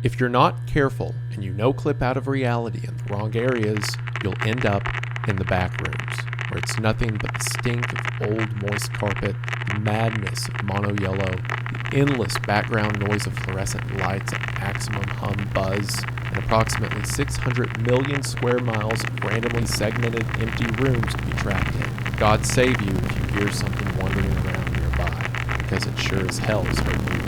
If you're not careful and you no-clip out of reality in the wrong areas, you'll end up in the backrooms, where it's nothing but the stink of old moist carpet, the madness of mono yellow, the endless background noise of fluorescent lights at maximum hum buzz, and approximately 600 million square miles of randomly segmented empty rooms to be trapped in. God save you if you hear something wandering around nearby, because it sure as hell is hurting you.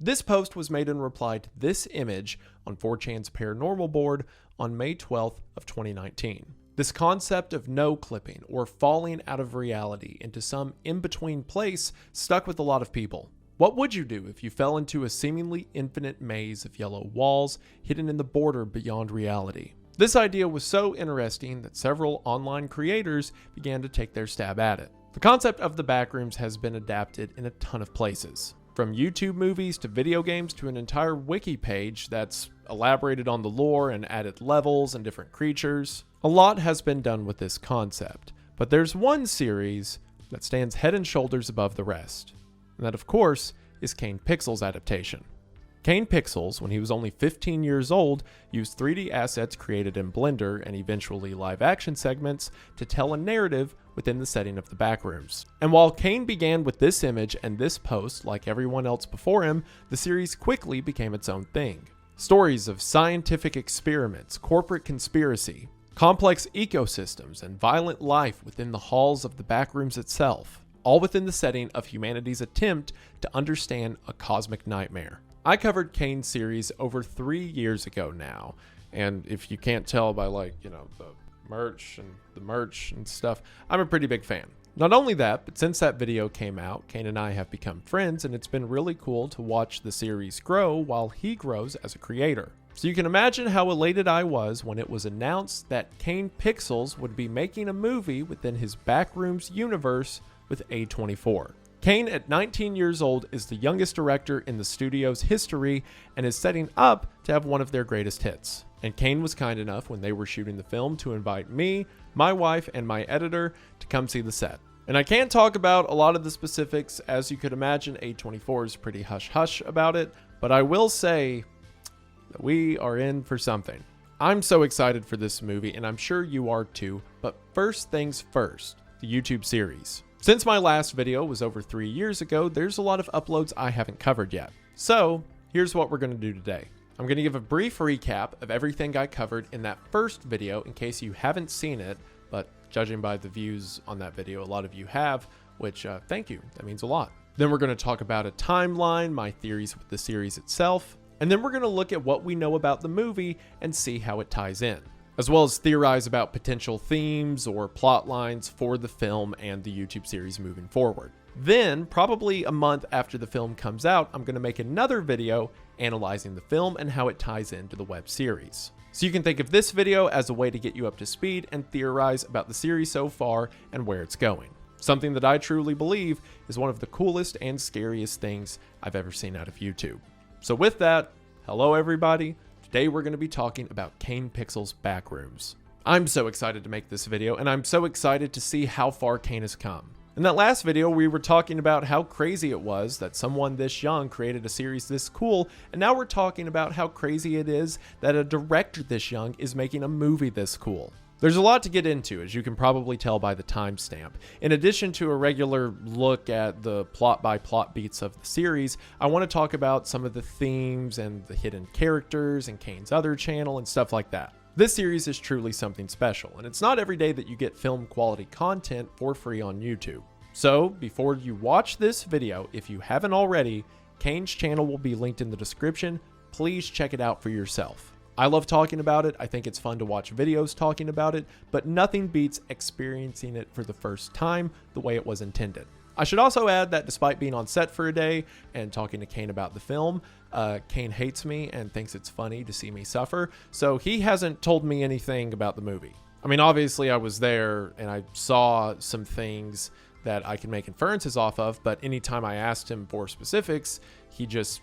This post was made in reply to this image on 4chan's paranormal board on May 12th of 2019. This concept of no-clipping or falling out of reality into some in-between place stuck with a lot of people. What would you do if you fell into a seemingly infinite maze of yellow walls hidden in the border beyond reality? This idea was so interesting that several online creators began to take their stab at it. The concept of the backrooms has been adapted in a ton of places. From YouTube movies to video games to an entire wiki page that's elaborated on the lore and added levels and different creatures. A lot has been done with this concept, but there's one series that stands head and shoulders above the rest. And that, of course, is Kane Pixels' adaptation. Kane Pixels, when he was only 15 years old, used 3D assets created in Blender and eventually live-action segments to tell a narrative within the setting of the backrooms. And while Kane began with this image and this post like everyone else before him, the series quickly became its own thing. Stories of scientific experiments, corporate conspiracy, complex ecosystems, and violent life within the halls of the backrooms itself, all within the setting of humanity's attempt to understand a cosmic nightmare. I covered Kane's series over 3 years ago now, and if you can't tell by the merch and stuff, I'm a pretty big fan. Not only that, but since that video came out, Kane and I have become friends, and it's been really cool to watch the series grow while he grows as a creator. So you can imagine how elated I was when it was announced that Kane Pixels would be making a movie within his Backrooms universe with A24. Kane, at 19 years old, is the youngest director in the studio's history and is setting up to have one of their greatest hits. And Kane was kind enough when they were shooting the film to invite me, my wife, and my editor to come see the set. And I can't talk about a lot of the specifics, as you could imagine. A24 is pretty hush-hush about it, but I will say that we are in for something. I'm so excited for this movie, and I'm sure you are too, but first things first, the YouTube series. Since my last video was over 3 years ago, there's a lot of uploads I haven't covered yet. So here's what we're going to do today. I'm going to give a brief recap of everything I covered in that first video in case you haven't seen it, but judging by the views on that video, a lot of you have, which thank you, that means a lot. Then we're going to talk about a timeline, my theories with the series itself, and then we're going to look at what we know about the movie and see how it ties in, as well as theorize about potential themes or plot lines for the film and the YouTube series moving forward. Then, probably a month after the film comes out, I'm going to make another video analyzing the film and how it ties into the web series. So you can think of this video as a way to get you up to speed and theorize about the series so far and where it's going. Something that I truly believe is one of the coolest and scariest things I've ever seen out of YouTube. So with that, hello everybody. Today we're going to be talking about Kane Pixels' Backrooms. I'm so excited to make this video, and I'm so excited to see how far Kane has come. In that last video, we were talking about how crazy it was that someone this young created a series this cool, and now we're talking about how crazy it is that a director this young is making a movie this cool. There's a lot to get into, as you can probably tell by the timestamp. In addition to a regular look at the plot-by-plot beats of the series, I want to talk about some of the themes and the hidden characters and Kane's other channel and stuff like that. This series is truly something special, and it's not every day that you get film quality content for free on YouTube. So, before you watch this video, if you haven't already, Kane's channel will be linked in the description. Please check it out for yourself. I love talking about it. I think it's fun to watch videos talking about it, but nothing beats experiencing it for the first time the way it was intended. I should also add that despite being on set for a day and talking to Kane about the film, Kane hates me and thinks it's funny to see me suffer, so he hasn't told me anything about the movie. I mean, obviously I was there and I saw some things that I can make inferences off of, but anytime I asked him for specifics, he just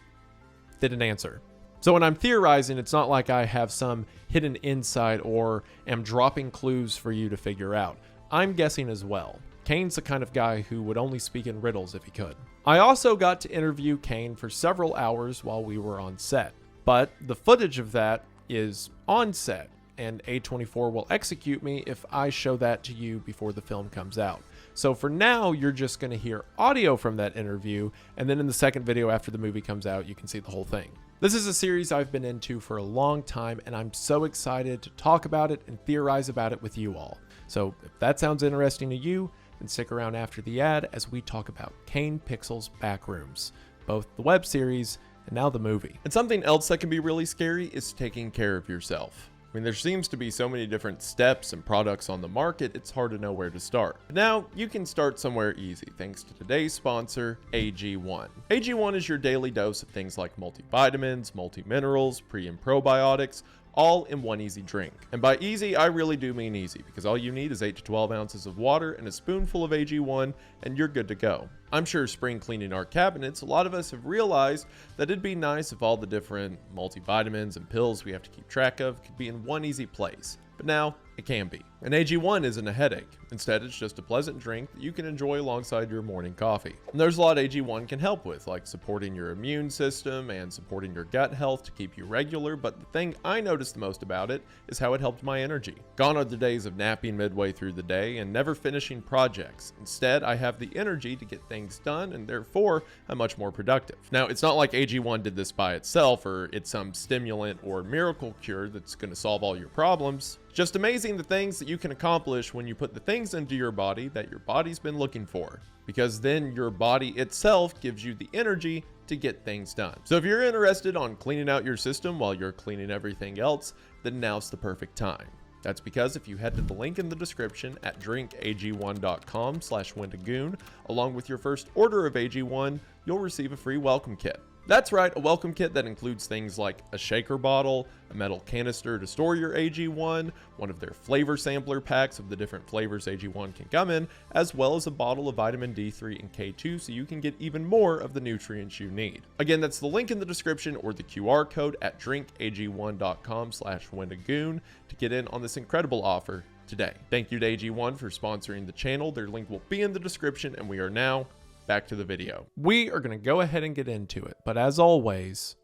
didn't answer. So when I'm theorizing, it's not like I have some hidden insight or am dropping clues for you to figure out. I'm guessing as well. Kane's the kind of guy who would only speak in riddles if he could. I also got to interview Kane for several hours while we were on set, but the footage of that is on set, and A24 will execute me if I show that to you before the film comes out. So for now, you're just going to hear audio from that interview, and then in the second video after the movie comes out, you can see the whole thing. This is a series I've been into for a long time, and I'm so excited to talk about it and theorize about it with you all. So if that sounds interesting to you, then stick around after the ad as we talk about Kane Pixels' Backrooms, both the web series and now the movie. And something else that can be really scary is taking care of yourself. I mean, there seems to be so many different steps and products on the market, it's hard to know where to start. But now, you can start somewhere easy thanks to today's sponsor, AG1. AG1 is your daily dose of things like multivitamins, multiminerals, pre and probiotics, all in one easy drink. And by easy, I really do mean easy, because all you need is 8 to 12 ounces of water and a spoonful of AG1, and you're good to go. I'm sure spring cleaning our cabinets, a lot of us have realized that it'd be nice if all the different multivitamins and pills we have to keep track of could be in one easy place. But now, it can be. And AG1 isn't a headache. Instead, it's just a pleasant drink that you can enjoy alongside your morning coffee. And there's a lot AG1 can help with, like supporting your immune system and supporting your gut health to keep you regular, but the thing I noticed the most about it is how it helped my energy. Gone are the days of napping midway through the day and never finishing projects. Instead, I have the energy to get things done, and therefore, I'm much more productive. Now, it's not like AG1 did this by itself, or it's some stimulant or miracle cure that's going to solve all your problems. Just amazing the things that you can accomplish when you put the things into your body that your body's been looking for, because then your body itself gives you the energy to get things done. So if you're interested on cleaning out your system while you're cleaning everything else, then now's the perfect time. That's because if you head to the link in the description at drinkag1.com/Wendigoon, along with your first order of AG1, you'll receive a free welcome kit. That's right, a welcome kit that includes things like a shaker bottle, a metal canister to store your AG1, one of their flavor sampler packs of the different flavors AG1 can come in, as well as a bottle of vitamin D3 and K2 so you can get even more of the nutrients you need. Again, that's the link in the description or the QR code at drinkag1.com/Wendigoon to get in on this incredible offer today. Thank you to AG1 for sponsoring the channel. Their link will be in the description, and we are now back to the video. We are going to go ahead and get into it, but as always,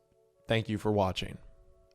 thank you for watching.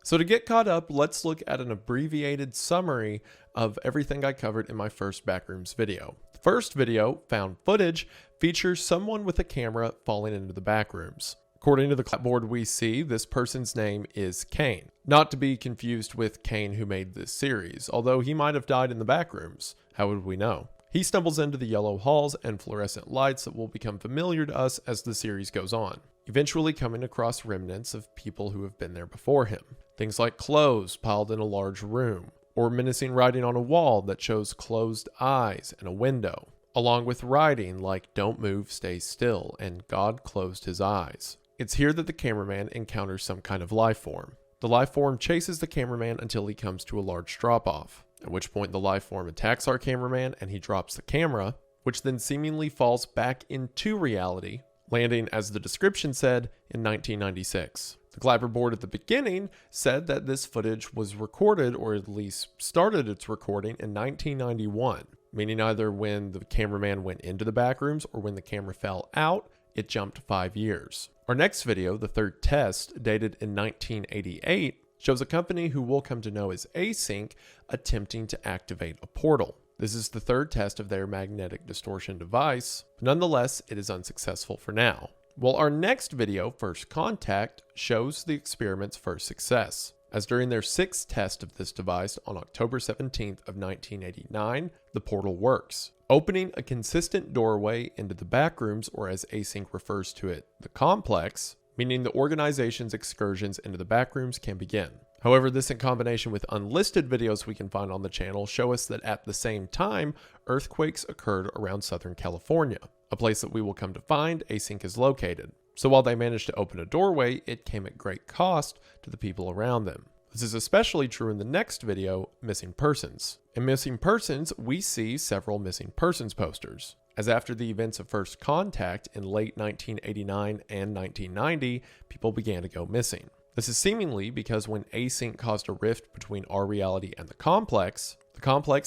So to get caught up, let's look at an abbreviated summary of everything I covered in my first Backrooms video. The first video, found footage, features someone with a camera falling into the backrooms. According to the clipboard we see, this person's name is Kane. Not to be confused with Kane who made this series, although he might have died in the backrooms. How would we know? He stumbles into the yellow halls and fluorescent lights that will become familiar to us as the series goes on, eventually coming across remnants of people who have been there before him. Things like clothes piled in a large room, or menacing writing on a wall that shows closed eyes and a window, along with writing like "Don't move, stay still," and "God closed his eyes." It's here that the cameraman encounters some kind of life form. The life form chases the cameraman until he comes to a large drop-off, at which point the life form attacks our cameraman and he drops the camera, which then seemingly falls back into reality, landing, as the description said, in 1996. The clapperboard at the beginning said that this footage was recorded, or at least started its recording, in 1991, meaning either when the cameraman went into the backrooms or when the camera fell out, it jumped 5 years. Our next video, the third test, dated in 1988, shows a company who we'll come to know as Async attempting to activate a portal. This is the third test of their magnetic distortion device. Nonetheless, it is unsuccessful for now. While our next video, First Contact, shows the experiment's first success, as during their sixth test of this device on October 17th of 1989, the portal works, opening a consistent doorway into the backrooms, or as Async refers to it, the complex, meaning the organization's excursions into the backrooms can begin. However, this in combination with unlisted videos we can find on the channel show us that at the same time, earthquakes occurred around Southern California, a place that we will come to find Async is located. So while they managed to open a doorway, it came at great cost to the people around them. This is especially true in the next video, Missing Persons. In Missing Persons, we see several missing persons posters, as after the events of First Contact in late 1989 and 1990, people began to go missing. This is seemingly because when Async caused a rift between our reality and the complex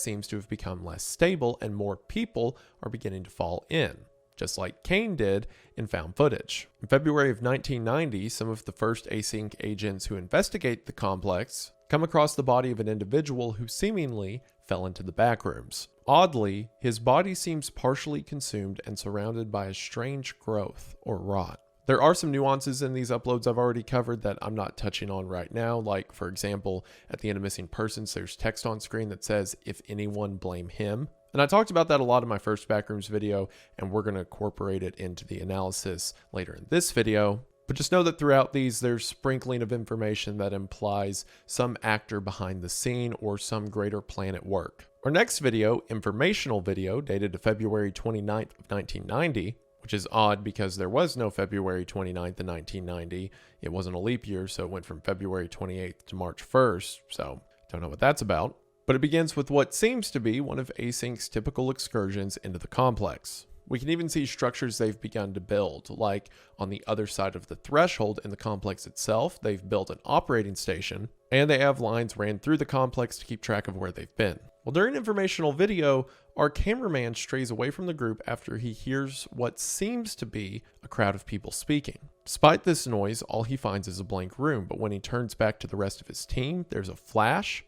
seems to have become less stable and more people are beginning to fall in. just like Kane did in found footage. In February of 1990, some of the first Async agents who investigate the complex come across the body of an individual who seemingly fell into the backrooms. Oddly, his body seems partially consumed and surrounded by a strange growth or rot. There are some nuances in these uploads I've already covered that I'm not touching on right now, like, for example, at the end of Missing Persons, there's text on screen that says, "If anyone, blame him." And I talked about that a lot in my first Backrooms video, and we're going to incorporate it into the analysis later in this video. But just know that throughout these, there's sprinkling of information that implies some actor behind the scene or some greater plan at work. Our next video, informational video, dated to February 29th of 1990, which is odd because there was no February 29th of 1990. It wasn't a leap year, so it went from February 28th to March 1st, so don't know what that's about. But it begins with what seems to be one of Async's typical excursions into the complex. We can even see structures they've begun to build, like on the other side of the threshold in the complex itself, they've built an operating station, and they have lines ran through the complex to keep track of where they've been. Well, during informational video, our cameraman strays away from the group after he hears what seems to be a crowd of people speaking. Despite this noise, all he finds is a blank room, but when he turns back to the rest of his team, there's a flash,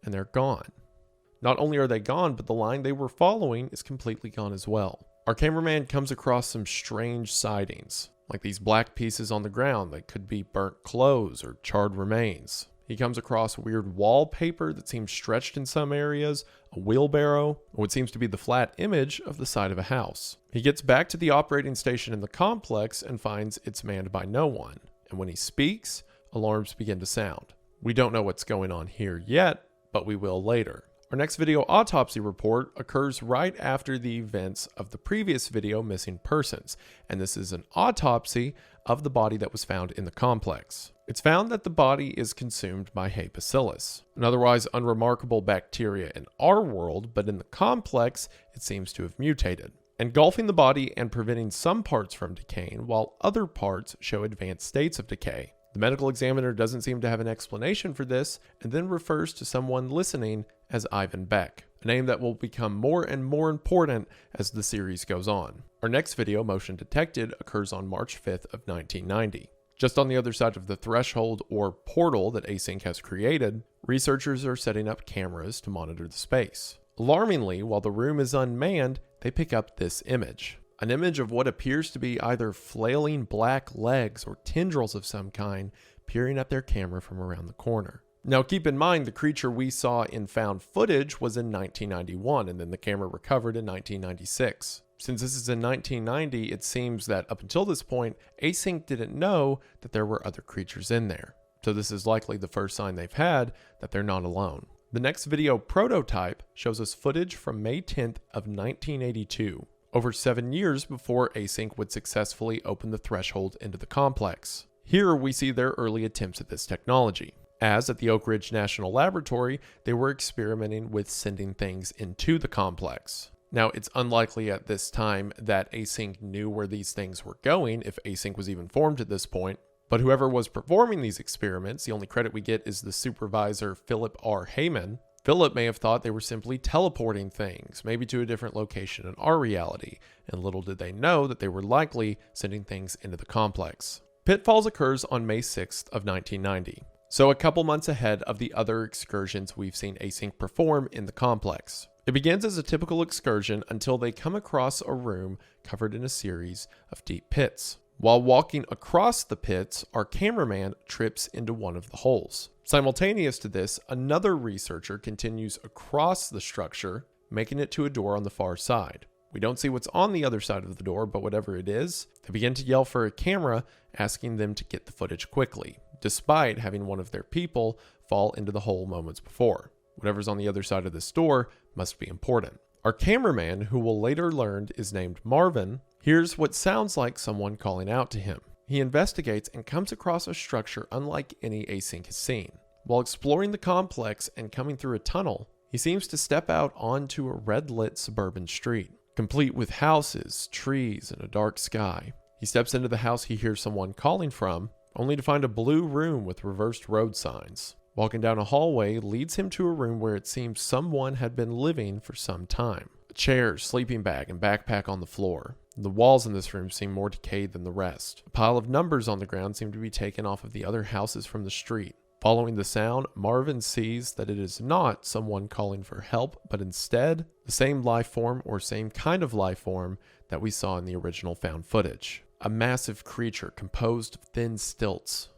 and they're gone. Not only are they gone, but the line they were following is completely gone as well. Our cameraman comes across some strange sightings, like these black pieces on the ground that could be burnt clothes or charred remains. He comes across weird wallpaper that seems stretched in some areas, a wheelbarrow, and what seems to be the flat image of the side of a house. He gets back to the operating station in the complex and finds it's manned by no one. And when he speaks, alarms begin to sound. We don't know what's going on here yet, but we will later. Our next video autopsy report occurs right after the events of the previous video, Missing Persons, and this is an autopsy of the body that was found in the complex. It's found that the body is consumed by Hay bacillus, an otherwise unremarkable bacteria in our world, but in the complex, it seems to have mutated, engulfing the body and preventing some parts from decaying, while other parts show advanced states of decay. The medical examiner doesn't seem to have an explanation for this, and then refers to someone listening as Ivan Beck, a name that will become more and more important as the series goes on. Our next video, Motion Detected, occurs on March 5th of 1990. Just on the other side of the threshold or portal that Async has created, researchers are setting up cameras to monitor the space. Alarmingly, while the room is unmanned, they pick up this image. An image of what appears to be either flailing black legs or tendrils of some kind peering at their camera from around the corner. Now keep in mind the creature we saw in found footage was in 1991 and then the camera recovered in 1996. Since this is in 1990, it seems that up until this point, Async didn't know that there were other creatures in there. So this is likely the first sign they've had that they're not alone. The next video, Prototype, shows us footage from May 10th of 1982. Over 7 years before Async would successfully open the threshold into the complex. Here we see their early attempts at this technology, as at the Oak Ridge National Laboratory, they were experimenting with sending things into the complex. Now, it's unlikely at this time that Async knew where these things were going, if Async was even formed at this point, but whoever was performing these experiments, the only credit we get is the supervisor Philip R. Heyman. Philip may have thought they were simply teleporting things, maybe to a different location in our reality, and little did they know that they were likely sending things into the complex. Pitfalls occurs on May 6th of 1990, so a couple months ahead of the other excursions we've seen Async perform in the complex. It begins as a typical excursion until they come across a room covered in a series of deep pits. While walking across the pits, our cameraman trips into one of the holes. Simultaneous to this, another researcher continues across the structure, making it to a door on the far side. We don't see what's on the other side of the door, but whatever it is, they begin to yell for a camera, asking them to get the footage quickly, despite having one of their people fall into the hole moments before. Whatever's on the other side of this door must be important. Our cameraman, who we'll later learn is named Marvin, hears what sounds like someone calling out to him. He investigates and comes across a structure unlike any Async has seen. While exploring the complex and coming through a tunnel, he seems to step out onto a red-lit suburban street, complete with houses, trees, and a dark sky. He steps into the house he hears someone calling from, only to find a blue room with reversed road signs. Walking down a hallway leads him to a room where it seems someone had been living for some time. A chair, sleeping bag, and backpack on the floor. The walls in this room seem more decayed than the rest. A pile of numbers on the ground seem to be taken off of the other houses from the street. Following the sound, Marvin sees that it is not someone calling for help, but instead the same life form or same kind of life form that we saw in the original found footage. A massive creature composed of thin stilts.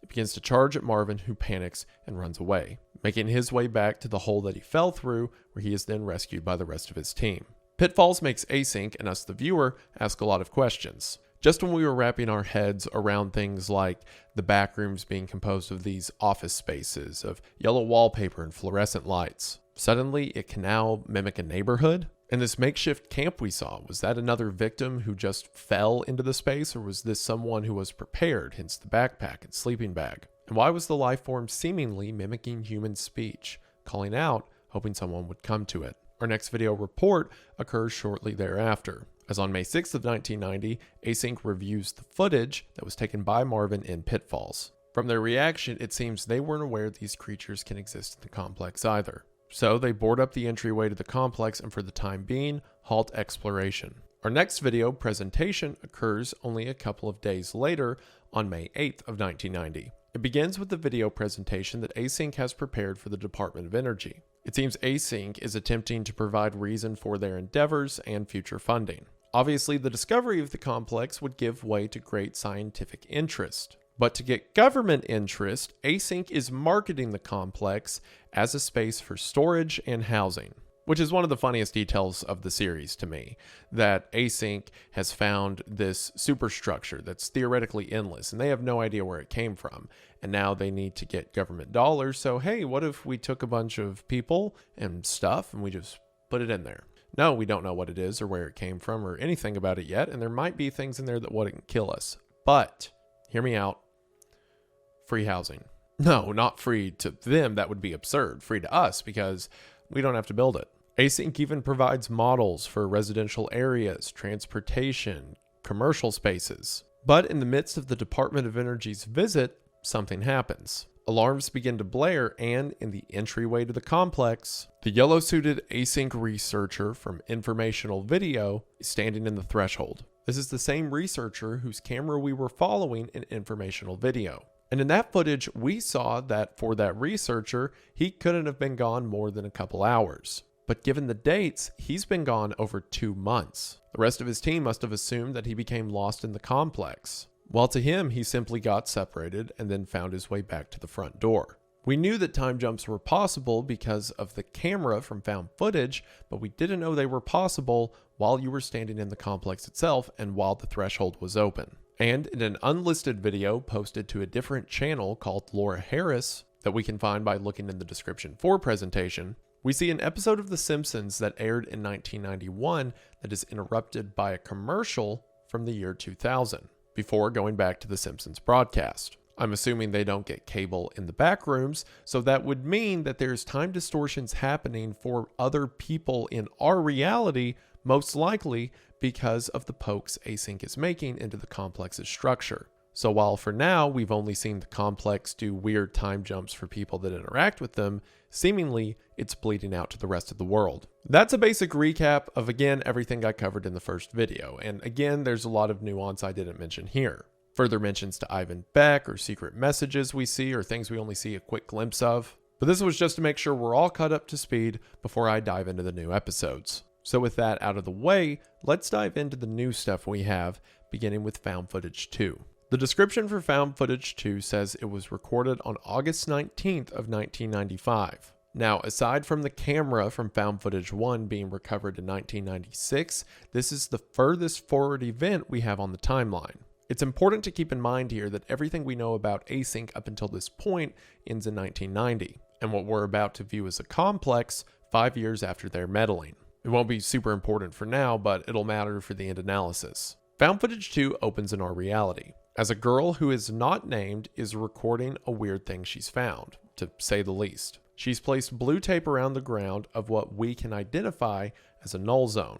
It begins to charge at Marvin, who panics and runs away, making his way back to the hole that he fell through, where he is then rescued by the rest of his team. Pitfalls makes Async and us, the viewer, ask a lot of questions. Just when we were wrapping our heads around things like the backrooms being composed of these office spaces, of yellow wallpaper and fluorescent lights, suddenly it can now mimic a neighborhood. And this makeshift camp we saw, was that another victim who just fell into the space, or was this someone who was prepared, hence the backpack and sleeping bag? And why was the life form seemingly mimicking human speech, calling out, hoping someone would come to it? Our next video report occurs shortly thereafter, as on May 6th of 1990, Async reviews the footage that was taken by Marvin in Pitfalls. From their reaction, it seems they weren't aware these creatures can exist in the complex either. So they board up the entryway to the complex and for the time being, halt exploration. Our next video presentation occurs only a couple of days later on May 8th of 1990. It begins with the video presentation that Async has prepared for the Department of Energy. It seems Async is attempting to provide reason for their endeavors and future funding. Obviously, the discovery of the complex would give way to great scientific interest. But to get government interest, Async is marketing the complex as a space for storage and housing, which is one of the funniest details of the series to me, that Async has found this superstructure that's theoretically endless, and they have no idea where it came from, and now they need to get government dollars, so hey, what if we took a bunch of people and stuff and we just put it in there? No, we don't know what it is or where it came from or anything about it yet, and there might be things in there that wouldn't kill us. But, hear me out, free housing. No, not free to them, that would be absurd. Free to us, because we don't have to build it. Async even provides models for residential areas, transportation, commercial spaces. But in the midst of the Department of Energy's visit, something happens. Alarms begin to blare, and in the entryway to the complex, the yellow-suited Async researcher from Informational Video is standing in the threshold. This is the same researcher whose camera we were following in Informational Video. And in that footage, we saw that for that researcher, he couldn't have been gone more than a couple hours. But given the dates, he's been gone over 2 months. The rest of his team must have assumed that he became lost in the complex. While to him, he simply got separated and then found his way back to the front door. We knew that time jumps were possible because of the camera from found footage, but we didn't know they were possible while you were standing in the complex itself and while the threshold was open. And in an unlisted video posted to a different channel called Laura Harris that we can find by looking in the description for presentation, we see an episode of The Simpsons that aired in 1991 that is interrupted by a commercial from the year 2000, before going back to The Simpsons broadcast. I'm assuming they don't get cable in the Backrooms, so that would mean that there's time distortions happening for other people in our reality, most likely because of the pokes Async is making into the complex's structure. So while for now we've only seen the complex do weird time jumps for people that interact with them, seemingly it's bleeding out to the rest of the world. That's a basic recap of, again, everything I covered in the first video, and again, there's a lot of nuance I didn't mention here. Further mentions to Ivan Beck or secret messages we see or things we only see a quick glimpse of. But this was just to make sure we're all caught up to speed before I dive into the new episodes. So with that out of the way, let's dive into the new stuff we have, beginning with Found Footage 2. The description for Found Footage 2 says it was recorded on August 19th of 1995. Now, aside from the camera from Found Footage 1 being recovered in 1996, this is the furthest forward event we have on the timeline. It's important to keep in mind here that everything we know about Async up until this point ends in 1990, and what we're about to view as a complex 5 years after their meddling. It won't be super important for now, but it'll matter for the end analysis. Found Footage 2 opens in our reality, as a girl who is not named is recording a weird thing she's found, to say the least. She's placed blue tape around the ground of what we can identify as a null zone.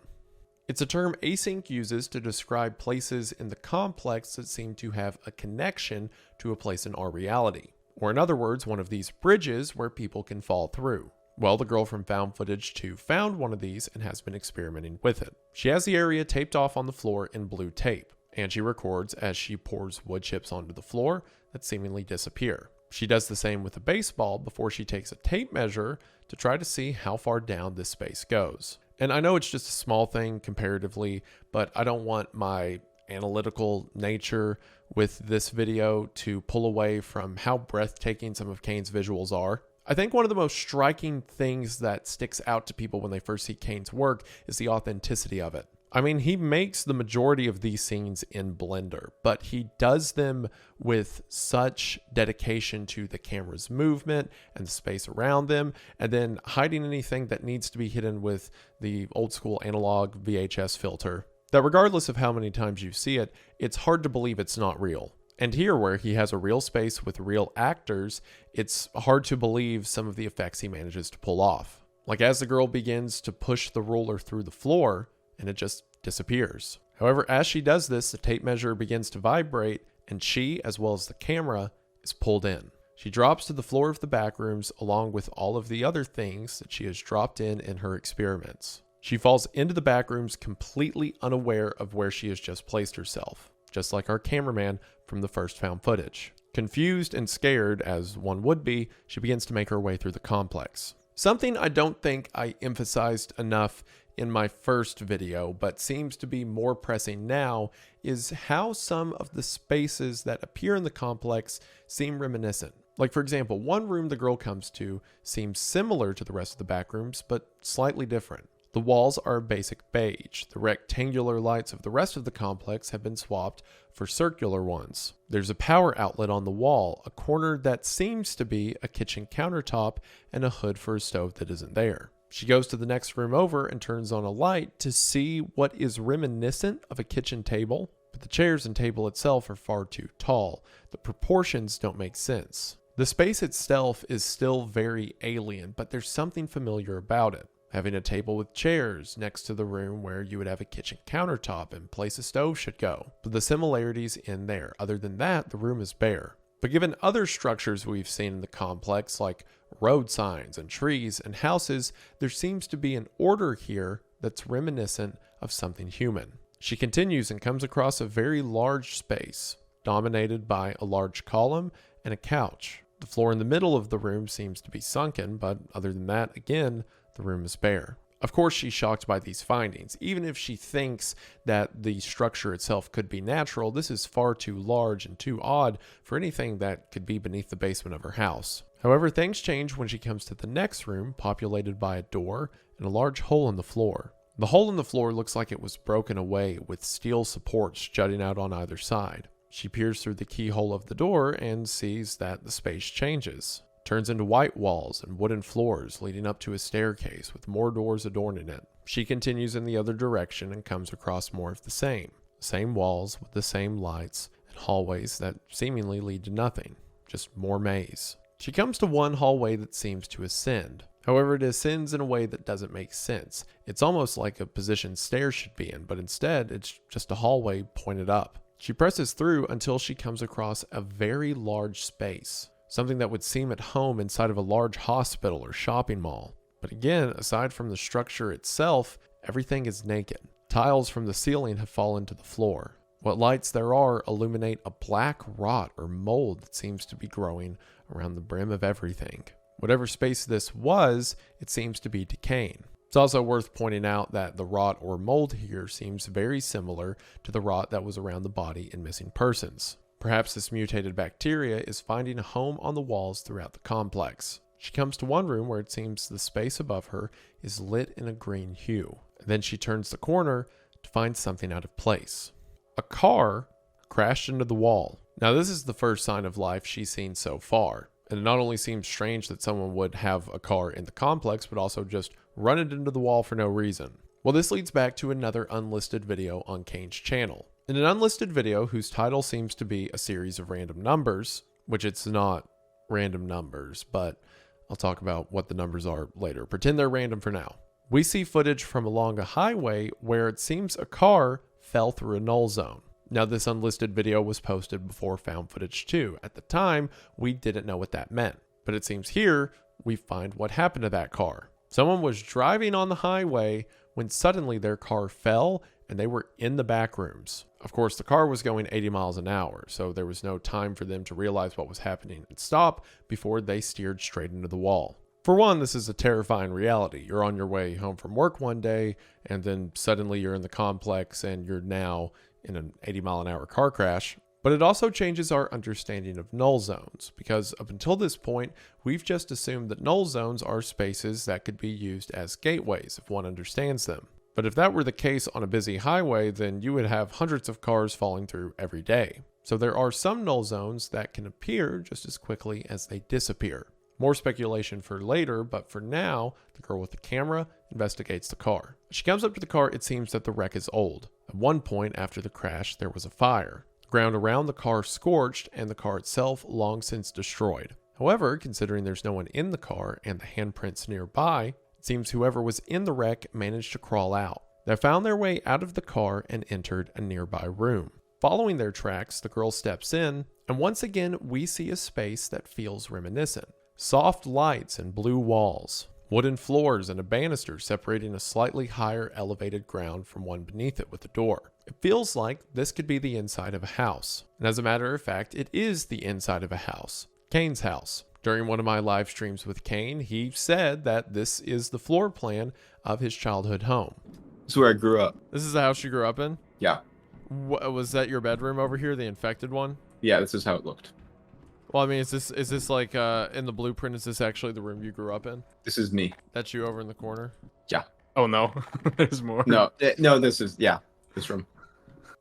It's a term Async uses to describe places in the complex that seem to have a connection to a place in our reality, or in other words, one of these bridges where people can fall through. Well, the girl from Found Footage 2 found one of these and has been experimenting with it. She has the area taped off on the floor in blue tape, and she records as she pours wood chips onto the floor that seemingly disappear. She does the same with a baseball before she takes a tape measure to try to see how far down this space goes. And I know it's just a small thing comparatively, but I don't want my analytical nature with this video to pull away from how breathtaking some of Kane's visuals are. I think one of the most striking things that sticks out to people when they first see Kane's work is the authenticity of it. I mean, he makes the majority of these scenes in Blender, but he does them with such dedication to the camera's movement and the space around them, and then hiding anything that needs to be hidden with the old school analog VHS filter, that regardless of how many times you see it, it's hard to believe it's not real. And here, where he has a real space with real actors, it's hard to believe some of the effects he manages to pull off. Like as the girl begins to push the ruler through the floor, and it just disappears. However, as she does this, the tape measure begins to vibrate, and she, as well as the camera, is pulled in. She drops to the floor of the Backrooms along with all of the other things that she has dropped in her experiments. She falls into the Backrooms completely unaware of where she has just placed herself, just like our cameraman from the first Found Footage. Confused and scared, as one would be, she begins to make her way through the complex. Something I don't think I emphasized enough in my first video, but seems to be more pressing now, is how some of the spaces that appear in the complex seem reminiscent. Like for example, one room the girl comes to seems similar to the rest of the Backrooms, but slightly different. The walls are basic beige. The rectangular lights of the rest of the complex have been swapped for circular ones. There's a power outlet on the wall, a corner that seems to be a kitchen countertop, and a hood for a stove that isn't there. She goes to the next room over and turns on a light to see what is reminiscent of a kitchen table, but the chairs and table itself are far too tall. The proportions don't make sense. The space itself is still very alien, but there's something familiar about it. Having a table with chairs next to the room where you would have a kitchen countertop and place a stove should go. But the similarities in there. Other than that, the room is bare. But given other structures we've seen in the complex, like road signs and trees and houses, there seems to be an order here that's reminiscent of something human. She continues and comes across a very large space, dominated by a large column and a couch. The floor in the middle of the room seems to be sunken, but other than that, again, the room is bare. Of course, she's shocked by these findings. Even if she thinks that the structure itself could be natural, this is far too large and too odd for anything that could be beneath the basement of her house. However, things change when she comes to the next room, populated by a door and a large hole in the floor. The hole in the floor looks like it was broken away, with steel supports jutting out on either side. She peers through the keyhole of the door and sees that the space changes. Turns into white walls and wooden floors leading up to a staircase with more doors adorning it. She continues in the other direction and comes across more of the same. Same walls with the same lights and hallways that seemingly lead to nothing, just more maze. She comes to one hallway that seems to ascend. However, it ascends in a way that doesn't make sense. It's almost like a position stairs should be in, but instead it's just a hallway pointed up. She presses through until she comes across a very large space. Something that would seem at home inside of a large hospital or shopping mall. But again, aside from the structure itself, everything is naked. Tiles from the ceiling have fallen to the floor. What lights there are illuminate a black rot or mold that seems to be growing around the brim of everything. Whatever space this was, it seems to be decaying. It's also worth pointing out that the rot or mold here seems very similar to the rot that was around the body in Missing Persons. Perhaps this mutated bacteria is finding a home on the walls throughout the complex. She comes to one room where it seems the space above her is lit in a green hue. Then she turns the corner to find something out of place. A car crashed into the wall. Now this is the first sign of life she's seen so far. And it not only seems strange that someone would have a car in the complex, but also just run it into the wall for no reason. Well, this leads back to another unlisted video on Kane's channel. In an unlisted video whose title seems to be a series of random numbers, which it's not random numbers, but I'll talk about what the numbers are later. Pretend they're random for now. We see footage from along a highway where it seems a car fell through a null zone. Now, this unlisted video was posted before Found Footage 2. At the time, we didn't know what that meant. But it seems here, we find what happened to that car. Someone was driving on the highway when suddenly their car fell and they were in the back rooms. Of course, the car was going 80 miles an hour, so there was no time for them to realize what was happening and stop before they steered straight into the wall. For one, this is a terrifying reality. You're on your way home from work one day, and then suddenly you're in the complex and you're now in an 80 mile an hour car crash. But it also changes our understanding of null zones, because up until this point, we've just assumed that null zones are spaces that could be used as gateways if one understands them. But if that were the case on a busy highway, then you would have hundreds of cars falling through every day. So there are some null zones that can appear just as quickly as they disappear. More speculation for later, but for now, the girl with the camera investigates the car. As she comes up to the car, it seems that the wreck is old. At one point after the crash, there was a fire. The ground around the car scorched, and the car itself long since destroyed. However, considering there's no one in the car and the handprints nearby, it seems whoever was in the wreck managed to crawl out. They found their way out of the car and entered a nearby room. Following their tracks, the girl steps in, and once again, we see a space that feels reminiscent. Soft lights and blue walls, wooden floors and a banister separating a slightly higher elevated ground from one beneath it with a door. It feels like this could be the inside of a house. And as a matter of fact, it is the inside of a house. Kane's house. During one of my live streams with Kane, he said that this is the floor plan of his childhood home. This is where I grew up. This is the house you grew up in? Yeah. Was that your bedroom over here, the infected one? Yeah, this is how it looked. Well, I mean, is this like in the blueprint? Is this actually the room you grew up in? This is me. That's you over in the corner? Yeah. Oh no, there's more. No, this is, yeah, this room.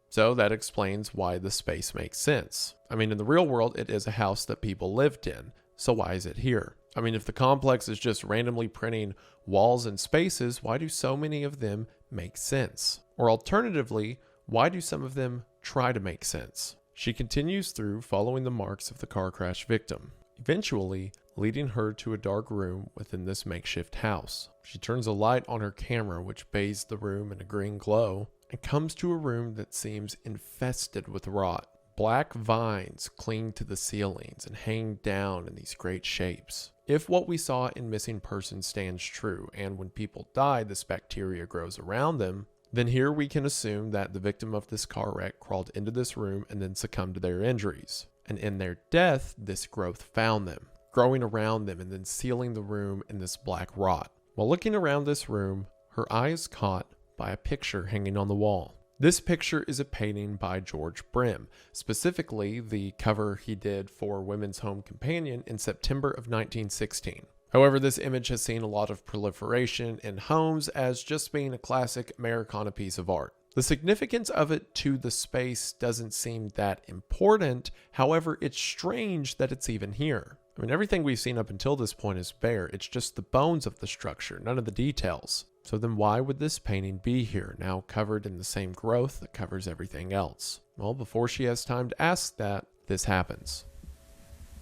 So that explains why the space makes sense. I mean, in the real world, it is a house that people lived in. So why is it here? I mean, if the complex is just randomly printing walls and spaces, why do so many of them make sense? Or alternatively, why do some of them try to make sense? She continues through, following the marks of the car crash victim, eventually leading her to a dark room within this makeshift house. She turns a light on her camera, which bathes the room in a green glow, and comes to a room that seems infested with rot. Black vines cling to the ceilings and hang down in these great shapes. If what we saw in Missing Persons stands true, and when people die, this bacteria grows around them, then here we can assume that the victim of this car wreck crawled into this room and then succumbed to their injuries. And in their death, this growth found them, growing around them and then sealing the room in this black rot. While looking around this room, her eye is caught by a picture hanging on the wall. This picture is a painting by George Brim, specifically the cover he did for Women's Home Companion in September of 1916. However, this image has seen a lot of proliferation in homes as just being a classic Americana piece of art. The significance of it to the space doesn't seem that important. However, it's strange that it's even here. I mean, everything we've seen up until this point is bare. It's just the bones of the structure, none of the details. So then why would this painting be here, now covered in the same growth that covers everything else? Well, before she has time to ask that, this happens.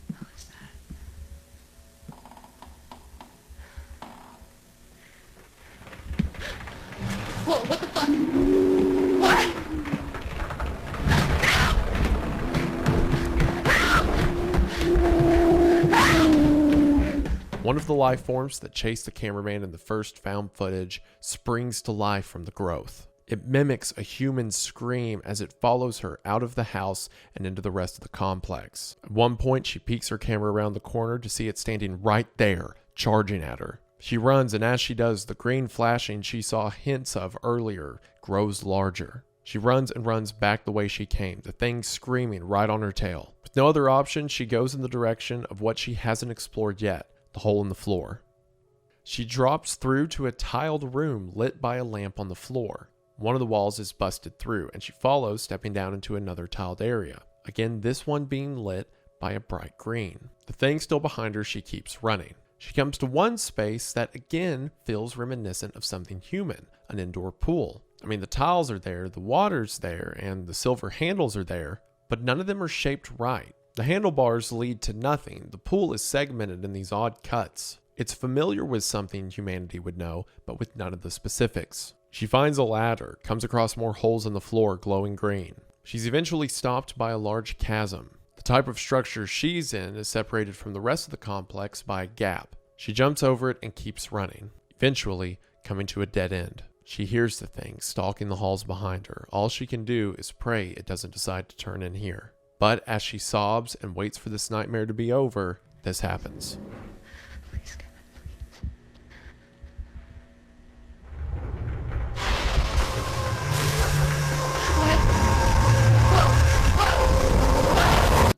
What was that? Whoa, what the fuck? What? One of the life forms that chased the cameraman in the first found footage springs to life from the growth. It mimics a human scream as it follows her out of the house and into the rest of the complex. At one point, she peeks her camera around the corner to see it standing right there, charging at her. She runs, and as she does, the green flashing she saw hints of earlier grows larger. She runs and runs back the way she came, the thing screaming right on her tail. With no other option, she goes in the direction of what she hasn't explored yet, the hole in the floor. She drops through to a tiled room lit by a lamp on the floor. One of the walls is busted through, and she follows, stepping down into another tiled area. Again, this one being lit by a bright green. The thing still behind her, she keeps running. She comes to one space that again feels reminiscent of something human, an indoor pool. I mean, the tiles are there, the water's there, and the silver handles are there, but none of them are shaped right. The handlebars lead to nothing. The pool is segmented in these odd cuts. It's familiar with something humanity would know, but with none of the specifics. She finds a ladder, comes across more holes in the floor glowing green. She's eventually stopped by a large chasm. The type of structure she's in is separated from the rest of the complex by a gap. She jumps over it and keeps running, eventually coming to a dead end. She hears the thing stalking the halls behind her. All she can do is pray it doesn't decide to turn in here. But as she sobs and waits for this nightmare to be over, this happens. Please, Kevin, please.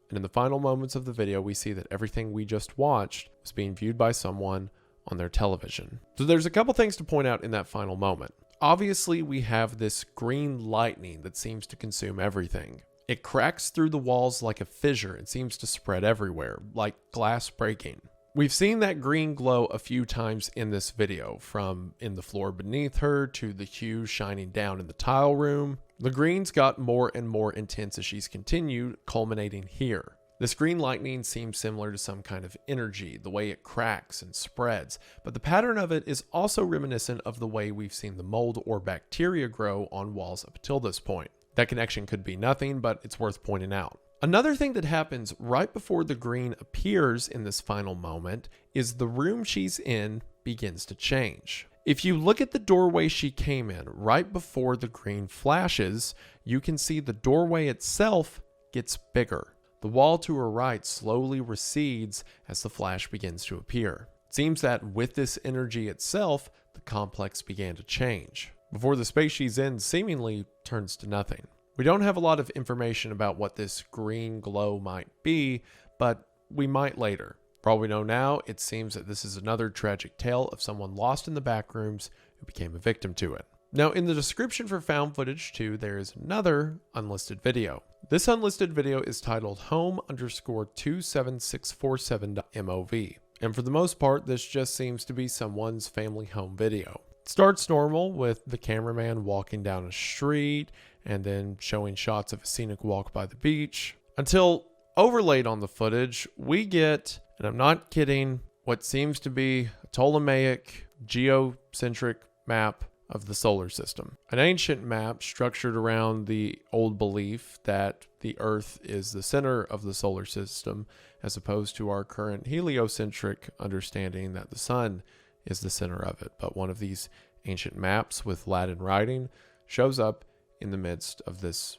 And in the final moments of the video, we see that everything we just watched was being viewed by someone on their television. So there's a couple things to point out in that final moment. Obviously, we have this green lightning that seems to consume everything. It cracks through the walls like a fissure and seems to spread everywhere, like glass breaking. We've seen that green glow a few times in this video, from in the floor beneath her to the hue shining down in the tile room. The greens got more and more intense as she's continued, culminating here. This green lightning seems similar to some kind of energy, the way it cracks and spreads, but the pattern of it is also reminiscent of the way we've seen the mold or bacteria grow on walls up until this point. That connection could be nothing, but it's worth pointing out. Another thing that happens right before the green appears in this final moment is the room she's in begins to change. If you look at the doorway she came in right before the green flashes, you can see the doorway itself gets bigger. The wall to her right slowly recedes as the flash begins to appear. It seems that with this energy itself, the complex began to change, before the space she's in seemingly turns to nothing. We don't have a lot of information about what this green glow might be, but we might later. For all we know now, it seems that this is another tragic tale of someone lost in the backrooms who became a victim to it. Now, in the description for Found Footage 2, there is another unlisted video. This unlisted video is titled home_27647.mov. And for the most part, this just seems to be someone's family home video. It starts normal with the cameraman walking down a street and then showing shots of a scenic walk by the beach, until overlaid on the footage, we get, and I'm not kidding, what seems to be a Ptolemaic geocentric map of the solar system. An ancient map structured around the old belief that the Earth is the center of the solar system, as opposed to our current heliocentric understanding that the sun is the center of it. But one of these ancient maps with Latin writing shows up in the midst of this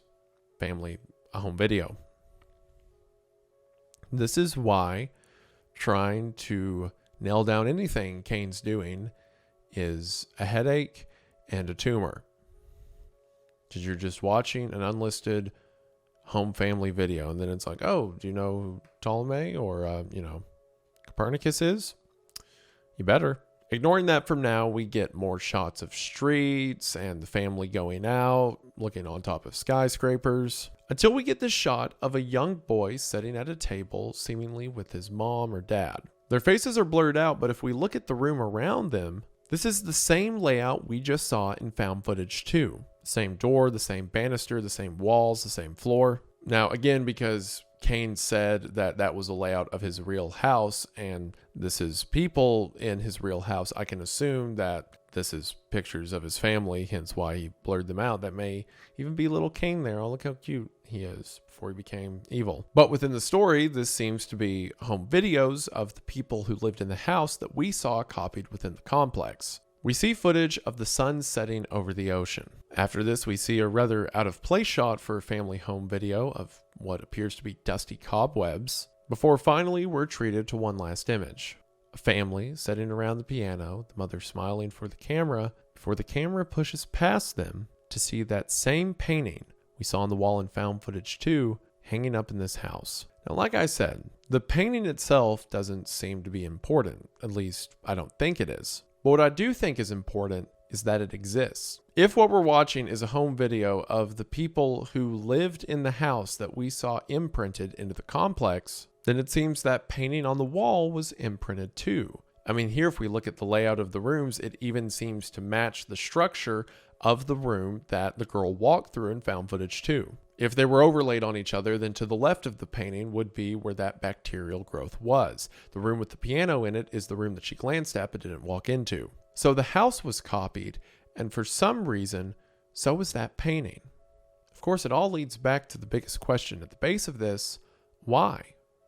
family home video. This is why trying to nail down anything Kane's doing is a headache and a tumor, because you're just watching an unlisted home family video, and then it's like, oh, do you know who Ptolemy or Copernicus is? You better. Ignoring that from now, we get more shots of streets and the family going out, looking on top of skyscrapers, until we get this shot of a young boy sitting at a table, seemingly with his mom or dad. Their faces are blurred out, but if we look at the room around them, this is the same layout we just saw in Found Footage 2. The same door, the same banister, the same walls, the same floor. Now, again, because Kane said that that was a layout of his real house, and this is people in his real house, I can assume that this is pictures of his family, hence why he blurred them out. That may even be little Kane there. Oh, look how cute he is before he became evil. But within the story, this seems to be home videos of the people who lived in the house that we saw copied within the complex. We see footage of the sun setting over the ocean. After this, we see a rather out-of-place shot for a family home video of what appears to be dusty cobwebs, before finally we're treated to one last image. A family sitting around the piano, the mother smiling for the camera, before the camera pushes past them to see that same painting we saw on the wall in Found Footage 2 hanging up in this house. Now, like I said, the painting itself doesn't seem to be important. At least, I don't think it is. But what I do think is important is that it exists. If what we're watching is a home video of the people who lived in the house that we saw imprinted into the complex, then it seems that painting on the wall was imprinted too. I mean, here if we look at the layout of the rooms, it even seems to match the structure of the room that the girl walked through in Found Footage 2. If they were overlaid on each other, then to the left of the painting would be where that bacterial growth was. The room with the piano in it is the room that she glanced at but didn't walk into. So the house was copied, and for some reason, so was that painting. Of course, it all leads back to the biggest question at the base of this: why?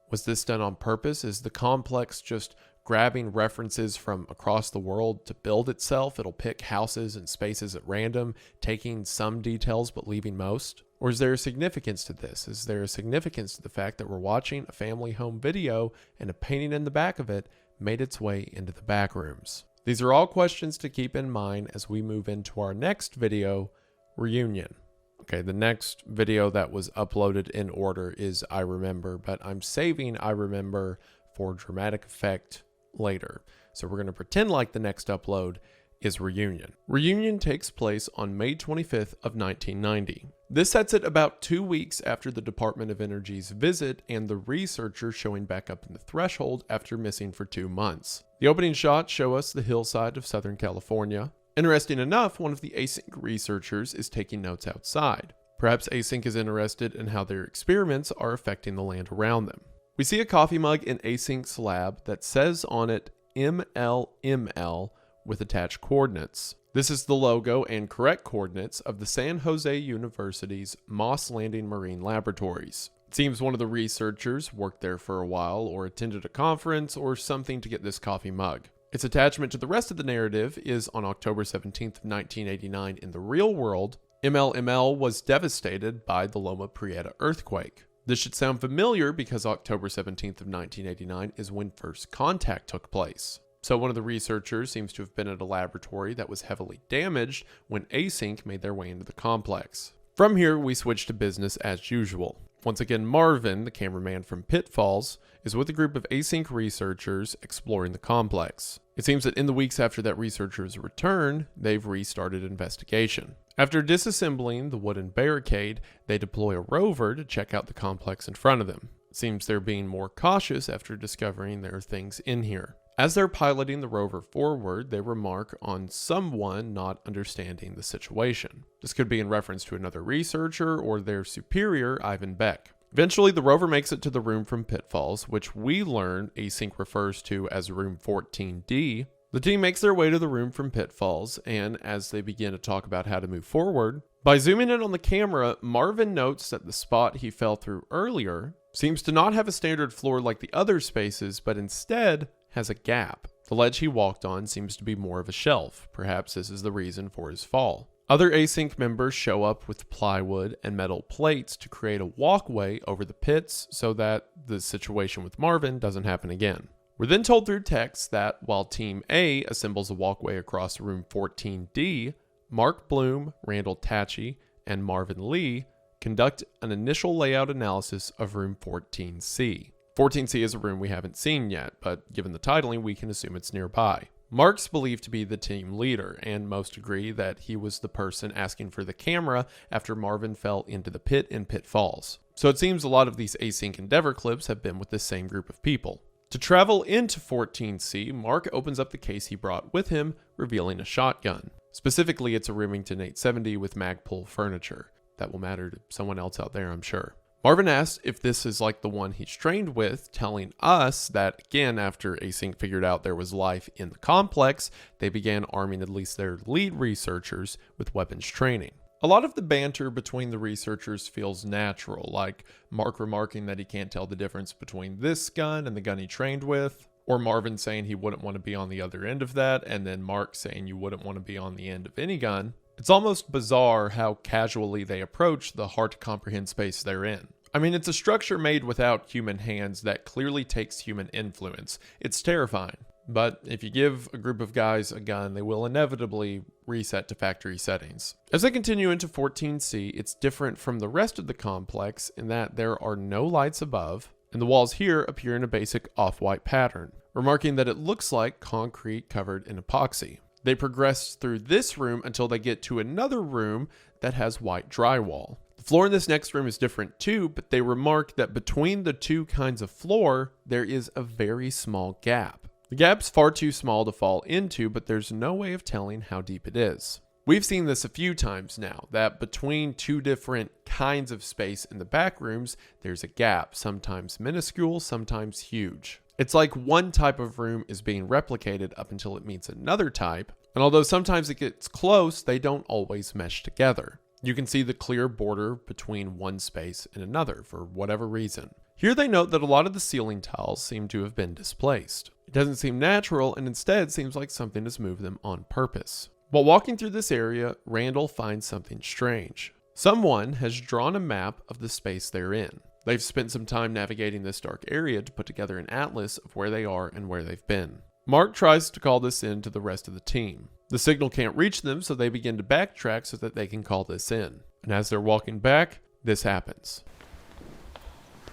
Was this done on purpose? Is the complex just grabbing references from across the world to build itself? It'll pick houses and spaces at random, taking some details but leaving most? Or is there a significance to this? Is there a significance to the fact that we're watching a family home video and a painting in the back of it made its way into the backrooms? These are all questions to keep in mind as we move into our next video, Reunion. Okay, the next video that was uploaded in order is I Remember, but I'm saving I Remember for dramatic effect later. So we're going to pretend like the next upload is Reunion. Reunion takes place on May 25th of 1990. This sets it about 2 weeks after the Department of Energy's visit and the researchers showing back up in the threshold after missing for 2 months. The opening shots show us the hillside of Southern California. Interesting enough, one of the Async researchers is taking notes outside. Perhaps Async is interested in how their experiments are affecting the land around them. We see a coffee mug in Async's lab that says on it MLML with attached coordinates. This is the logo and correct coordinates of the San Jose University's Moss Landing Marine Laboratories. It seems one of the researchers worked there for a while or attended a conference or something to get this coffee mug. Its attachment to the rest of the narrative is on October 17th, 1989 in the real world. MLML was devastated by the Loma Prieta earthquake. This should sound familiar because October 17th of 1989 is when first contact took place. So one of the researchers seems to have been at a laboratory that was heavily damaged when Async made their way into the complex. From here, we switch to business as usual. Once again, Marvin, the cameraman from Pitfalls, is with a group of Async researchers exploring the complex. It seems that in the weeks after that researcher's return, they've restarted investigation. After disassembling the wooden barricade, they deploy a rover to check out the complex in front of them. It seems they're being more cautious after discovering there are things in here. As they're piloting the rover forward, they remark on someone not understanding the situation. This could be in reference to another researcher or their superior, Ivan Beck. Eventually, the rover makes it to the room from Pitfalls, which we learn Async refers to as room 14D. The team makes their way to the room from Pitfalls, and as they begin to talk about how to move forward, by zooming in on the camera, Marvin notes that the spot he fell through earlier seems to not have a standard floor like the other spaces, but instead has a gap. The ledge he walked on seems to be more of a shelf. Perhaps this is the reason for his fall. Other Async members show up with plywood and metal plates to create a walkway over the pits so that the situation with Marvin doesn't happen again. We're then told through text that while Team A assembles a walkway across room 14D, Mark Bloom, Randall Tatchy, and Marvin Lee conduct an initial layout analysis of room 14C. 14C is a room we haven't seen yet, but given the titling, we can assume it's nearby. Mark's believed to be the team leader, and most agree that he was the person asking for the camera after Marvin fell into the pit in Pitfalls. So it seems a lot of these Async Endeavor clips have been with this same group of people. To travel into 14C, Mark opens up the case he brought with him, revealing a shotgun. Specifically, it's a Remington 870 with Magpul furniture. That will matter to someone else out there, I'm sure. Marvin asks if this is like the one he's trained with, telling us that, again, after Async figured out there was life in the complex, they began arming at least their lead researchers with weapons training. A lot of the banter between the researchers feels natural, like Mark remarking that he can't tell the difference between this gun and the gun he trained with, or Marvin saying he wouldn't want to be on the other end of that, and then Mark saying you wouldn't want to be on the end of any gun. It's almost bizarre how casually they approach the hard-to-comprehend space they're in. I mean, it's a structure made without human hands that clearly takes human influence. It's terrifying. But if you give a group of guys a gun, they will inevitably reset to factory settings. As they continue into 14C, it's different from the rest of the complex in that there are no lights above, and the walls here appear in a basic off-white pattern, remarking that it looks like concrete covered in epoxy. They progress through this room until they get to another room that has white drywall. The floor in this next room is different too, but they remark that between the two kinds of floor, there is a very small gap. The gap's far too small to fall into, but there's no way of telling how deep it is. We've seen this a few times now, that between two different kinds of space in the back rooms, there's a gap, sometimes minuscule, sometimes huge. It's like one type of room is being replicated up until it meets another type, and although sometimes it gets close, they don't always mesh together. You can see the clear border between one space and another for whatever reason. Here they note that a lot of the ceiling tiles seem to have been displaced. It doesn't seem natural and instead seems like something has moved them on purpose. While walking through this area, Randall finds something strange. Someone has drawn a map of the space they're in. They've spent some time navigating this dark area to put together an atlas of where they are and where they've been. Mark tries to call this in to the rest of the team. The signal can't reach them, so they begin to backtrack so that they can call this in. And as they're walking back, this happens.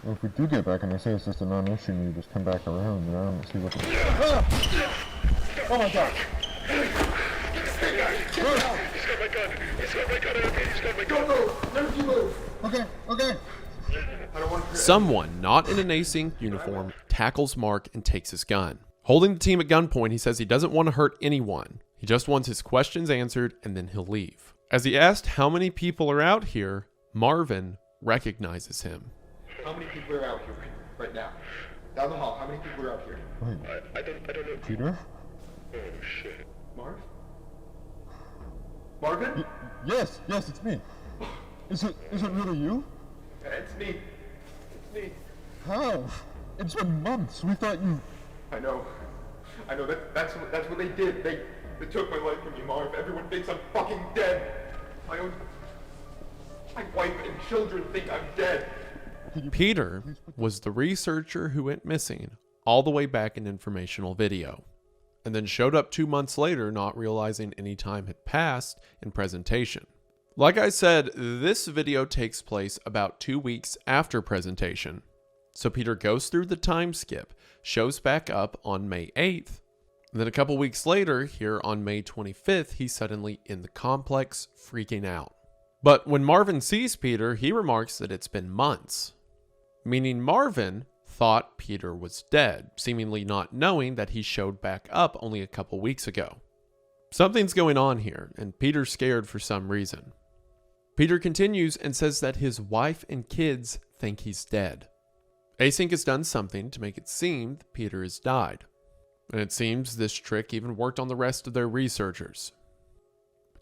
Well, if we do get back and they say it's just a non-issue, you just come back around, and see what the... Oh my god! He's got my gun. He's got my gun. He's got my gun. Go. Never move. Okay. I don't want to... Someone not in an Async uniform tackles Mark and takes his gun. Holding the team at gunpoint, he says he doesn't want to hurt anyone. He just wants his questions answered and then he'll leave. As he asked how many people are out here, Marvin recognizes him. How many people are out here right now? Down the hall, how many people are out here? Wait, I don't know. Peter? Oh, shit. Marvin? Yes, it's me. Is it really you? Yeah, it's me. It's me. How? It's been months. We thought you... I know. That's what they did. They took my life from me, Marv. Everyone thinks I'm fucking dead. My wife and children think I'm dead. Peter was the researcher who went missing all the way back in informational video, and then showed up 2 months later not realizing any time had passed in presentation. Like I said, this video takes place about 2 weeks after presentation. So Peter goes through the time skip, shows back up on May 8th, and then a couple weeks later, here on May 25th, he's suddenly in the complex freaking out. But when Marvin sees Peter, he remarks that it's been months, meaning Marvin thought Peter was dead, seemingly not knowing that he showed back up only a couple weeks ago. Something's going on here, and Peter's scared for some reason. Peter continues and says that his wife and kids think he's dead. Async has done something to make it seem that Peter has died, and it seems this trick even worked on the rest of their researchers.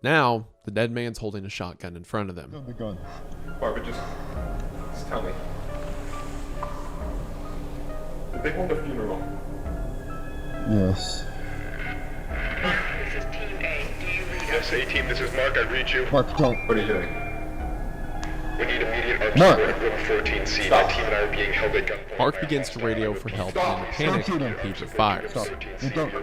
Now, the dead man's holding a shotgun in front of them. The gun. Marvin, just tell me. Did they hold a funeral? Yes. This is Team A. Do you read Yes, A-Team, this is Mark. I read you. Mark, don't. What are you doing? We need immediate armed Mark. support at room 14C. My team and I are being held at gunpoint. Mark begins to radio for help, and in a panic, shooting. Peter fires. Stop. Don't.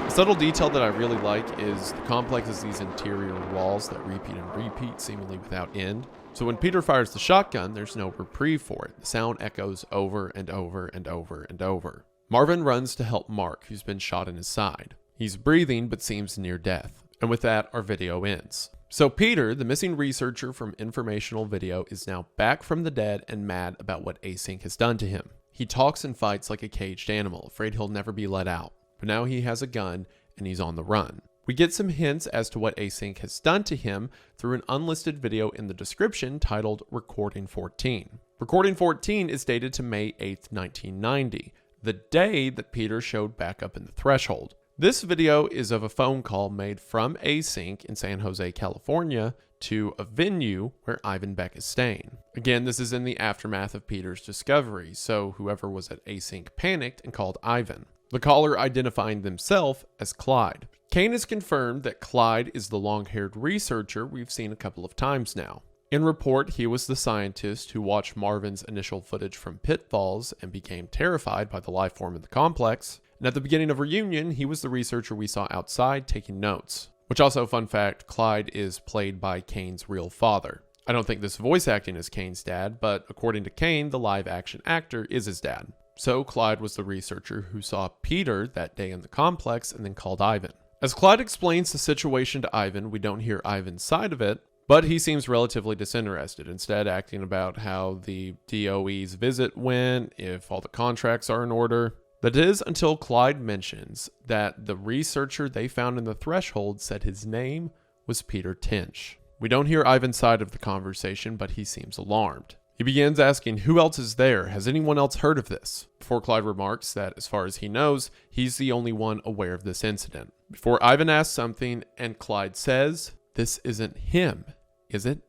A subtle detail that I really like is the complex is these interior walls that repeat and repeat seemingly without end. So when Peter fires the shotgun, there's no reprieve for it. The sound echoes over and over and over and over. Marvin runs to help Mark, who's been shot in his side. He's breathing but seems near death. And with that, our video ends. So Peter, the missing researcher from informational video, is now back from the dead and mad about what Async has done to him. He talks and fights like a caged animal, afraid he'll never be let out. But now he has a gun and he's on the run. We get some hints as to what Async has done to him through an unlisted video in the description titled Recording 14. Recording 14 is dated to May 8th, 1990, the day that Peter showed back up in the threshold. This video is of a phone call made from Async in San Jose, California to a venue where Ivan Beck is staying. Again, this is in the aftermath of Peter's discovery, so whoever was at Async panicked and called Ivan. The caller identifying themselves as Clyde. Kane has confirmed that Clyde is the long-haired researcher we've seen a couple of times now. In report, he was the scientist who watched Marvin's initial footage from Pitfalls and became terrified by the life form in the complex. And at the beginning of Reunion, he was the researcher we saw outside taking notes. Which also, fun fact, Clyde is played by Kane's real father. I don't think this voice acting is Kane's dad, but according to Kane, the live action actor is his dad. So Clyde was the researcher who saw Peter that day in the complex and then called Ivan. As Clyde explains the situation to Ivan, we don't hear Ivan's side of it, but he seems relatively disinterested, instead acting about how the DOE's visit went, if all the contracts are in order. That is until Clyde mentions that the researcher they found in the threshold said his name was Peter Tinch. We don't hear Ivan's side of the conversation, but he seems alarmed. He begins asking who else is there, has anyone else heard of this? Before Clyde remarks that as far as he knows, he's the only one aware of this incident. Before Ivan asks something and Clyde says, "This isn't him, is it?"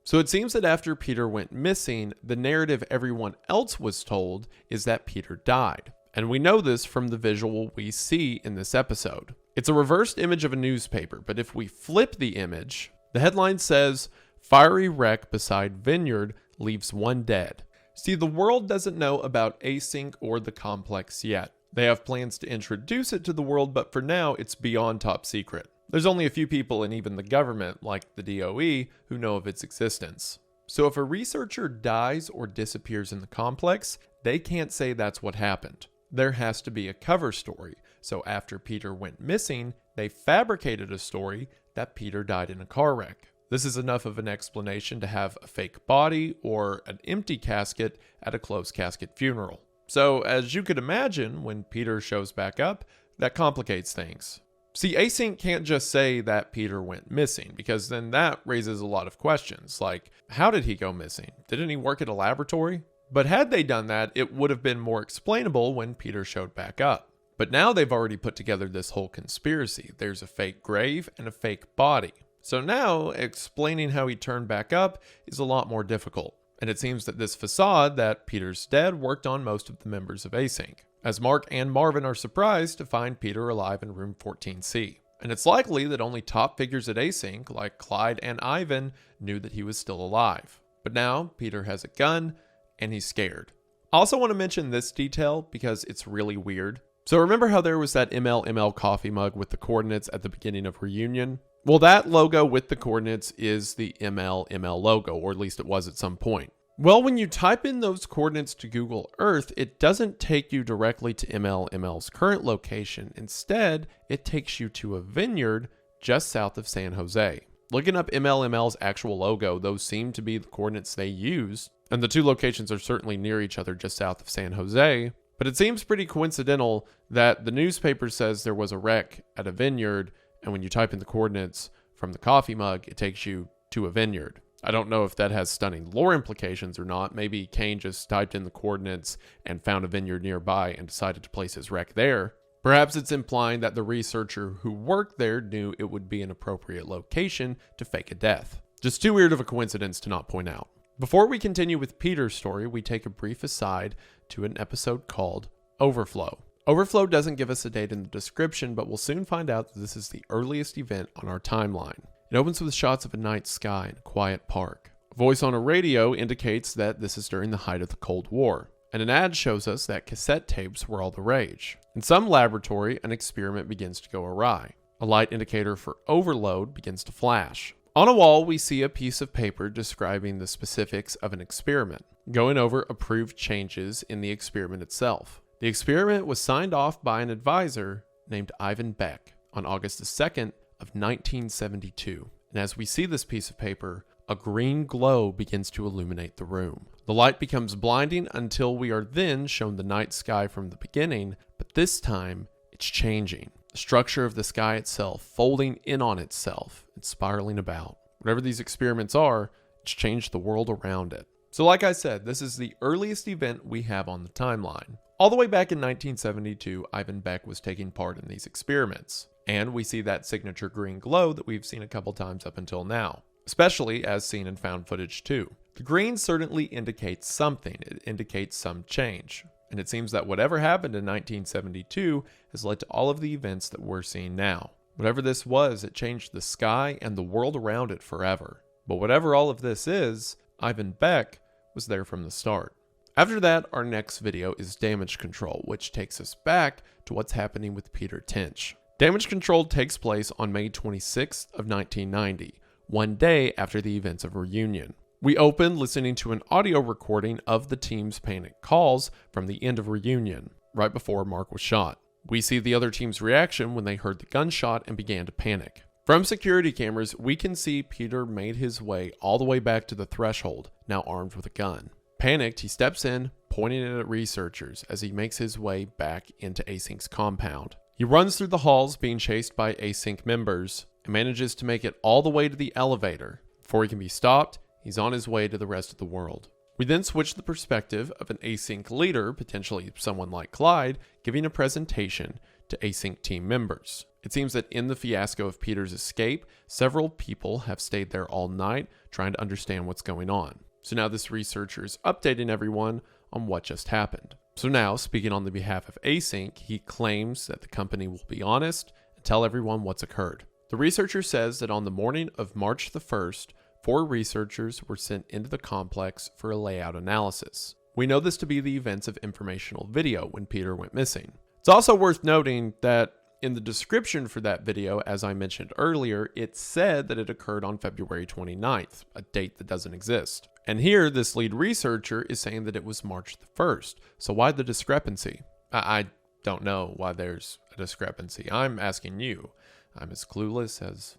So it seems that after Peter went missing, the narrative everyone else was told is that Peter died. And we know this from the visual we see in this episode. It's a reversed image of a newspaper, but if we flip the image, the headline says, "Fiery wreck beside vineyard leaves one dead." See, the world doesn't know about Async or the complex yet. They have plans to introduce it to the world, but for now, it's beyond top secret. There's only a few people and even the government, like the DOE, who know of its existence. So if a researcher dies or disappears in the complex, they can't say that's what happened. There has to be a cover story. So after Peter went missing, they fabricated a story that Peter died in a car wreck. This is enough of an explanation to have a fake body or an empty casket at a closed casket funeral. So as you could imagine, when Peter shows back up, that complicates things. See, Async can't just say that Peter went missing, because then that raises a lot of questions, like, how did he go missing? Didn't he work at a laboratory? But had they done that, it would have been more explainable when Peter showed back up. But now they've already put together this whole conspiracy. There's a fake grave and a fake body. So now, explaining how he turned back up is a lot more difficult. And it seems that this facade that Peter's dead worked on most of the members of Async, as Mark and Marvin are surprised to find Peter alive in room 14C. And it's likely that only top figures at Async, like Clyde and Ivan, knew that he was still alive. But now, Peter has a gun, and he's scared. I also want to mention this detail because it's really weird. So remember how there was that ML coffee mug with the coordinates at the beginning of Reunion? Well, that logo with the coordinates is the ML logo, or at least it was at some point. Well, when you type in those coordinates to Google Earth, it doesn't take you directly to ML's current location. Instead, it takes you to a vineyard just south of San Jose. Looking up ML's actual logo, those seem to be the coordinates they used, and the two locations are certainly near each other just south of San Jose. But it seems pretty coincidental that the newspaper says there was a wreck at a vineyard, and when you type in the coordinates from the coffee mug, it takes you to a vineyard. I don't know if that has stunning lore implications or not. Maybe Kane just typed in the coordinates and found a vineyard nearby and decided to place his wreck there. Perhaps it's implying that the researcher who worked there knew it would be an appropriate location to fake a death. Just too weird of a coincidence to not point out. Before we continue with Peter's story, we take a brief aside to an episode called Overflow. Overflow doesn't give us a date in the description, but we'll soon find out that this is the earliest event on our timeline. It opens with shots of a night sky and a quiet park. A voice on a radio indicates that this is during the height of the Cold War, and an ad shows us that cassette tapes were all the rage. In some laboratory, an experiment begins to go awry. A light indicator for overload begins to flash. On a wall, we see a piece of paper describing the specifics of an experiment, going over approved changes in the experiment itself. The experiment was signed off by an advisor named Ivan Beck on August the 2nd of 1972. And as we see this piece of paper, a green glow begins to illuminate the room. The light becomes blinding until we are then shown the night sky from the beginning, but this time it's changing. The structure of the sky itself folding in on itself and spiraling about. Whatever these experiments are, it's changed the world around it. So like I said, this is the earliest event we have on the timeline. All the way back in 1972, Ivan Beck was taking part in these experiments. And we see that signature green glow that we've seen a couple times up until now, especially as seen in found footage too. The green certainly indicates something. It indicates some change. And it seems that whatever happened in 1972 has led to all of the events that we're seeing now. Whatever this was, it changed the sky and the world around it forever. But whatever all of this is, Ivan Beck was there from the start. After that, our next video is Damage Control, which takes us back to what's happening with Peter Tinch. Damage Control takes place on May 26th of 1990, one day after the events of Reunion. We open listening to an audio recording of the team's panic calls from the end of Reunion, right before Mark was shot. We see the other team's reaction when they heard the gunshot and began to panic. From security cameras, we can see Peter made his way all the way back to the threshold, now armed with a gun. Panicked, he steps in, pointing it at researchers as he makes his way back into Async's compound. He runs through the halls being chased by Async members and manages to make it all the way to the elevator. Before he can be stopped, he's on his way to the rest of the world. We then switch the perspective of an Async leader, potentially someone like Clyde, giving a presentation to Async team members. It seems that in the fiasco of Peter's escape, several people have stayed there all night trying to understand what's going on. So now this researcher is updating everyone on what just happened. So now, speaking on the behalf of Async, he claims that the company will be honest and tell everyone what's occurred. The researcher says that on the morning of March the 1st, 4 researchers were sent into the complex for a layout analysis. We know this to be the events of informational video when Peter went missing. It's also worth noting that in the description for that video, as I mentioned earlier, it said that it occurred on February 29th, a date that doesn't exist. And here, this lead researcher is saying that it was March the 1st. So why the discrepancy? I don't know why there's a discrepancy. I'm asking you. I'm as clueless as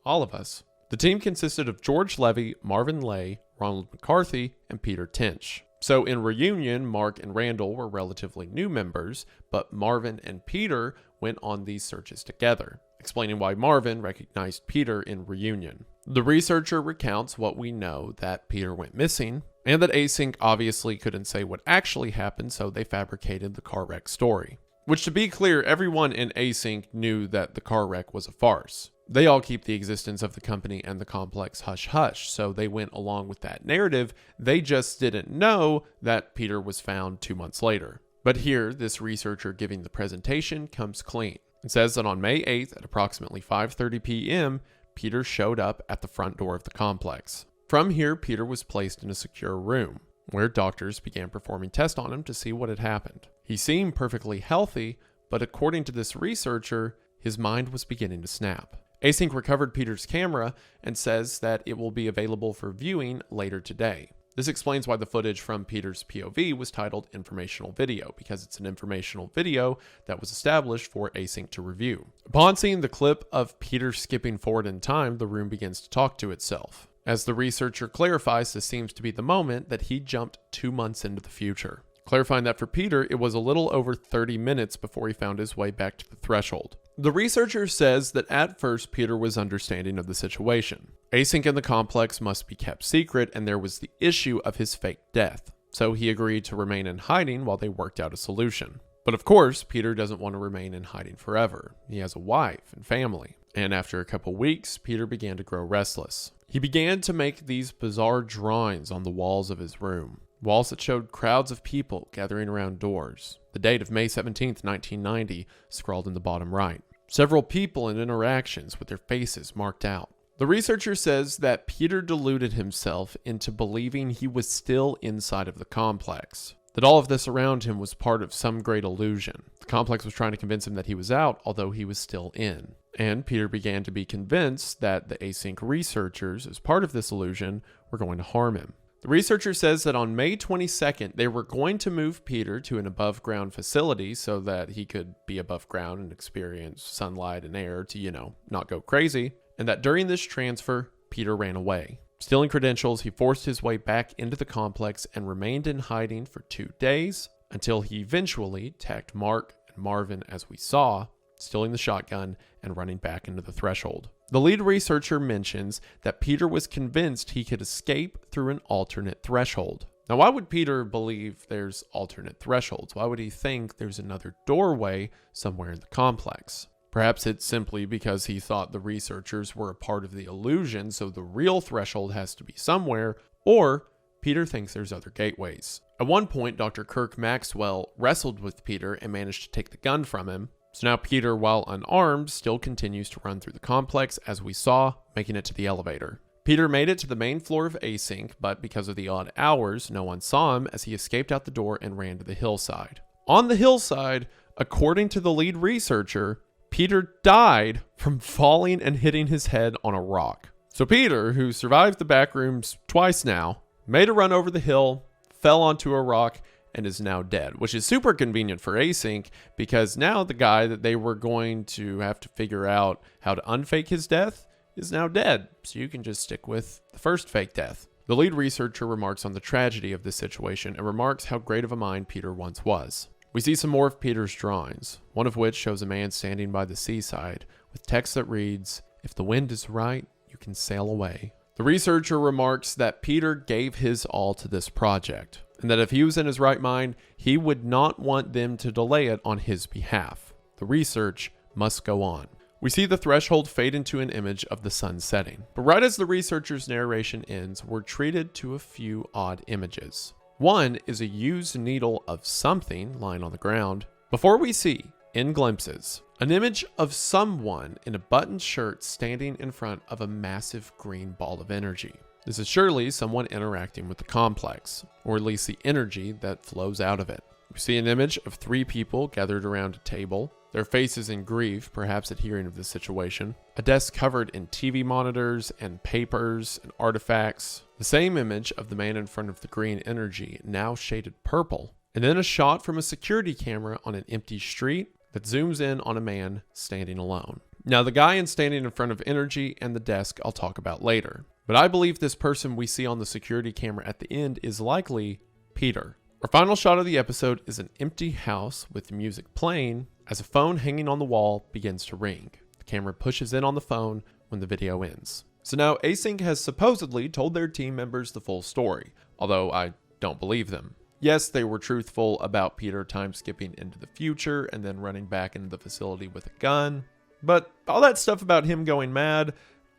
all of us. The team consisted of George Levy, Marvin Lay, Ronald McCarthy, and Peter Tinch. So in Reunion, Mark and Randall were relatively new members, but Marvin and Peter went on these searches together, explaining why Marvin recognized Peter in Reunion. The researcher recounts what we know, that Peter went missing, and that Async obviously couldn't say what actually happened, so they fabricated the car wreck story. Which, to be clear, everyone in Async knew that the car wreck was a farce. They all keep the existence of the company and the complex hush-hush, so they went along with that narrative. They just didn't know that Peter was found 2 months later. But here, this researcher giving the presentation comes clean. It says that on May 8th at approximately 5:30 p.m., Peter showed up at the front door of the complex. From here, Peter was placed in a secure room, where doctors began performing tests on him to see what had happened. He seemed perfectly healthy, but according to this researcher, his mind was beginning to snap. Async recovered Peter's camera and says that it will be available for viewing later today. This explains why the footage from Peter's POV was titled Informational Video, because it's an informational video that was established for Async to review. Upon seeing the clip of Peter skipping forward in time, the room begins to talk to itself. As the researcher clarifies, this seems to be the moment that he jumped 2 months into the future. Clarifying that for Peter, it was a little over 30 minutes before he found his way back to the threshold. The researcher says that at first Peter was understanding of the situation. Async and the complex must be kept secret, and there was the issue of his fake death. So he agreed to remain in hiding while they worked out a solution. But of course, Peter doesn't want to remain in hiding forever. He has a wife and family. And after a couple weeks, Peter began to grow restless. He began to make these bizarre drawings on the walls of his room. Walls that showed crowds of people gathering around doors. The date of May 17th, 1990, scrawled in the bottom right. Several people and interactions with their faces marked out. The researcher says that Peter deluded himself into believing he was still inside of the complex. That all of this around him was part of some great illusion. The complex was trying to convince him that he was out, although he was still in. And Peter began to be convinced that the Async researchers, as part of this illusion, were going to harm him. The researcher says that on May 22nd, they were going to move Peter to an above-ground facility so that he could be above ground and experience sunlight and air to, not go crazy, and that during this transfer, Peter ran away. Stealing credentials, he forced his way back into the complex and remained in hiding for 2 days until he eventually attacked Mark and Marvin, as we saw, stealing the shotgun and running back into the threshold. The lead researcher mentions that Peter was convinced he could escape through an alternate threshold. Now, why would Peter believe there's alternate thresholds? Why would he think there's another doorway somewhere in the complex? Perhaps it's simply because he thought the researchers were a part of the illusion, so the real threshold has to be somewhere, or Peter thinks there's other gateways. At one point, Dr. Kirk Maxwell wrestled with Peter and managed to take the gun from him. So now Peter, while unarmed, still continues to run through the complex, as we saw, making it to the elevator. Peter made it to the main floor of Async, but because of the odd hours, no one saw him as he escaped out the door and ran to the hillside. On the hillside, according to the lead researcher, Peter died from falling and hitting his head on a rock. So Peter, who survived the Backrooms twice now, made a run over the hill, fell onto a rock, and is now dead, which is super convenient for Async because now the guy that they were going to have to figure out how to unfake his death is now dead, so you can just stick with the first fake death. The lead researcher remarks on the tragedy of this situation and remarks how great of a mind Peter once was. We see some more of Peter's drawings, one of which shows a man standing by the seaside with text that reads, "If the wind is right, you can sail away." The researcher remarks that Peter gave his all to this project, and that if he was in his right mind, he would not want them to delay it on his behalf. The research must go on. We see the threshold fade into an image of the sun setting. But right as the researcher's narration ends, we're treated to a few odd images. One is a used needle of something lying on the ground, before we see, in glimpses, an image of someone in a buttoned shirt standing in front of a massive green ball of energy. This is surely someone interacting with the complex, or at least the energy that flows out of it. We see an image of 3 people gathered around a table, their faces in grief, perhaps at hearing of the situation, a desk covered in TV monitors and papers and artifacts, the same image of the man in front of the green energy, now shaded purple, and then a shot from a security camera on an empty street that zooms in on a man standing alone. Now, the guy standing in front of energy and the desk I'll talk about later, but I believe this person we see on the security camera at the end is likely Peter. Our final shot of the episode is an empty house with music playing as a phone hanging on the wall begins to ring. The camera pushes in on the phone when the video ends. So now Async has supposedly told their team members the full story, although I don't believe them. Yes, they were truthful about Peter time skipping into the future and then running back into the facility with a gun, but all that stuff about him going mad,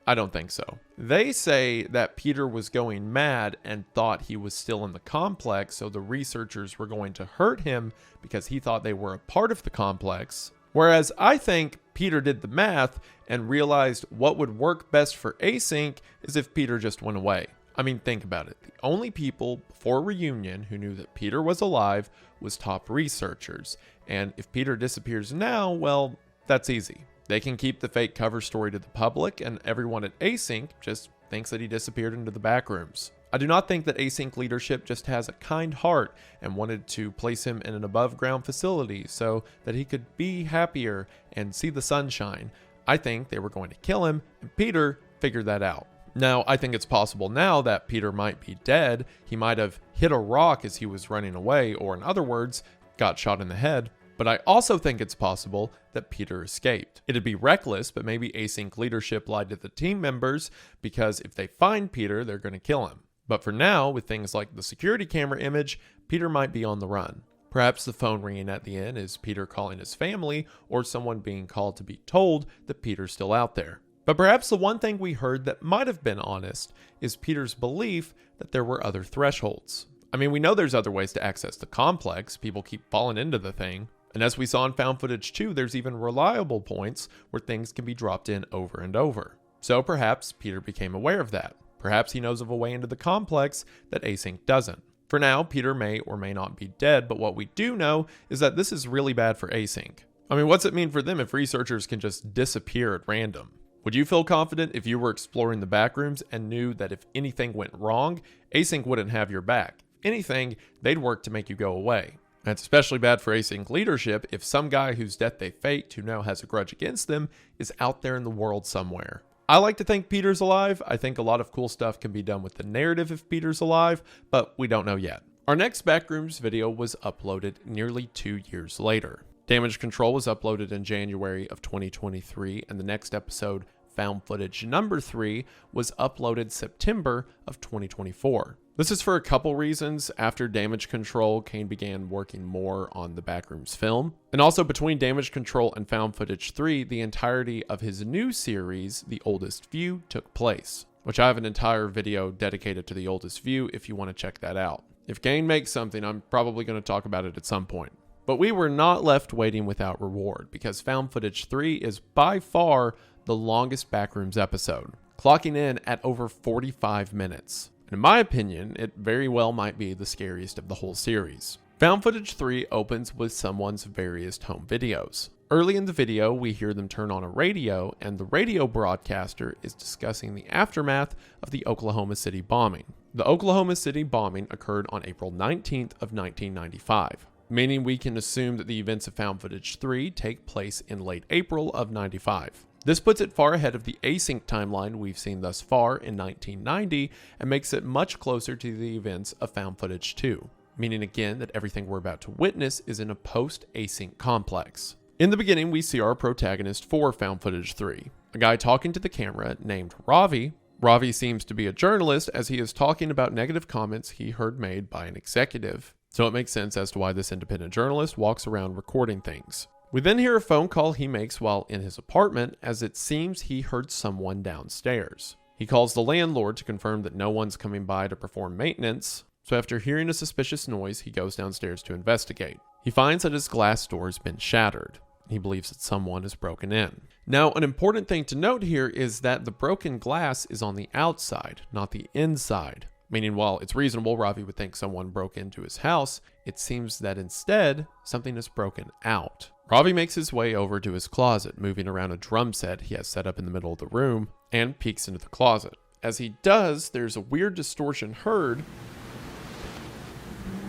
I don't think so. They say that Peter was going mad and thought he was still in the complex, so the researchers were going to hurt him because he thought they were a part of the complex. Whereas I think Peter did the math and realized what would work best for Async is if Peter just went away. I mean, think about it. The only people before Reunion who knew that Peter was alive was top researchers. And if Peter disappears now, well, that's easy. They can keep the fake cover story to the public, and everyone at Async just thinks that he disappeared into the Backrooms. I do not think that Async leadership just has a kind heart and wanted to place him in an above-ground facility so that he could be happier and see the sunshine. I think they were going to kill him, and Peter figured that out. Now, I think it's possible now that Peter might be dead. He might have hit a rock as he was running away, or in other words, got shot in the head. But I also think it's possible that Peter escaped. It'd be reckless, but maybe Async leadership lied to the team members because if they find Peter, they're going to kill him. But for now, with things like the security camera image, Peter might be on the run. Perhaps the phone ringing at the end is Peter calling his family or someone being called to be told that Peter's still out there. But perhaps the one thing we heard that might have been honest is Peter's belief that there were other thresholds. I mean, we know there's other ways to access the complex. People keep falling into the thing. And as we saw in found footage 2, there's even reliable points where things can be dropped in over and over. So perhaps Peter became aware of that. Perhaps he knows of a way into the complex that Async doesn't. For now, Peter may or may not be dead, but what we do know is that this is really bad for Async. I mean, what's it mean for them if researchers can just disappear at random? Would you feel confident if you were exploring the Backrooms and knew that if anything went wrong, Async wouldn't have your back? If anything, they'd work to make you go away. That's especially bad for Async leadership if some guy whose death they faked, who now has a grudge against them, is out there in the world somewhere. I like to think Peter's alive. I think a lot of cool stuff can be done with the narrative if Peter's alive, but we don't know yet. Our next Backrooms video was uploaded nearly 2 years later. Damage Control was uploaded in January of 2023, and the next episode, Found Footage number 3, was uploaded September of 2024. This is for a couple reasons. After Damage Control, Kane began working more on the Backrooms film. And also between Damage Control and Found Footage 3, the entirety of his new series, The Oldest View, took place, which I have an entire video dedicated to The Oldest View if you want to check that out. If Kane makes something, I'm probably going to talk about it at some point. But we were not left waiting without reward, because Found Footage 3 is by far the longest Backrooms episode, clocking in at over 45 minutes. In my opinion, it very well might be the scariest of the whole series. Found Footage 3 opens with someone's various home videos. Early in the video, we hear them turn on a radio, and the radio broadcaster is discussing the aftermath of the Oklahoma City bombing. The Oklahoma City bombing occurred on April 19th of 1995, meaning we can assume that the events of Found Footage 3 take place in late April of 95. This puts it far ahead of the Async timeline we've seen thus far in 1990 and makes it much closer to the events of Found Footage 2, meaning again that everything we're about to witness is in a post-Async complex. In the beginning, we see our protagonist for Found Footage 3, a guy talking to the camera named Ravi. Ravi seems to be a journalist as he is talking about negative comments he heard made by an executive, so it makes sense as to why this independent journalist walks around recording things. We then hear a phone call he makes while in his apartment, as it seems he heard someone downstairs. He calls the landlord to confirm that no one's coming by to perform maintenance, so after hearing a suspicious noise, he goes downstairs to investigate. He finds that his glass door has been shattered. He believes that someone has broken in. Now, an important thing to note here is that the broken glass is on the outside, not the inside. Meaning, while it's reasonable Ravi would think someone broke into his house, it seems that instead, something is broken out. Ravi makes his way over to his closet, moving around a drum set he has set up in the middle of the room, and peeks into the closet. As he does, there's a weird distortion heard.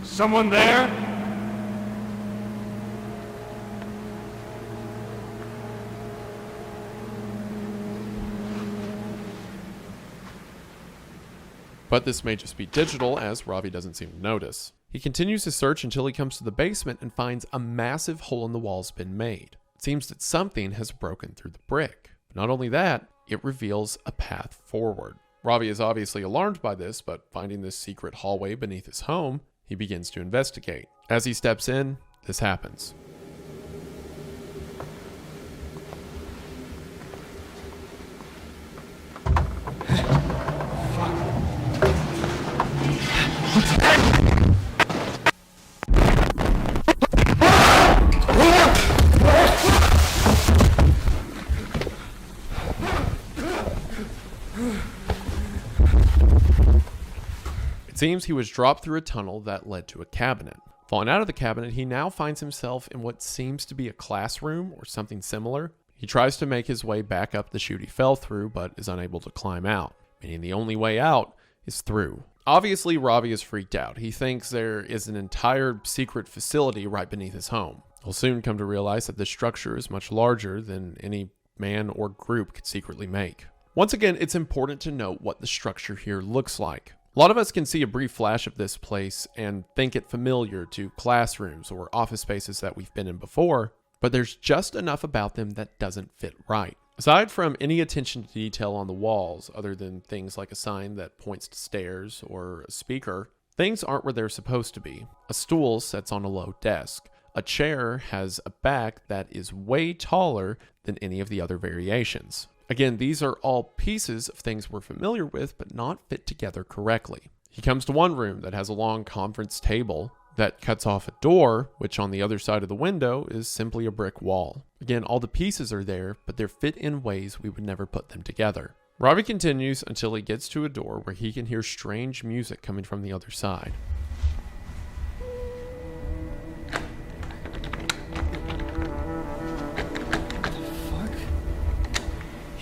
Someone there? But this may just be digital, as Ravi doesn't seem to notice. He continues his search until he comes to the basement and finds a massive hole in the wall has been made. It seems that something has broken through the brick. But not only that, it reveals a path forward. Ravi is obviously alarmed by this, but finding this secret hallway beneath his home, he begins to investigate. As he steps in, this happens. It seems he was dropped through a tunnel that led to a cabinet. Falling out of the cabinet, he now finds himself in what seems to be a classroom or something similar. He tries to make his way back up the chute he fell through, but is unable to climb out, meaning the only way out is through. Obviously, Ravi is freaked out. He thinks there is an entire secret facility right beneath his home. He'll soon come to realize that this structure is much larger than any man or group could secretly make. Once again, it's important to note what the structure here looks like. A lot of us can see a brief flash of this place and think it familiar to classrooms or office spaces that we've been in before, but there's just enough about them that doesn't fit right. Aside from any attention to detail on the walls, other than things like a sign that points to stairs or a speaker, things aren't where they're supposed to be. A stool sits on a low desk. A chair has a back that is way taller than any of the other variations. Again, these are all pieces of things we're familiar with, but not fit together correctly. He comes to one room that has a long conference table that cuts off a door, which on the other side of the window is simply a brick wall. Again, all the pieces are there, but they're fit in ways we would never put them together. Ravi continues until he gets to a door where he can hear strange music coming from the other side.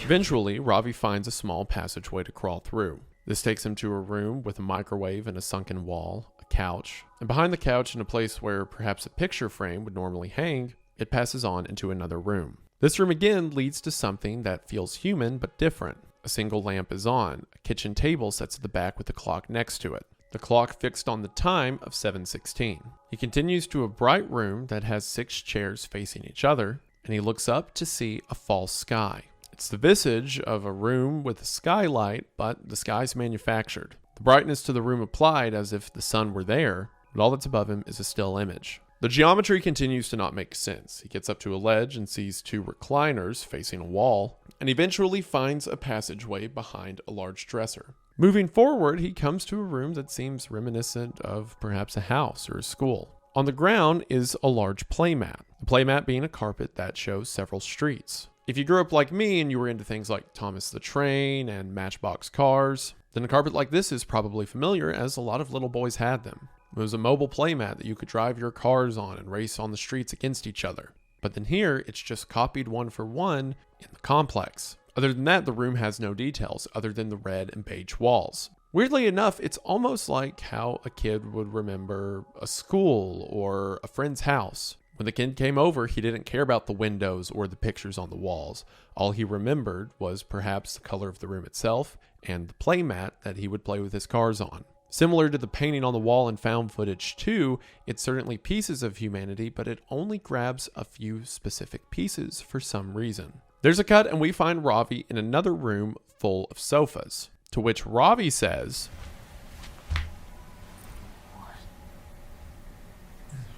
Eventually, Ravi finds a small passageway to crawl through. This takes him to a room with a microwave and a sunken wall, a couch, and behind the couch, in a place where perhaps a picture frame would normally hang, it passes on into another room. This room again leads to something that feels human but different. A single lamp is on. A kitchen table sits at the back with a clock next to it. The clock fixed on the time of 7:16. He continues to a bright room that has 6 chairs facing each other, and he looks up to see a false sky. It's the visage of a room with a skylight, but the sky's manufactured. The brightness to the room applied as if the sun were there, but all that's above him is a still image. The geometry continues to not make sense. He gets up to a ledge and sees 2 recliners facing a wall, and eventually finds a passageway behind a large dresser. Moving forward, he comes to a room that seems reminiscent of perhaps a house or a school. On the ground is a large playmat, the playmat being a carpet that shows several streets. If you grew up like me and you were into things like Thomas the Train and Matchbox cars, then a carpet like this is probably familiar, as a lot of little boys had them. It was a mobile playmat that you could drive your cars on and race on the streets against each other. But then here, it's just copied one for one in the complex. Other than that, the room has no details other than the red and beige walls. Weirdly enough, it's almost like how a kid would remember a school or a friend's house. When the kid came over, he didn't care about the windows or the pictures on the walls. All he remembered was perhaps the color of the room itself and the playmat that he would play with his cars on. Similar to the painting on the wall in found footage 2, it's certainly pieces of humanity, but it only grabs a few specific pieces for some reason. There's a cut and we find Ravi in another room full of sofas, to which Ravi says,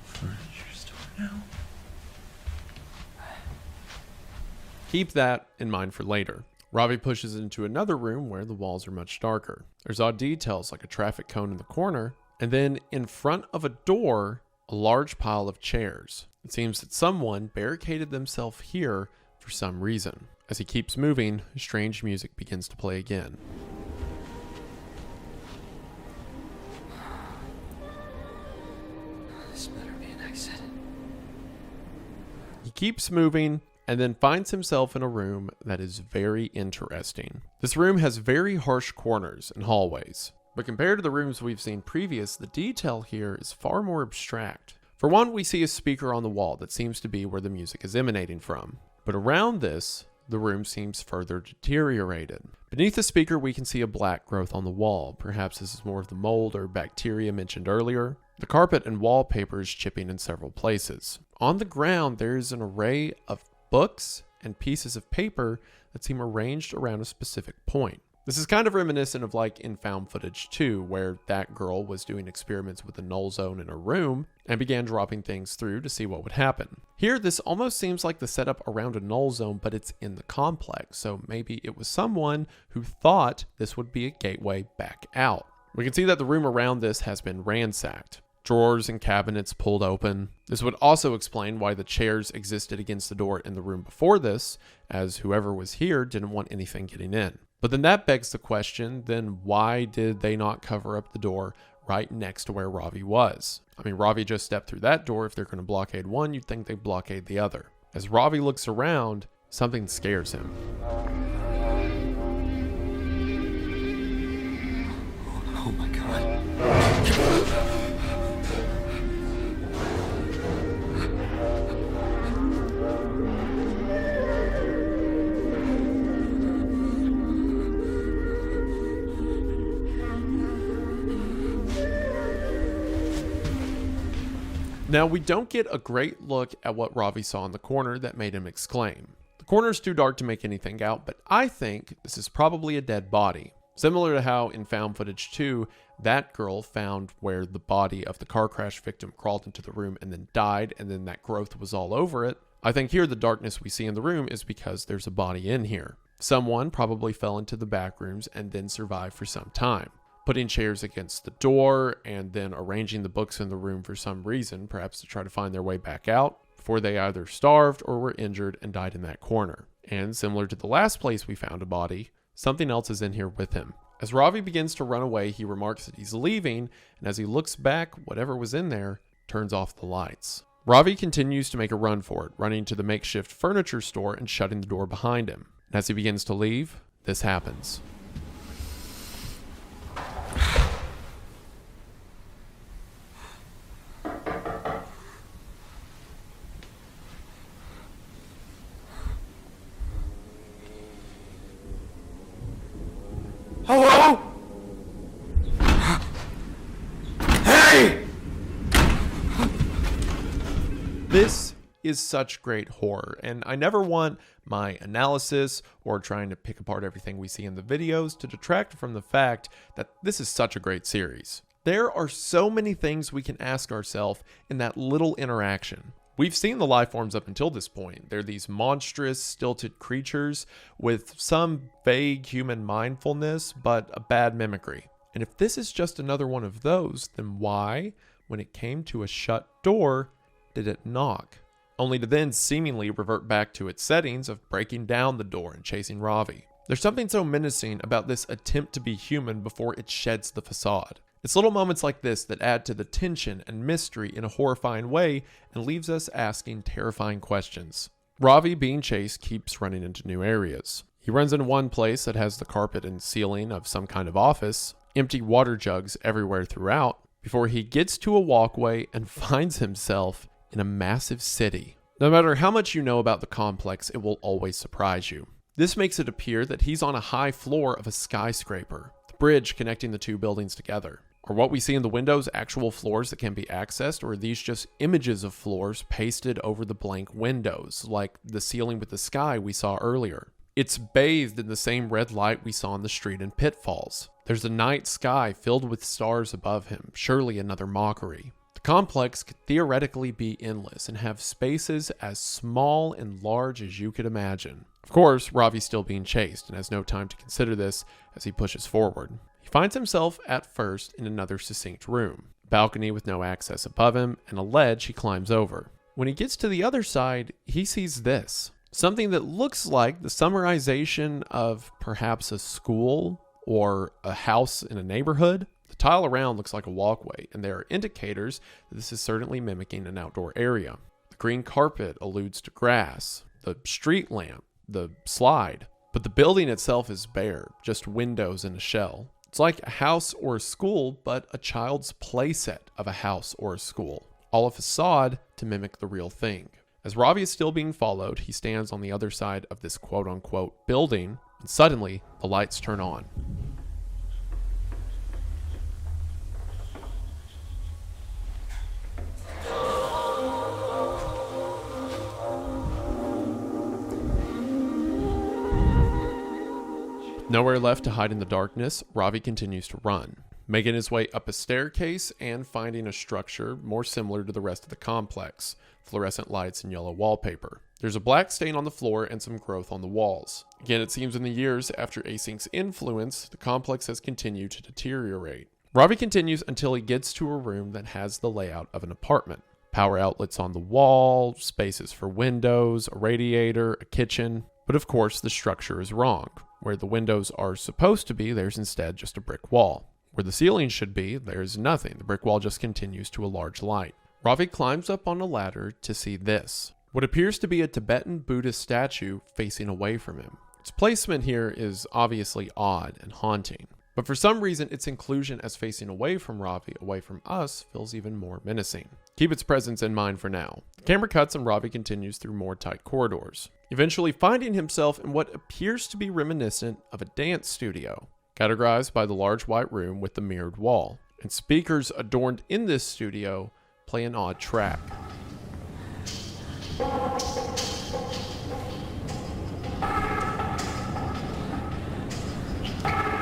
"Furniture store now." keep that in mind for later. Ravi pushes into another room where the walls are much darker. There's odd details like a traffic cone in the corner, and then in front of a door, a large pile of chairs. It seems that someone barricaded themselves here for some reason. As he keeps moving, strange music begins to play again. This better be an exit. He keeps moving and then finds himself in a room that is very interesting. This room has very harsh corners and hallways, but compared to the rooms we've seen previous, the detail here is far more abstract. For one, we see a speaker on the wall that seems to be where the music is emanating from, but around this, the room seems further deteriorated. Beneath the speaker, we can see a black growth on the wall. Perhaps this is more of the mold or bacteria mentioned earlier. The carpet and wallpaper is chipping in several places. On the ground, there is an array of books and pieces of paper that seem arranged around a specific point. This is kind of reminiscent of like in Found Footage 2, where that girl was doing experiments with the null zone in her room and began dropping things through to see what would happen. Here, this almost seems like the setup around a null zone, but it's in the complex, so maybe it was someone who thought this would be a gateway back out. We can see that the room around this has been ransacked. Drawers and cabinets pulled open. This would also explain why the chairs existed against the door in the room before this, as whoever was here didn't want anything getting in. But then that begs the question, then why did they not cover up the door right next to where Ravi was? I mean, Ravi just stepped through that door. If they're going to blockade one, you'd think they'd blockade the other. As Ravi looks around, something scares him. Oh my god. Now, we don't get a great look at what Ravi saw in the corner that made him exclaim. The corner's too dark to make anything out, but I think this is probably a dead body. Similar to how in Found Footage 2, that girl found where the body of the car crash victim crawled into the room and then died, and then that growth was all over it. I think here the darkness we see in the room is because there's a body in here. Someone probably fell into the backrooms and then survived for some time, putting chairs against the door and then arranging the books in the room for some reason, perhaps to try to find their way back out, before they either starved or were injured and died in that corner. And similar to the last place we found a body, something else is in here with him. As Ravi begins to run away, he remarks that he's leaving, and as he looks back, whatever was in there turns off the lights. Ravi continues to make a run for it, running to the makeshift furniture store and shutting the door behind him. And as he begins to leave, this happens. Hello? Hey! This is such great horror, and I never want my analysis or trying to pick apart everything we see in the videos to detract from the fact that this is such a great series. There are so many things we can ask ourselves in that little interaction. We've seen the life forms up until this point. They're these monstrous, stilted creatures with some vague human mindfulness, but a bad mimicry. And if this is just another one of those, then why, when it came to a shut door, did it knock? Only to then seemingly revert back to its settings of breaking down the door and chasing Ravi. There's something so menacing about this attempt to be human before it sheds the facade. It's little moments like this that add to the tension and mystery in a horrifying way and leaves us asking terrifying questions. Ravi, being chased, keeps running into new areas. He runs into one place that has the carpet and ceiling of some kind of office, empty water jugs everywhere throughout, before he gets to a walkway and finds himself in a massive city. No matter how much you know about the complex, it will always surprise you. This makes it appear that he's on a high floor of a skyscraper, the bridge connecting the two buildings together. Are what we see in the windows actual floors that can be accessed, or are these just images of floors pasted over the blank windows, like the ceiling with the sky we saw earlier? It's bathed in the same red light we saw in the street in Pitfalls. There's a night sky filled with stars above him, surely another mockery. The complex could theoretically be endless and have spaces as small and large as you could imagine. Of course, Ravi's still being chased and has no time to consider this as he pushes forward. He finds himself at first in another succinct room, a balcony with no access above him, and a ledge he climbs over. When he gets to the other side, he sees this. Something that looks like the summarization of perhaps a school or a house in a neighborhood. The tile around looks like a walkway, and there are indicators that this is certainly mimicking an outdoor area. The green carpet alludes to grass, the street lamp, the slide, but the building itself is bare, just windows and a shell. It's like a house or a school, but a child's playset of a house or a school. All a facade to mimic the real thing. As Ravi is still being followed, he stands on the other side of this quote-unquote building, and suddenly the lights turn on. Nowhere left to hide in the darkness, Ravi continues to run, making his way up a staircase and finding a structure more similar to the rest of the complex. Fluorescent lights and yellow wallpaper. There's a black stain on the floor and some growth on the walls. Again, it seems in the years after Async's influence, the complex has continued to deteriorate. Ravi continues until he gets to a room that has the layout of an apartment. Power outlets on the wall, spaces for windows, a radiator, a kitchen. But of course, the structure is wrong. Where the windows are supposed to be, there's instead just a brick wall. Where the ceiling should be, there's nothing. The brick wall just continues to a large light. Ravi climbs up on a ladder to see this. What appears to be a Tibetan Buddhist statue facing away from him. Its placement here is obviously odd and haunting. But for some reason, its inclusion as facing away from Ravi, away from us, feels even more menacing. Keep its presence in mind for now. The camera cuts and Ravi continues through more tight corridors, eventually finding himself in what appears to be reminiscent of a dance studio, categorized by the large white room with the mirrored wall. And speakers adorned in this studio play an odd track.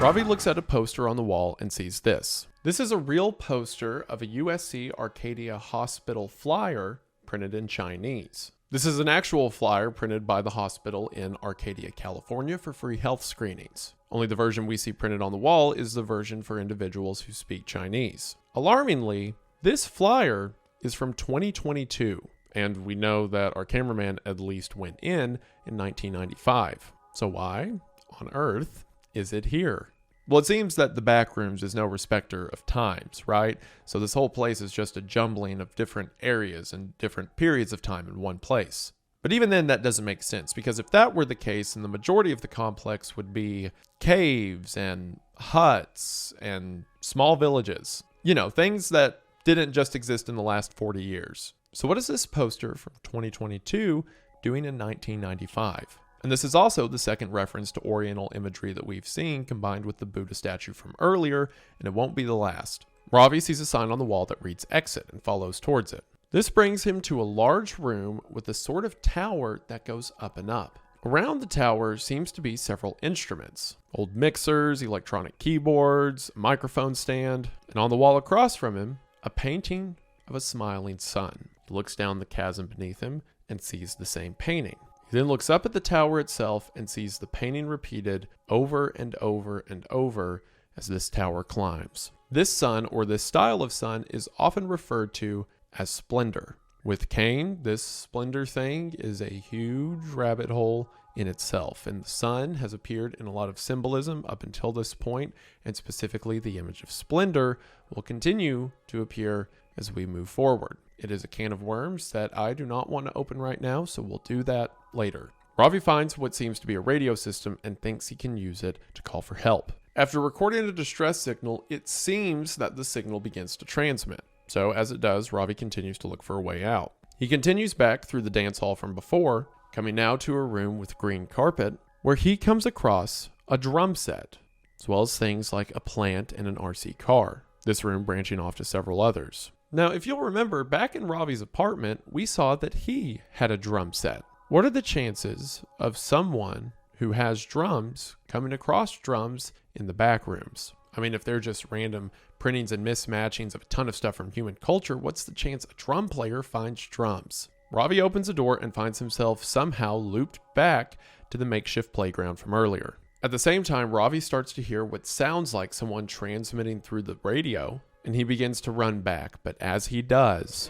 Ravi looks at a poster on the wall and sees this. This is a real poster of a USC Arcadia hospital flyer printed in Chinese. This is an actual flyer printed by the hospital in Arcadia, California for free health screenings. Only the version we see printed on the wall is the version for individuals who speak Chinese. Alarmingly, this flyer is from 2022, and we know that our cameraman at least went in 1995. So why on earth is it here? Well, it seems that the Backrooms is no respecter of times, right? So this whole place is just a jumbling of different areas and different periods of time in one place. But even then, that doesn't make sense, because if that were the case, then the majority of the complex would be caves and huts and small villages. You know, things that didn't just exist in the last 40 years. So what is this poster from 2022 doing in 1995? And this is also the second reference to Oriental imagery that we've seen combined with the Buddha statue from earlier, and it won't be the last. Ravi sees a sign on the wall that reads exit and follows towards it. This brings him to a large room with a sort of tower that goes up and up. Around the tower seems to be several instruments. Old mixers, electronic keyboards, a microphone stand, and on the wall across from him, a painting of a smiling sun. He looks down the chasm beneath him and sees the same painting. He then looks up at the tower itself and sees the painting repeated over and over and over as this tower climbs. This sun, or this style of sun, is often referred to as splendor. With Kane, this splendor thing is a huge rabbit hole in itself, and the sun has appeared in a lot of symbolism up until this point, and specifically the image of splendor will continue to appear as we move forward. It is a can of worms that I do not want to open right now, so we'll do that later. Ravi finds what seems to be a radio system and thinks he can use it to call for help. After recording a distress signal, it seems that the signal begins to transmit. So as it does, Ravi continues to look for a way out. He continues back through the dance hall from before, coming now to a room with green carpet, where he comes across a drum set, as well as things like a plant and an RC car. This room branching off to several others. Now, if you'll remember, back in Ravi's apartment, we saw that he had a drum set. What are the chances of someone who has drums coming across drums in the Backrooms? I mean, if they're just random printings and mismatchings of a ton of stuff from human culture, what's the chance a drum player finds drums? Ravi opens a door and finds himself somehow looped back to the makeshift playground from earlier. At the same time, Ravi starts to hear what sounds like someone transmitting through the radio, and he begins to run back, but as he does,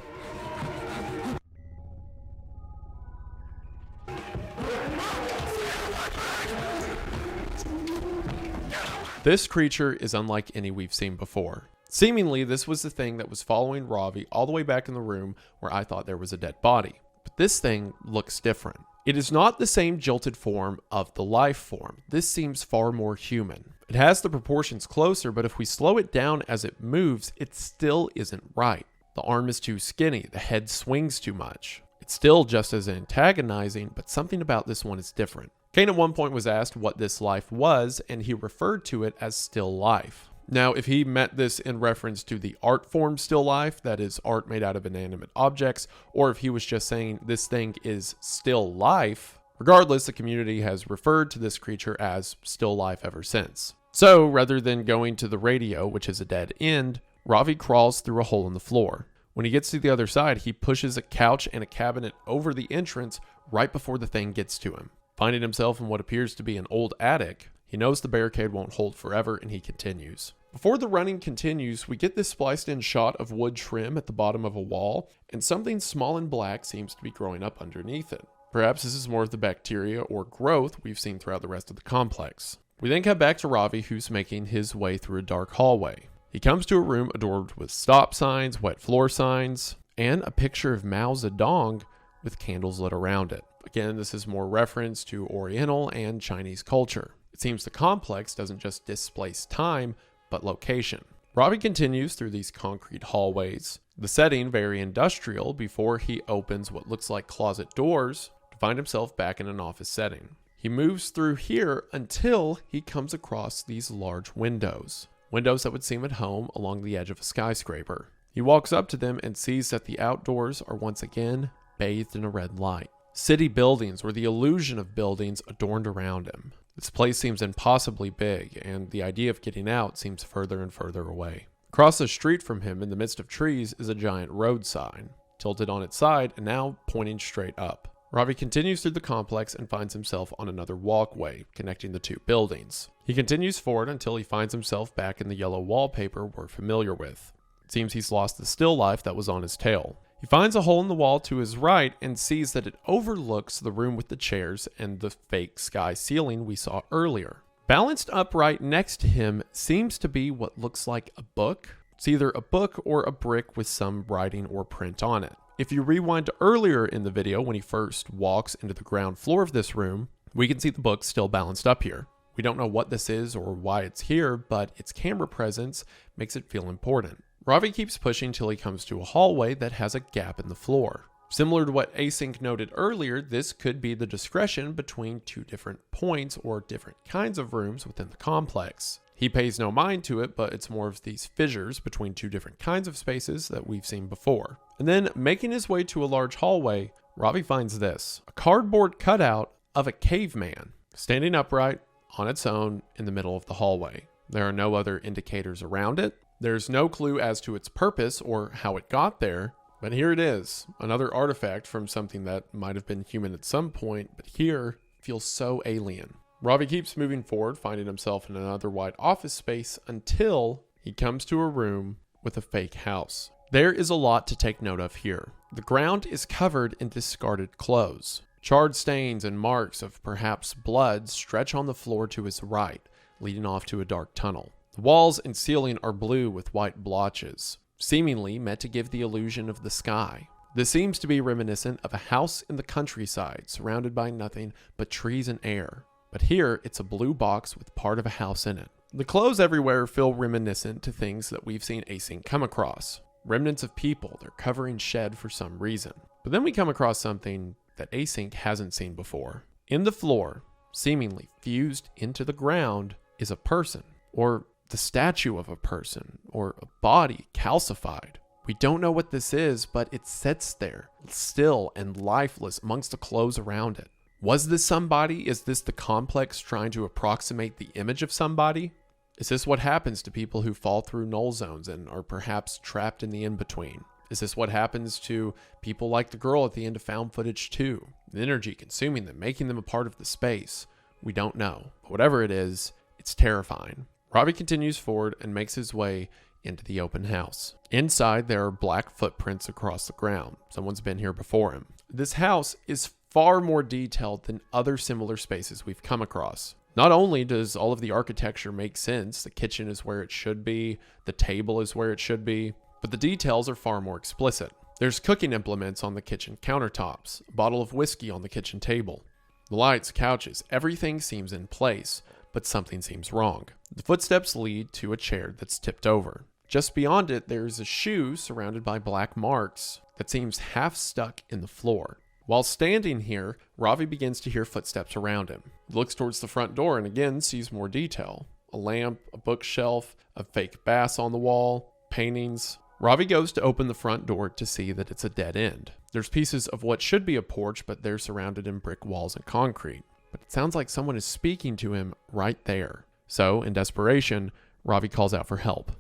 this creature is unlike any we've seen before. Seemingly, this was the thing that was following Ravi all the way back in the room where I thought there was a dead body. But this thing looks different. It is not the same jilted form of the life form. This seems far more human. It has the proportions closer, but if we slow it down as it moves, it still isn't right. The arm is too skinny, the head swings too much. It's still just as antagonizing, but something about this one is different. Kane at one point was asked what this life was, and he referred to it as still life. Now, if he meant this in reference to the art form still life, that is art made out of inanimate objects, or if he was just saying this thing is still life, regardless, the community has referred to this creature as still life ever since. So, rather than going to the radio, which is a dead end, Ravi crawls through a hole in the floor. When he gets to the other side, he pushes a couch and a cabinet over the entrance right before the thing gets to him. Finding himself in what appears to be an old attic, he knows the barricade won't hold forever, and he continues. Before the running continues, we get this spliced in shot of wood trim at the bottom of a wall, and something small and black seems to be growing up underneath it. Perhaps this is more of the bacteria or growth we've seen throughout the rest of the complex. We then come back to Ravi, who's making his way through a dark hallway. He comes to a room adorned with stop signs, wet floor signs, and a picture of Mao Zedong with candles lit around it. Again, this is more reference to Oriental and Chinese culture. It seems the complex doesn't just displace time, but location. Ravi continues through these concrete hallways, the setting very industrial, before he opens what looks like closet doors to find himself back in an office setting. He moves through here until he comes across these large windows that would seem at home along the edge of a skyscraper. He walks up to them and sees that the outdoors are once again bathed in a red light. City buildings, or the illusion of buildings, adorned around him. This place seems impossibly big, and the idea of getting out seems further and further away. Across the street from him, in the midst of trees, is a giant road sign, tilted on its side and now pointing straight up. Ravi continues through the complex and finds himself on another walkway connecting the two buildings. He continues forward until he finds himself back in the yellow wallpaper we're familiar with. It seems he's lost the still life that was on his tail. He finds a hole in the wall to his right and sees that it overlooks the room with the chairs and the fake sky ceiling we saw earlier. Balanced upright next to him seems to be what looks like a book. It's either a book or a brick with some writing or print on it. If you rewind to earlier in the video when he first walks into the ground floor of this room, we can see the book still balanced up here. We don't know what this is or why it's here, but its camera presence makes it feel important. Ravi keeps pushing till he comes to a hallway that has a gap in the floor. Similar to what Async noted earlier, this could be the discretion between two different points or different kinds of rooms within the complex. He pays no mind to it, but it's more of these fissures between two different kinds of spaces that we've seen before. And then, making his way to a large hallway, Ravi finds this: a cardboard cutout of a caveman, standing upright on its own in the middle of the hallway. There are no other indicators around it. There's no clue as to its purpose or how it got there, but here it is, another artifact from something that might have been human at some point, but here feels so alien. Ravi keeps moving forward, finding himself in another wide office space until he comes to a room with a fake house. There is a lot to take note of here. The ground is covered in discarded clothes. Charred stains and marks of perhaps blood stretch on the floor to his right, leading off to a dark tunnel. The walls and ceiling are blue with white blotches, seemingly meant to give the illusion of the sky. This seems to be reminiscent of a house in the countryside, surrounded by nothing but trees and air. But here, it's a blue box with part of a house in it. The clothes everywhere feel reminiscent to things that we've seen Async come across. Remnants of people, they're covering shed for some reason. But then we come across something that Async hasn't seen before. In the floor, seemingly fused into the ground, is a person, or the statue of a person, or a body calcified. We don't know what this is, but it sits there, still and lifeless amongst the clothes around it. Was this somebody? Is this the complex trying to approximate the image of somebody? Is this what happens to people who fall through null zones and are perhaps trapped in the in-between? Is this what happens to people like the girl at the end of found footage 2? The energy consuming them, making them a part of the space? We don't know. But whatever it is, it's terrifying. Ravi continues forward and makes his way into the open house. Inside, there are black footprints across the ground. Someone's been here before him. This house is far more detailed than other similar spaces we've come across. Not only does all of the architecture make sense, the kitchen is where it should be, the table is where it should be, but the details are far more explicit. There's cooking implements on the kitchen countertops, a bottle of whiskey on the kitchen table. The lights, couches, everything seems in place, but something seems wrong. The footsteps lead to a chair that's tipped over. Just beyond it, there's a shoe surrounded by black marks that seems half stuck in the floor. While standing here, Ravi begins to hear footsteps around him. He looks towards the front door and again sees more detail. A lamp, a bookshelf, a fake bass on the wall, paintings. Ravi goes to open the front door to see that it's a dead end. There's pieces of what should be a porch, but they're surrounded in brick walls and concrete. But it sounds like someone is speaking to him right there. So, in desperation, Ravi calls out for help.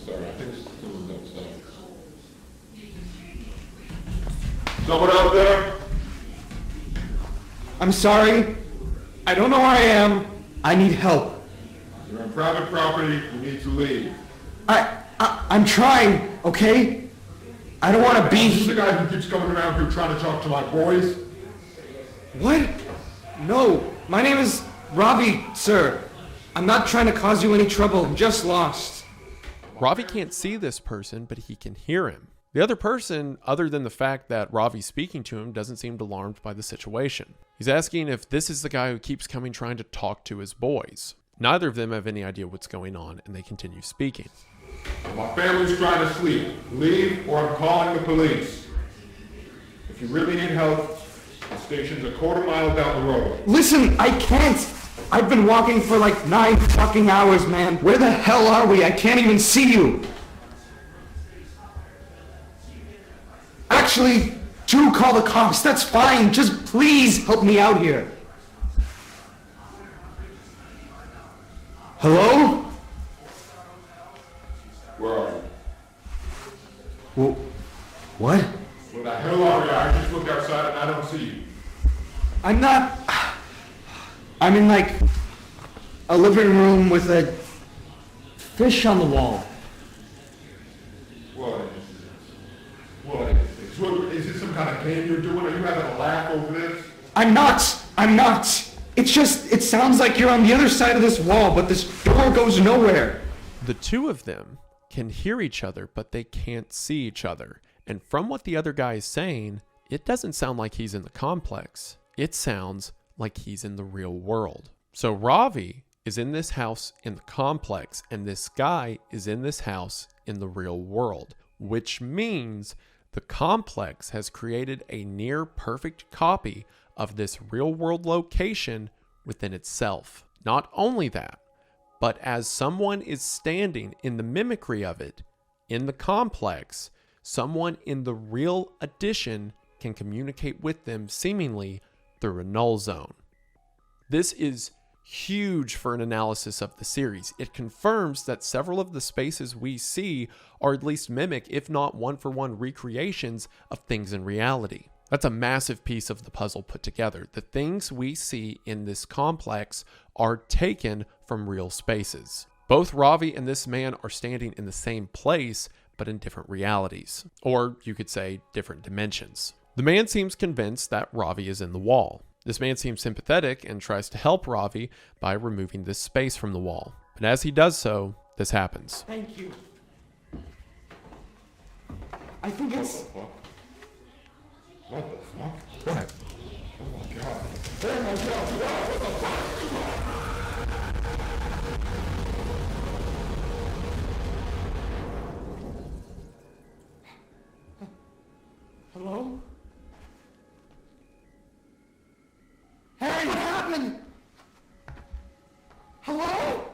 Sorry, I think someone's outside. Someone out there? I'm sorry. I don't know where I am. I need help. You're on private property. You need to leave. I'm trying, okay? I don't want to be This is the here. guy who keeps coming around here trying to talk to my boys. What? No, my name is Ravi, sir. I'm not trying to cause you any trouble. I'm just lost. Ravi can't see this person, but he can hear him. The other person, other than the fact that Ravi's speaking to him, doesn't seem alarmed by the situation. He's asking if this is the guy who keeps coming trying to talk to his boys. Neither of them have any idea what's going on, and they continue speaking. My family's trying to sleep. Leave or I'm calling the police. If you really need help, the station's a quarter mile down the road. Listen, I can't. I've been walking for like 9 fucking hours, man. Where the hell are we? I can't even see you. Actually, do call the cops. That's fine. Just please help me out here. Hello? Where are you? Well, what? Where the hell are you? I just looked outside and I don't see you. I'm not... I'm in like a living room with a fish on the wall. What is this? What is this? Is this some kind of game you're doing? Are you having a laugh over this? I'm not. It's just, it sounds like you're on the other side of this wall, but this door goes nowhere. The two of them can hear each other, but they can't see each other. And from what the other guy is saying, it doesn't sound like he's in the complex. It sounds like he's in the real world. So Ravi is in this house in the complex, and this guy is in this house in the real world, which means the complex has created a near perfect copy of this real world location within itself. Not only that, but as someone is standing in the mimicry of it in the complex, someone in the real edition can communicate with them seemingly through a null zone. This is huge for an analysis of the series. It confirms that several of the spaces we see are at least mimic, if not one-for-one recreations of things in reality. That's a massive piece of the puzzle put together. The things we see in this complex are taken from real spaces. Both Ravi and this man are standing in the same place, but in different realities. Or you could say different dimensions. The man seems convinced that Ravi is in the wall. This man seems sympathetic and tries to help Ravi by removing this space from the wall. But as he does so, this happens. Thank you. I think it's... What the fuck? What? Oh my god. Oh my god. What the fuck? Hello? Hey, what happened? Hello?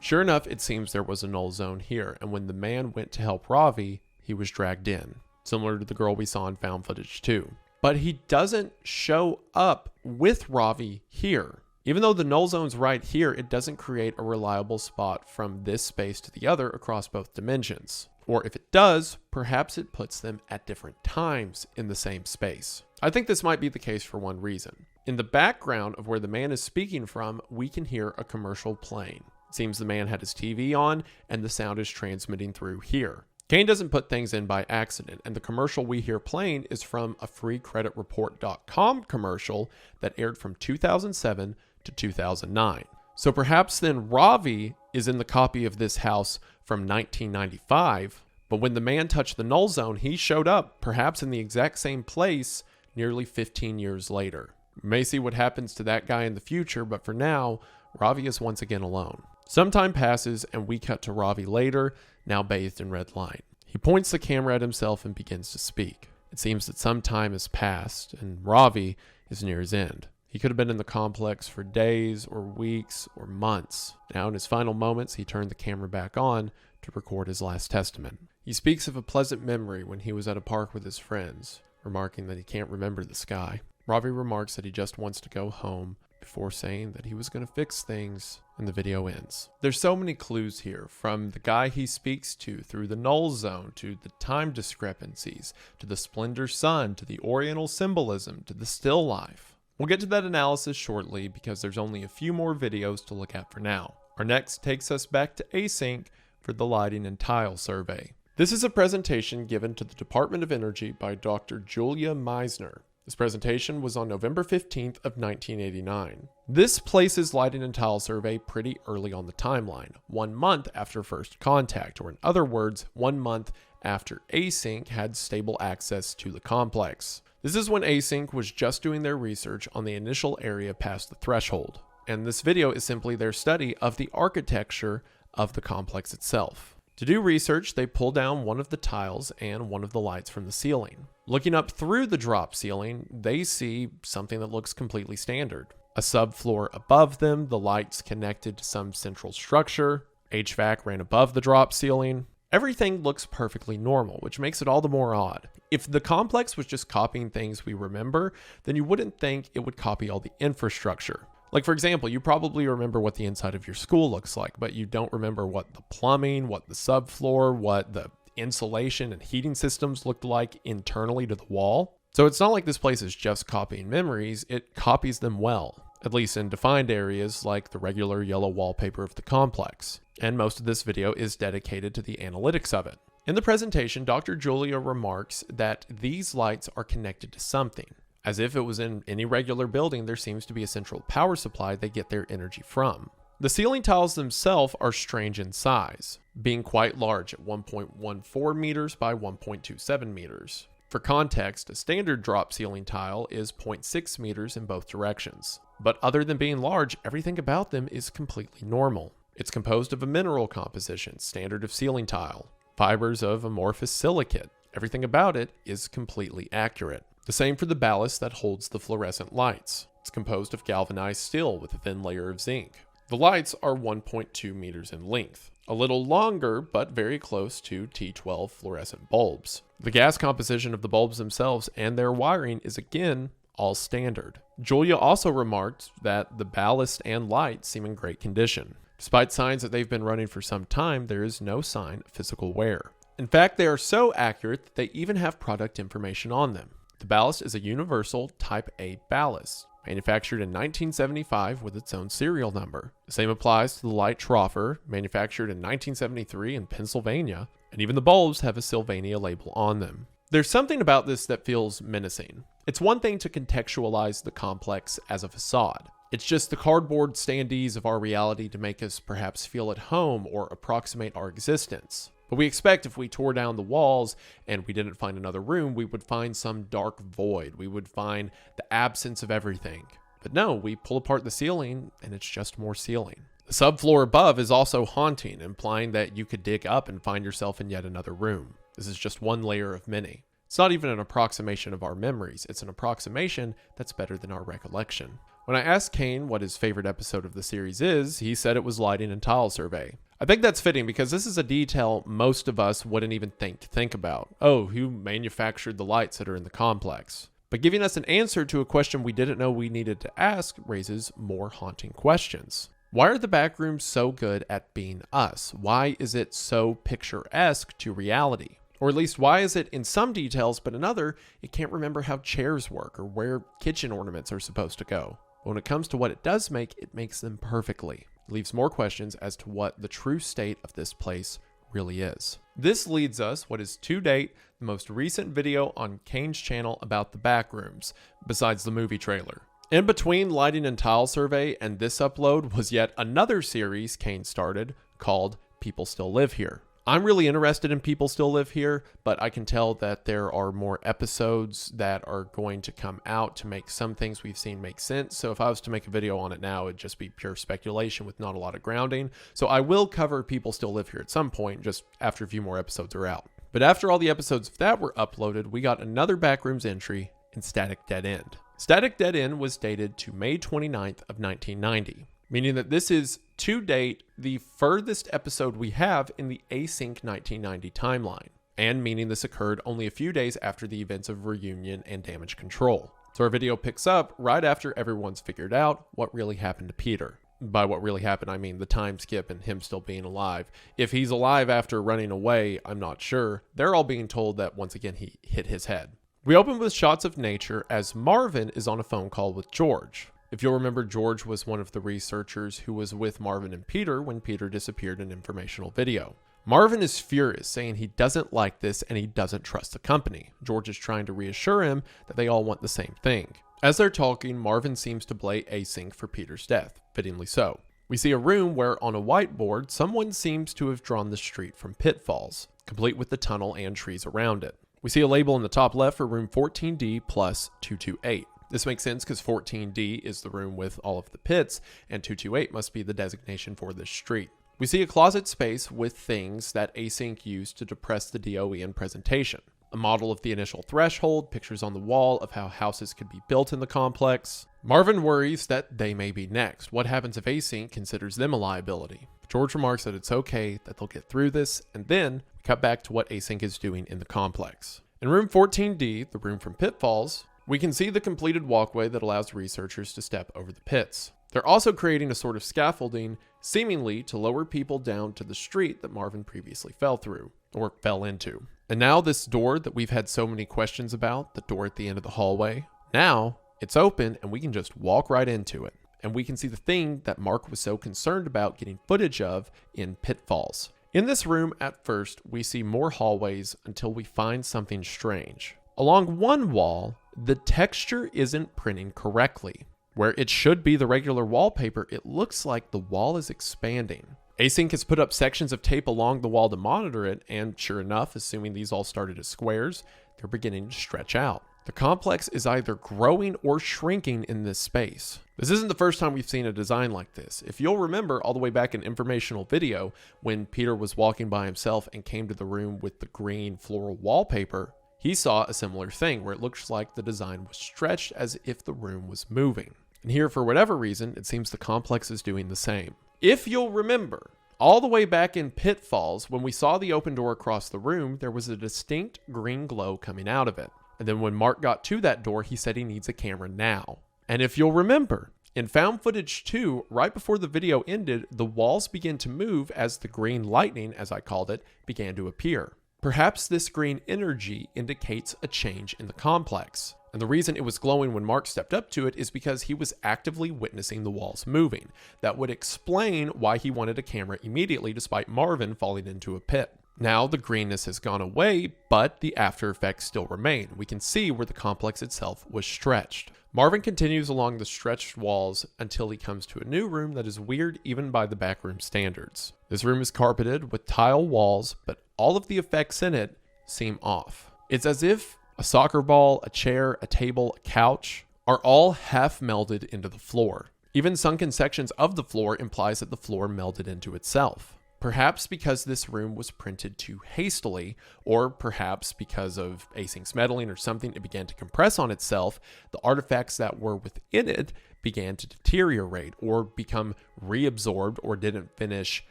Sure enough, it seems there was a null zone here, and when the man went to help Ravi, he was dragged in, similar to the girl we saw in found footage 2. But he doesn't show up with Ravi here. Even though the null zone's right here, it doesn't create a reliable spot from this space to the other across both dimensions. Or if it does, perhaps it puts them at different times in the same space. I think this might be the case for one reason. In the background of where the man is speaking from, we can hear a commercial playing. It seems the man had his TV on, and the sound is transmitting through here. Kane doesn't put things in by accident, and the commercial we hear playing is from a freecreditreport.com commercial that aired from 2007 to 2009. So perhaps then Ravi is in the copy of this house from 1995, but when the man touched the null zone, he showed up, perhaps in the exact same place, nearly 15 years later. We may see what happens to that guy in the future, but for now, Ravi is once again alone. Some time passes, and we cut to Ravi later, now bathed in red light. He points the camera at himself and begins to speak. It seems that some time has passed, and Ravi is near his end. He could have been in the complex for days or weeks or months. Now in his final moments, he turned the camera back on to record his last testament. He speaks of a pleasant memory when he was at a park with his friends, remarking that he can't remember the sky. Ravi remarks that he just wants to go home before saying that he was going to fix things, and the video ends. There's so many clues here, from the guy he speaks to, through the null zone, to the time discrepancies, to the splendor sun, to the oriental symbolism, to the still life. We'll get to that analysis shortly because there's only a few more videos to look at for now. Our next takes us back to Async for the lighting and tile survey. This is a presentation given to the Department of Energy by Dr. Julia Meisner. This presentation was on November 15th of 1989. This places lighting and tile survey pretty early on the timeline, 1 month after first contact, or in other words, 1 month after Async had stable access to the complex. This is when Async was just doing their research on the initial area past the threshold, and this video is simply their study of the architecture of the complex itself. To do research, they pull down one of the tiles and one of the lights from the ceiling. Looking up through the drop ceiling, they see something that looks completely standard. A subfloor above them, the lights connected to some central structure, HVAC ran above the drop ceiling. Everything looks perfectly normal, which makes it all the more odd. If the complex was just copying things we remember, then you wouldn't think it would copy all the infrastructure. Like, for example, you probably remember what the inside of your school looks like, but you don't remember what the plumbing, what the subfloor, what the insulation and heating systems looked like internally to the wall. So it's not like this place is just copying memories, it copies them well, at least in defined areas like the regular yellow wallpaper of the complex. And most of this video is dedicated to the analytics of it. In the presentation, Dr. Julia remarks that these lights are connected to something. As if it was in any regular building, there seems to be a central power supply they get their energy from. The ceiling tiles themselves are strange in size, being quite large at 1.14 meters by 1.27 meters. For context, a standard drop ceiling tile is 0.6 meters in both directions. But other than being large, everything about them is completely normal. It's composed of a mineral composition, standard of ceiling tile, fibers of amorphous silicate. Everything about it is completely accurate. The same for the ballast that holds the fluorescent lights. It's composed of galvanized steel with a thin layer of zinc. The lights are 1.2 meters in length, a little longer but very close to T12 fluorescent bulbs. The gas composition of the bulbs themselves and their wiring is again all standard. Julia also remarked that the ballast and lights seem in great condition. Despite signs that they've been running for some time, there is no sign of physical wear. In fact, they are so accurate that they even have product information on them. The ballast is a universal Type A ballast, manufactured in 1975 with its own serial number. The same applies to the light troffer, manufactured in 1973 in Pennsylvania, and even the bulbs have a Sylvania label on them. There's something about this that feels menacing. It's one thing to contextualize the complex as a facade. It's just the cardboard standees of our reality to make us perhaps feel at home or approximate our existence. But we expect if we tore down the walls and we didn't find another room, we would find some dark void. We would find the absence of everything. But no, we pull apart the ceiling and it's just more ceiling. The subfloor above is also haunting, implying that you could dig up and find yourself in yet another room. This is just one layer of many. It's not even an approximation of our memories. It's an approximation that's better than our recollection. When I asked Kane what his favorite episode of the series is, he said it was Lighting and Tile Survey. I think that's fitting because this is a detail most of us wouldn't even think about. Oh, who manufactured the lights that are in the complex? But giving us an answer to a question we didn't know we needed to ask raises more haunting questions. Why are the Backrooms so good at being us? Why is it so picturesque to reality? Or at least, why is it in some details, but in other, it can't remember how chairs work or where kitchen ornaments are supposed to go? But when it comes to what it does make, it makes them perfectly. It leaves more questions as to what the true state of this place really is. This leads us, what is to date, the most recent video on Kane's channel about the Backrooms, besides the movie trailer. In between Lighting and Tile Survey and this upload was yet another series Kane started called People Still Live Here. I'm really interested in People Still Live Here, but I can tell that there are more episodes that are going to come out to make some things we've seen make sense. So if I was to make a video on it now, it'd just be pure speculation with not a lot of grounding. So I will cover People Still Live Here at some point, just after a few more episodes are out. But after all the episodes of that were uploaded, we got another Backrooms entry in Static Dead End. Static Dead End was dated to May 29th of 1990. Meaning that this is, to date, the furthest episode we have in the Async 1990 timeline, and meaning this occurred only a few days after the events of Reunion and Damage Control. So our video picks up right after everyone's figured out what really happened to Peter. By what really happened, I mean the time skip and him still being alive. If he's alive after running away, I'm not sure. They're all being told that once again he hit his head. We open with shots of nature as Marvin is on a phone call with George. If you'll remember, George was one of the researchers who was with Marvin and Peter when Peter disappeared in informational video. Marvin is furious, saying he doesn't like this and he doesn't trust the company. George is trying to reassure him that they all want the same thing. As they're talking, Marvin seems to blame Async for Peter's death, fittingly so. We see a room where on a whiteboard, someone seems to have drawn the street from Pitfalls, complete with the tunnel and trees around it. We see a label in the top left for room 14D plus 228. This makes sense because 14D is the room with all of the pits, and 228 must be the designation for this street. We see a closet space with things that Async used to depress the DOE in presentation. A model of the initial threshold, pictures on the wall of how houses could be built in the complex. Marvin worries that they may be next. What happens if Async considers them a liability? George remarks that it's okay, that they'll get through this, and then we cut back to what Async is doing in the complex. In room 14D, the room from Pitfalls, we can see the completed walkway that allows researchers to step over the pits. They're also creating a sort of scaffolding, seemingly to lower people down to the street that Marvin previously fell through, or fell into. And now this door that we've had so many questions about, the door at the end of the hallway, now it's open and we can just walk right into it. And we can see the thing that Mark was so concerned about getting footage of in Pitfalls. In this room, at first, we see more hallways until we find something strange. Along one wall, the texture isn't printing correctly. Where it should be the regular wallpaper, it looks like the wall is expanding. Async has put up sections of tape along the wall to monitor it, and sure enough, assuming these all started as squares, they're beginning to stretch out. The complex is either growing or shrinking in this space. This isn't the first time we've seen a design like this. If you'll remember all the way back in informational video, when Peter was walking by himself and came to the room with the green floral wallpaper, he saw a similar thing where it looks like the design was stretched as if the room was moving. And here, for whatever reason, it seems the complex is doing the same. If you'll remember, all the way back in Pitfalls, when we saw the open door across the room, there was a distinct green glow coming out of it. And then when Mark got to that door, he said he needs a camera now. And if you'll remember, in Found Footage 2, right before the video ended, the walls began to move as the green lightning, as I called it, began to appear. Perhaps this green energy indicates a change in the complex. And the reason it was glowing when Mark stepped up to it is because he was actively witnessing the walls moving. That would explain why he wanted a camera immediately despite Marvin falling into a pit. Now the greenness has gone away, but the after effects still remain. We can see where the complex itself was stretched. Marvin continues along the stretched walls until he comes to a new room that is weird even by the backroom standards. This room is carpeted with tile walls, but all of the effects in it seem off. It's as if a soccer ball, a chair, a table, a couch are all half melded into the floor. Even sunken sections of the floor implies that the floor melded into itself. Perhaps because this room was printed too hastily, or perhaps because of Async's meddling or something, it began to compress on itself. The artifacts that were within it began to deteriorate or become reabsorbed or didn't finish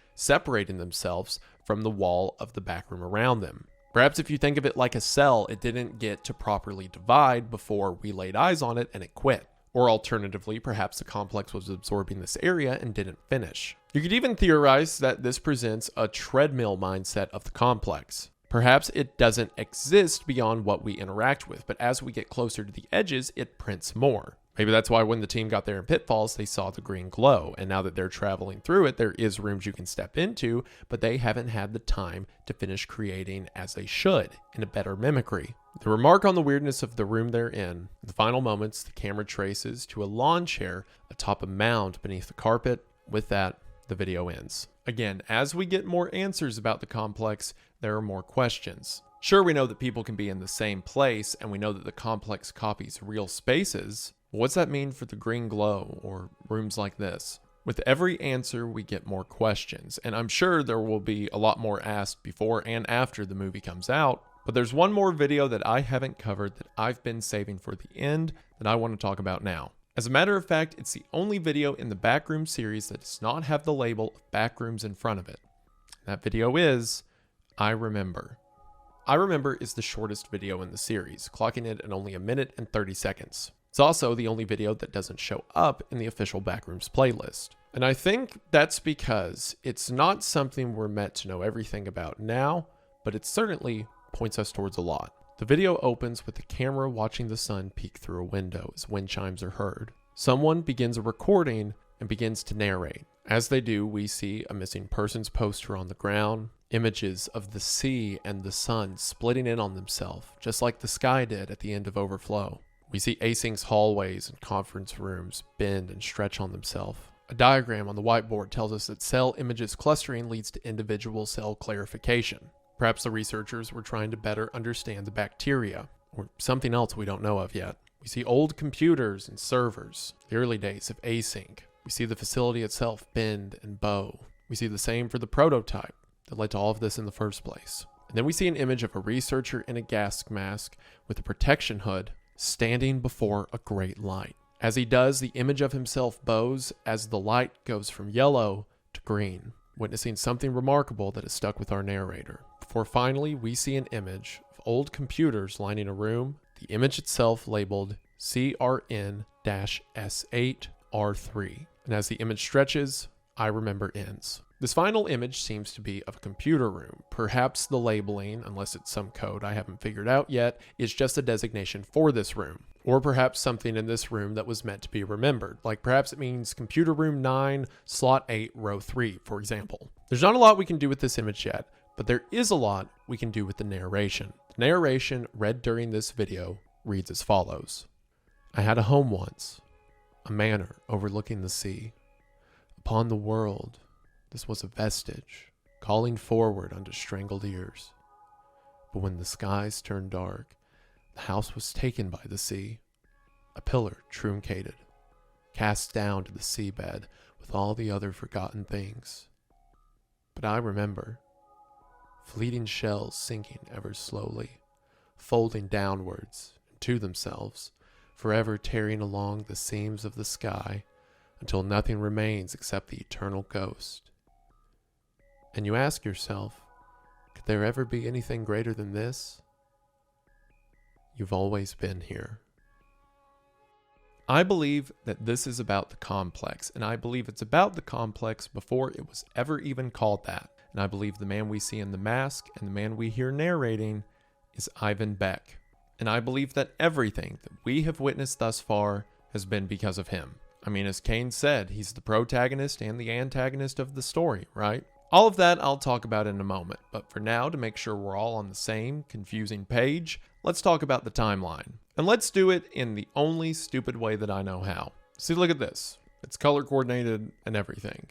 separating themselves from the wall of the back room around them. Perhaps if you think of it like a cell, it didn't get to properly divide before we laid eyes on it and it quit. Or alternatively, perhaps the complex was absorbing this area and didn't finish. You could even theorize that this presents a treadmill mindset of the complex. Perhaps it doesn't exist beyond what we interact with, but as we get closer to the edges, it prints more. Maybe that's why when the team got there in Pitfalls, they saw the green glow, and now that they're traveling through it, there is rooms you can step into, but they haven't had the time to finish creating as they should in a better mimicry. The remark on the weirdness of the room they're in the final moments, the camera traces to a lawn chair atop a mound beneath the carpet. With that, the video ends. Again, as we get more answers about the complex, there are more questions. Sure, we know that people can be in the same place, and we know that the complex copies real spaces. But what's that mean for the green glow or rooms like this? With every answer, we get more questions, and I'm sure there will be a lot more asked before and after the movie comes out. But there's one more video that I haven't covered that I've been saving for the end that I want to talk about now. As a matter of fact, it's the only video in the Backrooms series that does not have the label of Backrooms in front of it. That video is I Remember. I Remember is the shortest video in the series, clocking it at only 1 minute and 30 seconds. It's also the only video that doesn't show up in the official Backrooms playlist. And I think that's because it's not something we're meant to know everything about now, but it certainly points us towards a lot. The video opens with the camera watching the sun peek through a window as wind chimes are heard. Someone begins a recording and begins to narrate. As they do, we see a missing persons poster on the ground, images of the sea and the sun splitting in on themselves, just like the sky did at the end of Overflow. We see Async's hallways and conference rooms bend and stretch on themselves. A diagram on the whiteboard tells us that cell images clustering leads to individual cell clarification. Perhaps the researchers were trying to better understand the bacteria, or something else we don't know of yet. We see old computers and servers, the early days of Async. We see the facility itself bend and bow. We see the same for the prototype that led to all of this in the first place. And then we see an image of a researcher in a gas mask with a protection hood standing before a great light. As he does, the image of himself bows as the light goes from yellow to green, witnessing something remarkable that is stuck with our narrator. Before finally we see an image of old computers lining a room, the image itself labeled CRN-S8R3. And as the image stretches, I Remember ends. This final image seems to be of a computer room. Perhaps the labeling, unless it's some code I haven't figured out yet, is just a designation for this room. Or perhaps something in this room that was meant to be remembered. Like perhaps it means computer room 9, slot 8, row 3, for example. There's not a lot we can do with this image yet, but there is a lot we can do with the narration. The narration read during this video reads as follows. I had a home once, a manor overlooking the sea. Upon the world, this was a vestige, calling forward unto strangled ears. But when the skies turned dark, the house was taken by the sea, a pillar truncated, cast down to the seabed with all the other forgotten things. But I remember, fleeting shells sinking ever slowly, folding downwards into themselves, forever tearing along the seams of the sky until nothing remains except the eternal ghost. And you ask yourself, could there ever be anything greater than this? You've always been here. I believe that this is about the complex, and I believe it's about the complex before it was ever even called that. And I believe the man we see in the mask and the man we hear narrating is Ivan Beck. And I believe that everything that we have witnessed thus far has been because of him. I mean, as Kane said, he's the protagonist and the antagonist of the story, right? All of that I'll talk about in a moment, but for now, to make sure we're all on the same confusing page, let's talk about the timeline. And let's do it in the only stupid way that I know how. See, look at this. It's color coordinated and everything.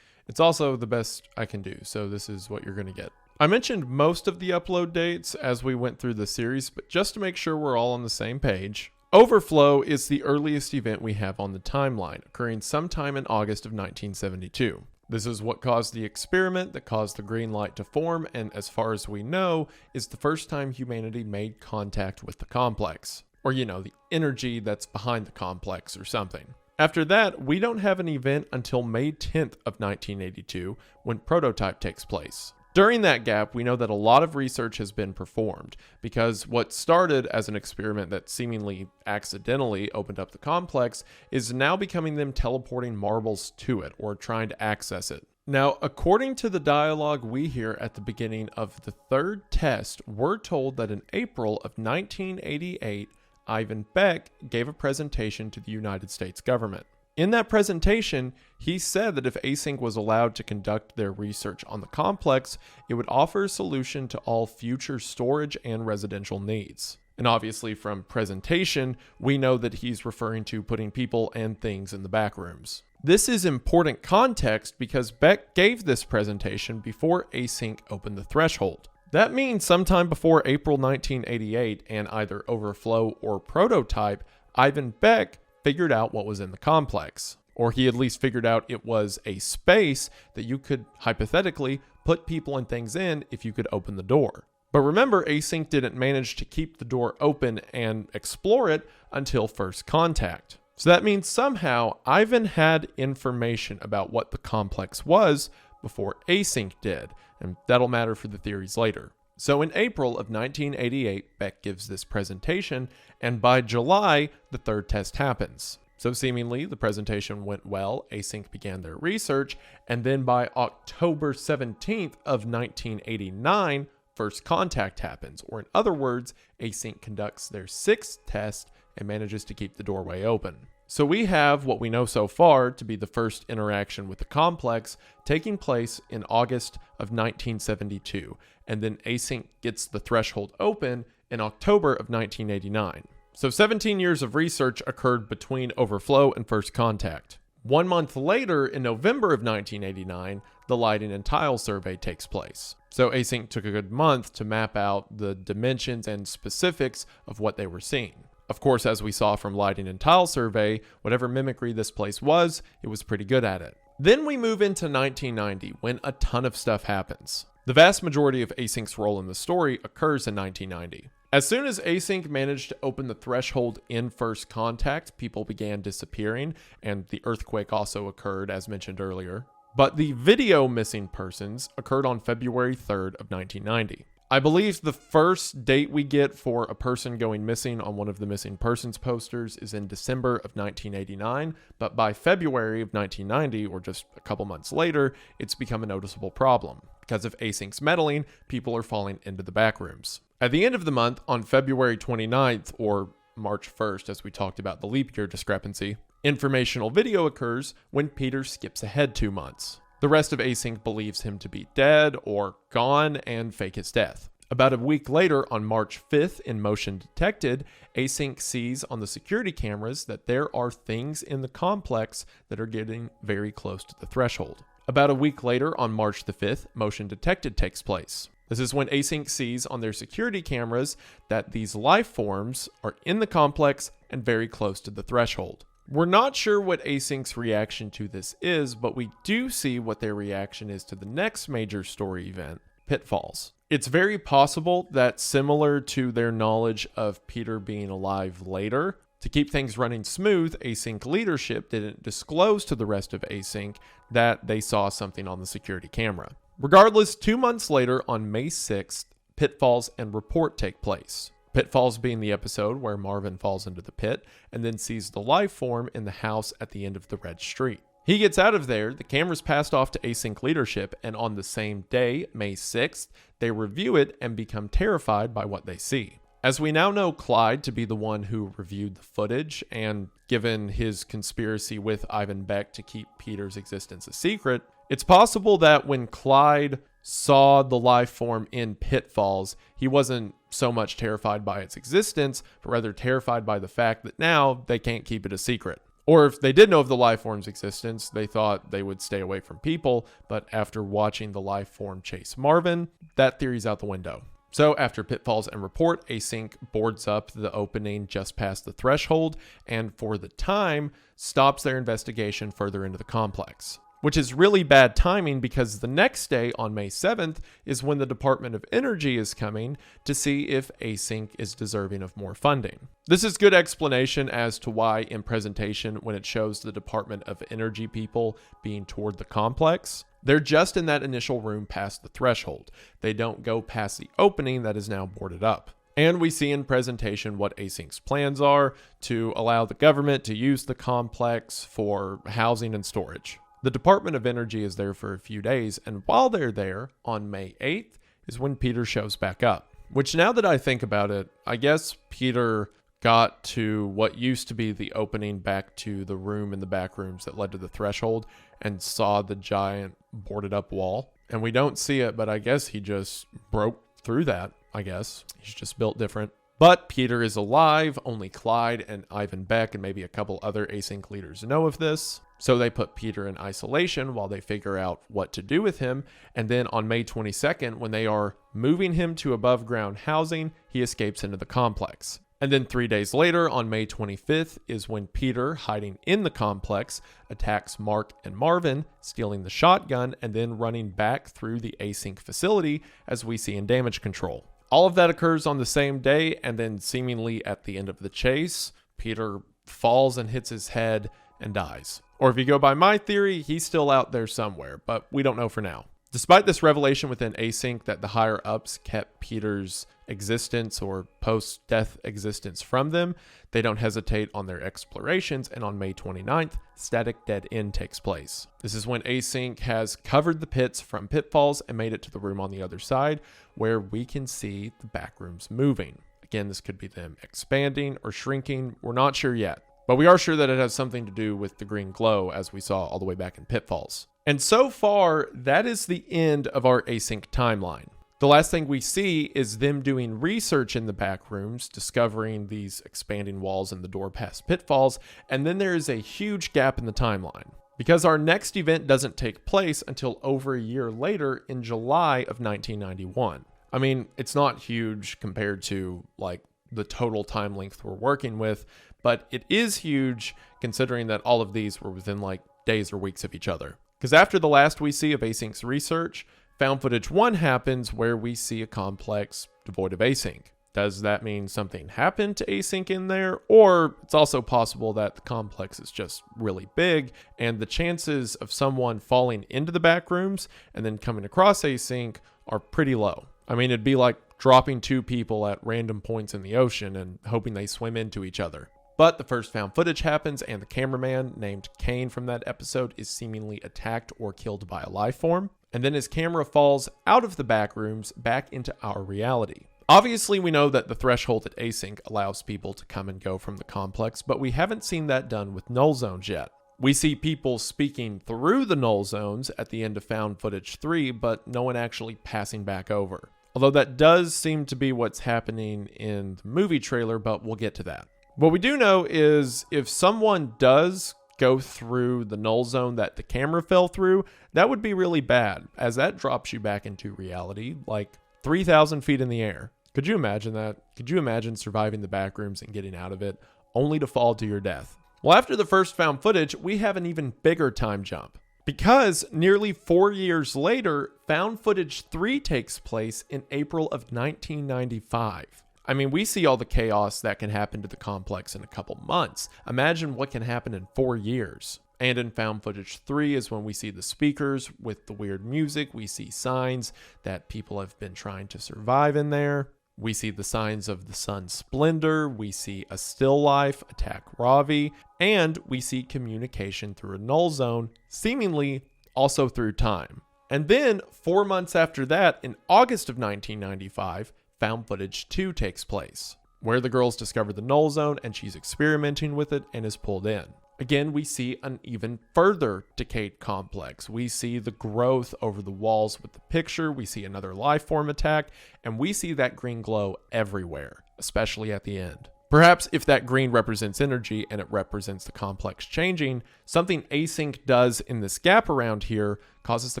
It's also the best I can do, so this is what you're going to get. I mentioned most of the upload dates as we went through the series, but just to make sure we're all on the same page, Overflow is the earliest event we have on the timeline, occurring sometime in August of 1972. This is what caused the experiment that caused the green light to form, and as far as we know, is the first time humanity made contact with the complex. Or, the energy that's behind the complex or something. After that, we don't have an event until May 10th of 1982, when Prototype takes place. During that gap, we know that a lot of research has been performed, because what started as an experiment that seemingly accidentally opened up the complex is now becoming them teleporting marbles to it or trying to access it. Now, according to the dialogue we hear at the beginning of the third test, we're told that in April of 1988, Ivan Beck gave a presentation to the United States government. In that presentation, he said that if Async was allowed to conduct their research on the complex, it would offer a solution to all future storage and residential needs. And obviously from presentation, we know that he's referring to putting people and things in the backrooms. This is important context because Beck gave this presentation before Async opened the threshold. That means sometime before April 1988 and either Overflow or Prototype, Ivan Beck figured out what was in the complex. Or he at least figured out it was a space that you could hypothetically put people and things in if you could open the door. But remember, Async didn't manage to keep the door open and explore it until first contact. So that means somehow Ivan had information about what the complex was before Async did, and that'll matter for the theories later. So in April of 1988, Beck gives this presentation, and by July, the third test happens. So seemingly, the presentation went well, Async began their research, and then by October 17th of 1989, first contact happens, or in other words, Async conducts their sixth test and manages to keep the doorway open. So we have what we know so far to be the first interaction with the complex taking place in August of 1972, and then Async gets the threshold open in October of 1989. So 17 years of research occurred between Overflow and first contact. 1 month later, in November of 1989, the lighting and tile survey takes place. So Async took a good month to map out the dimensions and specifics of what they were seeing. Of course, as we saw from lighting and tile survey, whatever mimicry this place was, it was pretty good at it. Then we move into 1990, when a ton of stuff happens. The vast majority of Async's role in the story occurs in 1990. As soon as Async managed to open the threshold in first contact, people began disappearing, and the earthquake also occurred, as mentioned earlier. But the video missing persons occurred on February 3rd of 1990. I believe the first date we get for a person going missing on one of the missing persons posters is in December of 1989, but by February of 1990, or just a couple months later, it's become a noticeable problem. Because of Async's meddling, people are falling into the backrooms. At the end of the month, on February 29th, or March 1st, as we talked about the leap year discrepancy, informational video occurs when Peter skips ahead 2 months. The rest of Async believes him to be dead or gone and fake his death. About a week later, on March 5th, in Motion Detected, Async sees on the security cameras that there are things in the complex that are getting very close to the threshold. About a week later, on March the 5th, Motion Detected takes place. This is when Async sees on their security cameras that these life forms are in the complex and very close to the threshold. We're not sure what Async's reaction to this is, but we do see what their reaction is to the next major story event, Pitfalls. It's very possible that, similar to their knowledge of Peter being alive later, to keep things running smooth, Async leadership didn't disclose to the rest of Async that they saw something on the security camera. Regardless, 2 months later, on May 6th, Pitfalls and Report take place. Pitfalls being the episode where Marvin falls into the pit and then sees the life form in the house at the end of the red street. He gets out of there, the camera's passed off to Async leadership, and on the same day, May 6th, they review it and become terrified by what they see. As we now know Clyde to be the one who reviewed the footage, and given his conspiracy with Ivan Beck to keep Peter's existence a secret, it's possible that when Clyde saw the life form in Pitfalls, he wasn't so much terrified by its existence, but rather terrified by the fact that now they can't keep it a secret. Or if they did know of the life form's existence, they thought they would stay away from people, but after watching the life form chase Marvin, that theory's out the window. So after Pitfalls and Report, Async boards up the opening just past the threshold, and for the time, stops their investigation further into the complex. which is really bad timing because the next day on May 7th is when the Department of Energy is coming to see if Async is deserving of more funding. This is good explanation as to why in presentation when it shows the Department of Energy people being toward the complex, they're just in that initial room past the threshold. They don't go past the opening that is now boarded up. And we see in presentation what Async's plans are to allow the government to use the complex for housing and storage. The Department of Energy is there for a few days, and while they're there, on May 8th is when Peter shows back up. Which, now that I think about it, I guess Peter got to what used to be the opening back to the room in the back rooms that led to the threshold and saw the giant boarded up wall. And we don't see it, but I guess he just broke through that, I guess. He's just built different. But Peter is alive. Only Clyde and Ivan Beck and maybe a couple other Async leaders know of this. So they put Peter in isolation while they figure out what to do with him. And then on May 22nd, when they are moving him to above ground housing, he escapes into the complex. And then 3 days later, on May 25th, is when Peter, hiding in the complex, attacks Mark and Marvin, stealing the shotgun, and then running back through the Async facility, as we see in damage control. All of that occurs on the same day, and then seemingly at the end of the chase, Peter falls and hits his head and dies. Or if you go by my theory, he's still out there somewhere, but we don't know for now. Despite this revelation within Async that the higher ups kept Peter's existence or post-death existence from them, they don't hesitate on their explorations, and on May 29th, Static Dead End takes place. This is when Async has covered the pits from pitfalls and made it to the room on the other side, where we can see the backrooms moving. Again, this could be them expanding or shrinking, we're not sure yet. But we are sure that it has something to do with the green glow, as we saw all the way back in Pitfalls. And so far, that is the end of our Async timeline. The last thing we see is them doing research in the back rooms, discovering these expanding walls and the door past Pitfalls, and then there is a huge gap in the timeline. Because our next event doesn't take place until over a year later in July of 1991. I mean, it's not huge compared to, like, the total time length we're working with, but it is huge considering that all of these were within like days or weeks of each other. Because after the last we see of Async's research, Found Footage 1 happens where we see a complex devoid of Async. Does that mean something happened to Async in there? Or it's also possible that the complex is just really big and the chances of someone falling into the back rooms and then coming across Async are pretty low. I mean, it'd be like dropping two people at random points in the ocean and hoping they swim into each other. But the first found footage happens, and the cameraman, named Kane from that episode, is seemingly attacked or killed by a life form. And then his camera falls out of the back rooms back into our reality. Obviously, we know that the threshold at Async allows people to come and go from the complex, but we haven't seen that done with null zones yet. We see people speaking through the null zones at the end of Found Footage 3, but no one actually passing back over. Although that does seem to be what's happening in the movie trailer, but we'll get to that. What we do know is if someone does go through the null zone that the camera fell through, that would be really bad, as that drops you back into reality, like 3,000 feet in the air. Could you imagine that? Could you imagine surviving the backrooms and getting out of it, only to fall to your death? Well, after the first found footage, we have an even bigger time jump. Because nearly 4 years later, Found Footage 3 takes place in April of 1995. I mean, we see all the chaos that can happen to the complex in a couple months. Imagine what can happen in 4 years. And in Found Footage 3 is when we see the speakers with the weird music. We see signs that people have been trying to survive in there. We see the signs of the sun's splendor. We see a still life attack Ravi. And we see communication through a null zone, seemingly also through time. And then 4 months after that, in August of 1995, Found Footage 2 takes place, where the girls discover the null zone and she's experimenting with it and is pulled in. Again, we see an even further decayed complex. We see the growth over the walls with the picture, we see another life form attack, and we see that green glow everywhere, especially at the end. Perhaps if that green represents energy and it represents the complex changing, something Async does in this gap around here causes the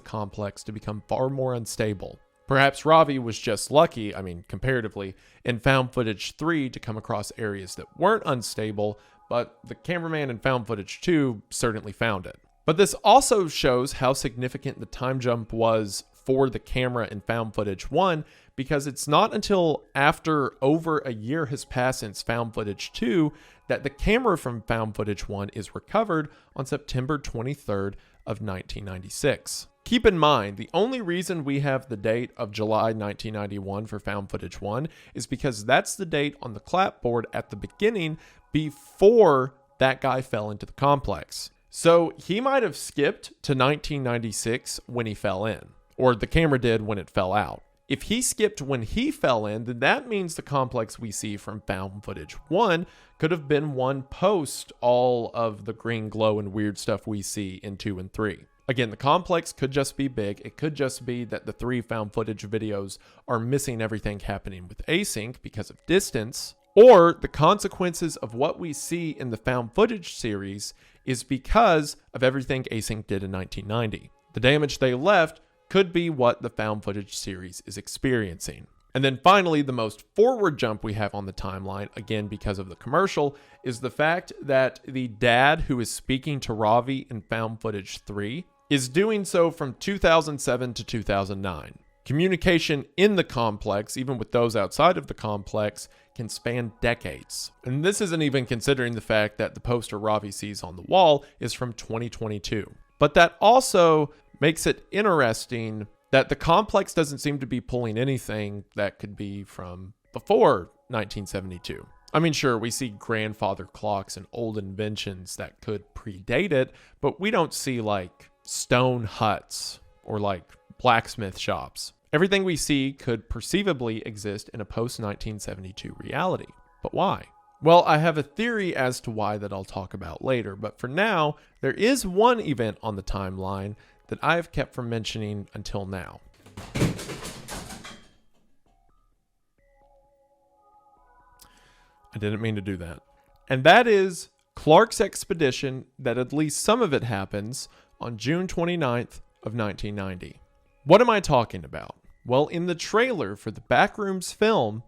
complex to become far more unstable. Perhaps Ravi was just lucky, comparatively, in Found Footage 3 to come across areas that weren't unstable, but the cameraman in Found Footage 2 certainly found it. But this also shows how significant the time jump was for the camera in Found Footage 1, because it's not until after over a year has passed since Found Footage 2 that the camera from Found Footage 1 is recovered on September 23rd of 1996. Keep in mind, the only reason we have the date of July 1991 for Found Footage 1 is because that's the date on the clapboard at the beginning before that guy fell into the complex. So he might have skipped to 1996 when he fell in, or the camera did when it fell out. If he skipped when he fell in, then that means the complex we see from Found Footage 1 could have been one post all of the green glow and weird stuff we see in 2 and 3. Again, the complex could just be big. It could just be that the 3 found footage videos are missing everything happening with Async because of distance, or the consequences of what we see in the found footage series is because of everything Async did in 1990. The damage they left could be what the found footage series is experiencing. And then finally, the most forward jump we have on the timeline, again because of the commercial, is the fact that the dad who is speaking to Ravi in Found Footage 3 is doing so from 2007 to 2009. Communication in the complex, even with those outside of the complex, can span decades. And this isn't even considering the fact that the poster Ravi sees on the wall is from 2022. But that also makes it interesting that the complex doesn't seem to be pulling anything that could be from before 1972. I mean, sure, we see grandfather clocks and old inventions that could predate it, but we don't see like stone huts or like blacksmith shops. Everything we see could perceivably exist in a post-1972 reality. But why? Well, I have a theory as to why that I'll talk about later, but for now, there is one event on the timeline that I have kept from mentioning until now. I didn't mean to do that. And that is Clark's expedition, that at least some of it happens on June 29th of 1990. What am I talking about? Well, in the trailer for the Backrooms film,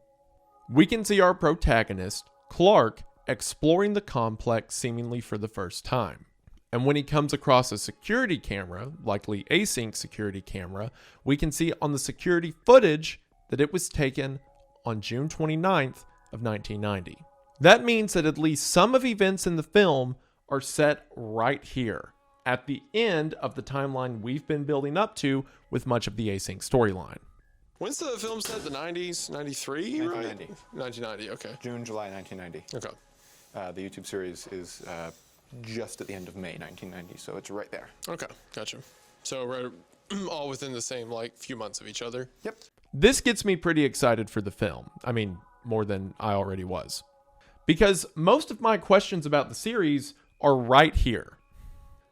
we can see our protagonist, Clark, exploring the complex seemingly for the first time. And when he comes across a security camera, likely Async security camera, we can see on the security footage that it was taken on June 29th of 1990. That means that at least some of events in the film are set right here, at the end of the timeline we've been building up to with much of the Async storyline. When's the film set? The 90s? 93, right? 1990. 1990, okay. June, July 1990. Okay. The YouTube series is just at the end of May 1990, so it's right there. Okay, gotcha. So we're all within the same, like, few months of each other? Yep. This gets me pretty excited for the film. I mean, more than I already was. Because most of my questions about the series are right here.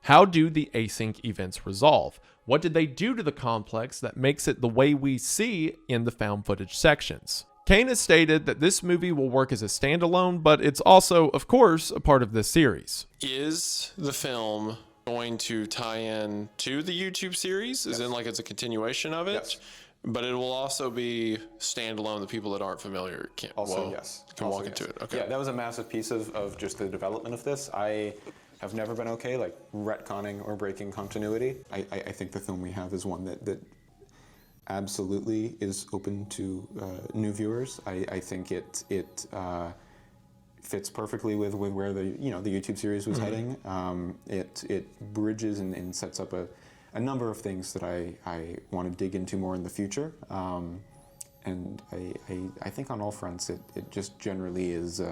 How do the Async events resolve? What did they do to the complex that makes it the way we see in the found footage sections? Kane has stated that this movie will work as a standalone, but it's also, of course, a part of this series. Is the film going to tie in to the YouTube series? As in, like, it's a continuation of it? Yes. But it will also be standalone. The people that aren't familiar can Yes. Can Also, walk yes. into it. Okay. Yeah, that was a massive piece of just the development of this. I have never been okay, like, retconning or breaking continuity. I think the film we have is one that absolutely is open to new viewers. I think it fits perfectly with where the YouTube series was heading. It bridges and sets up a number of things that I want to dig into more in the future. And I think on all fronts it just generally is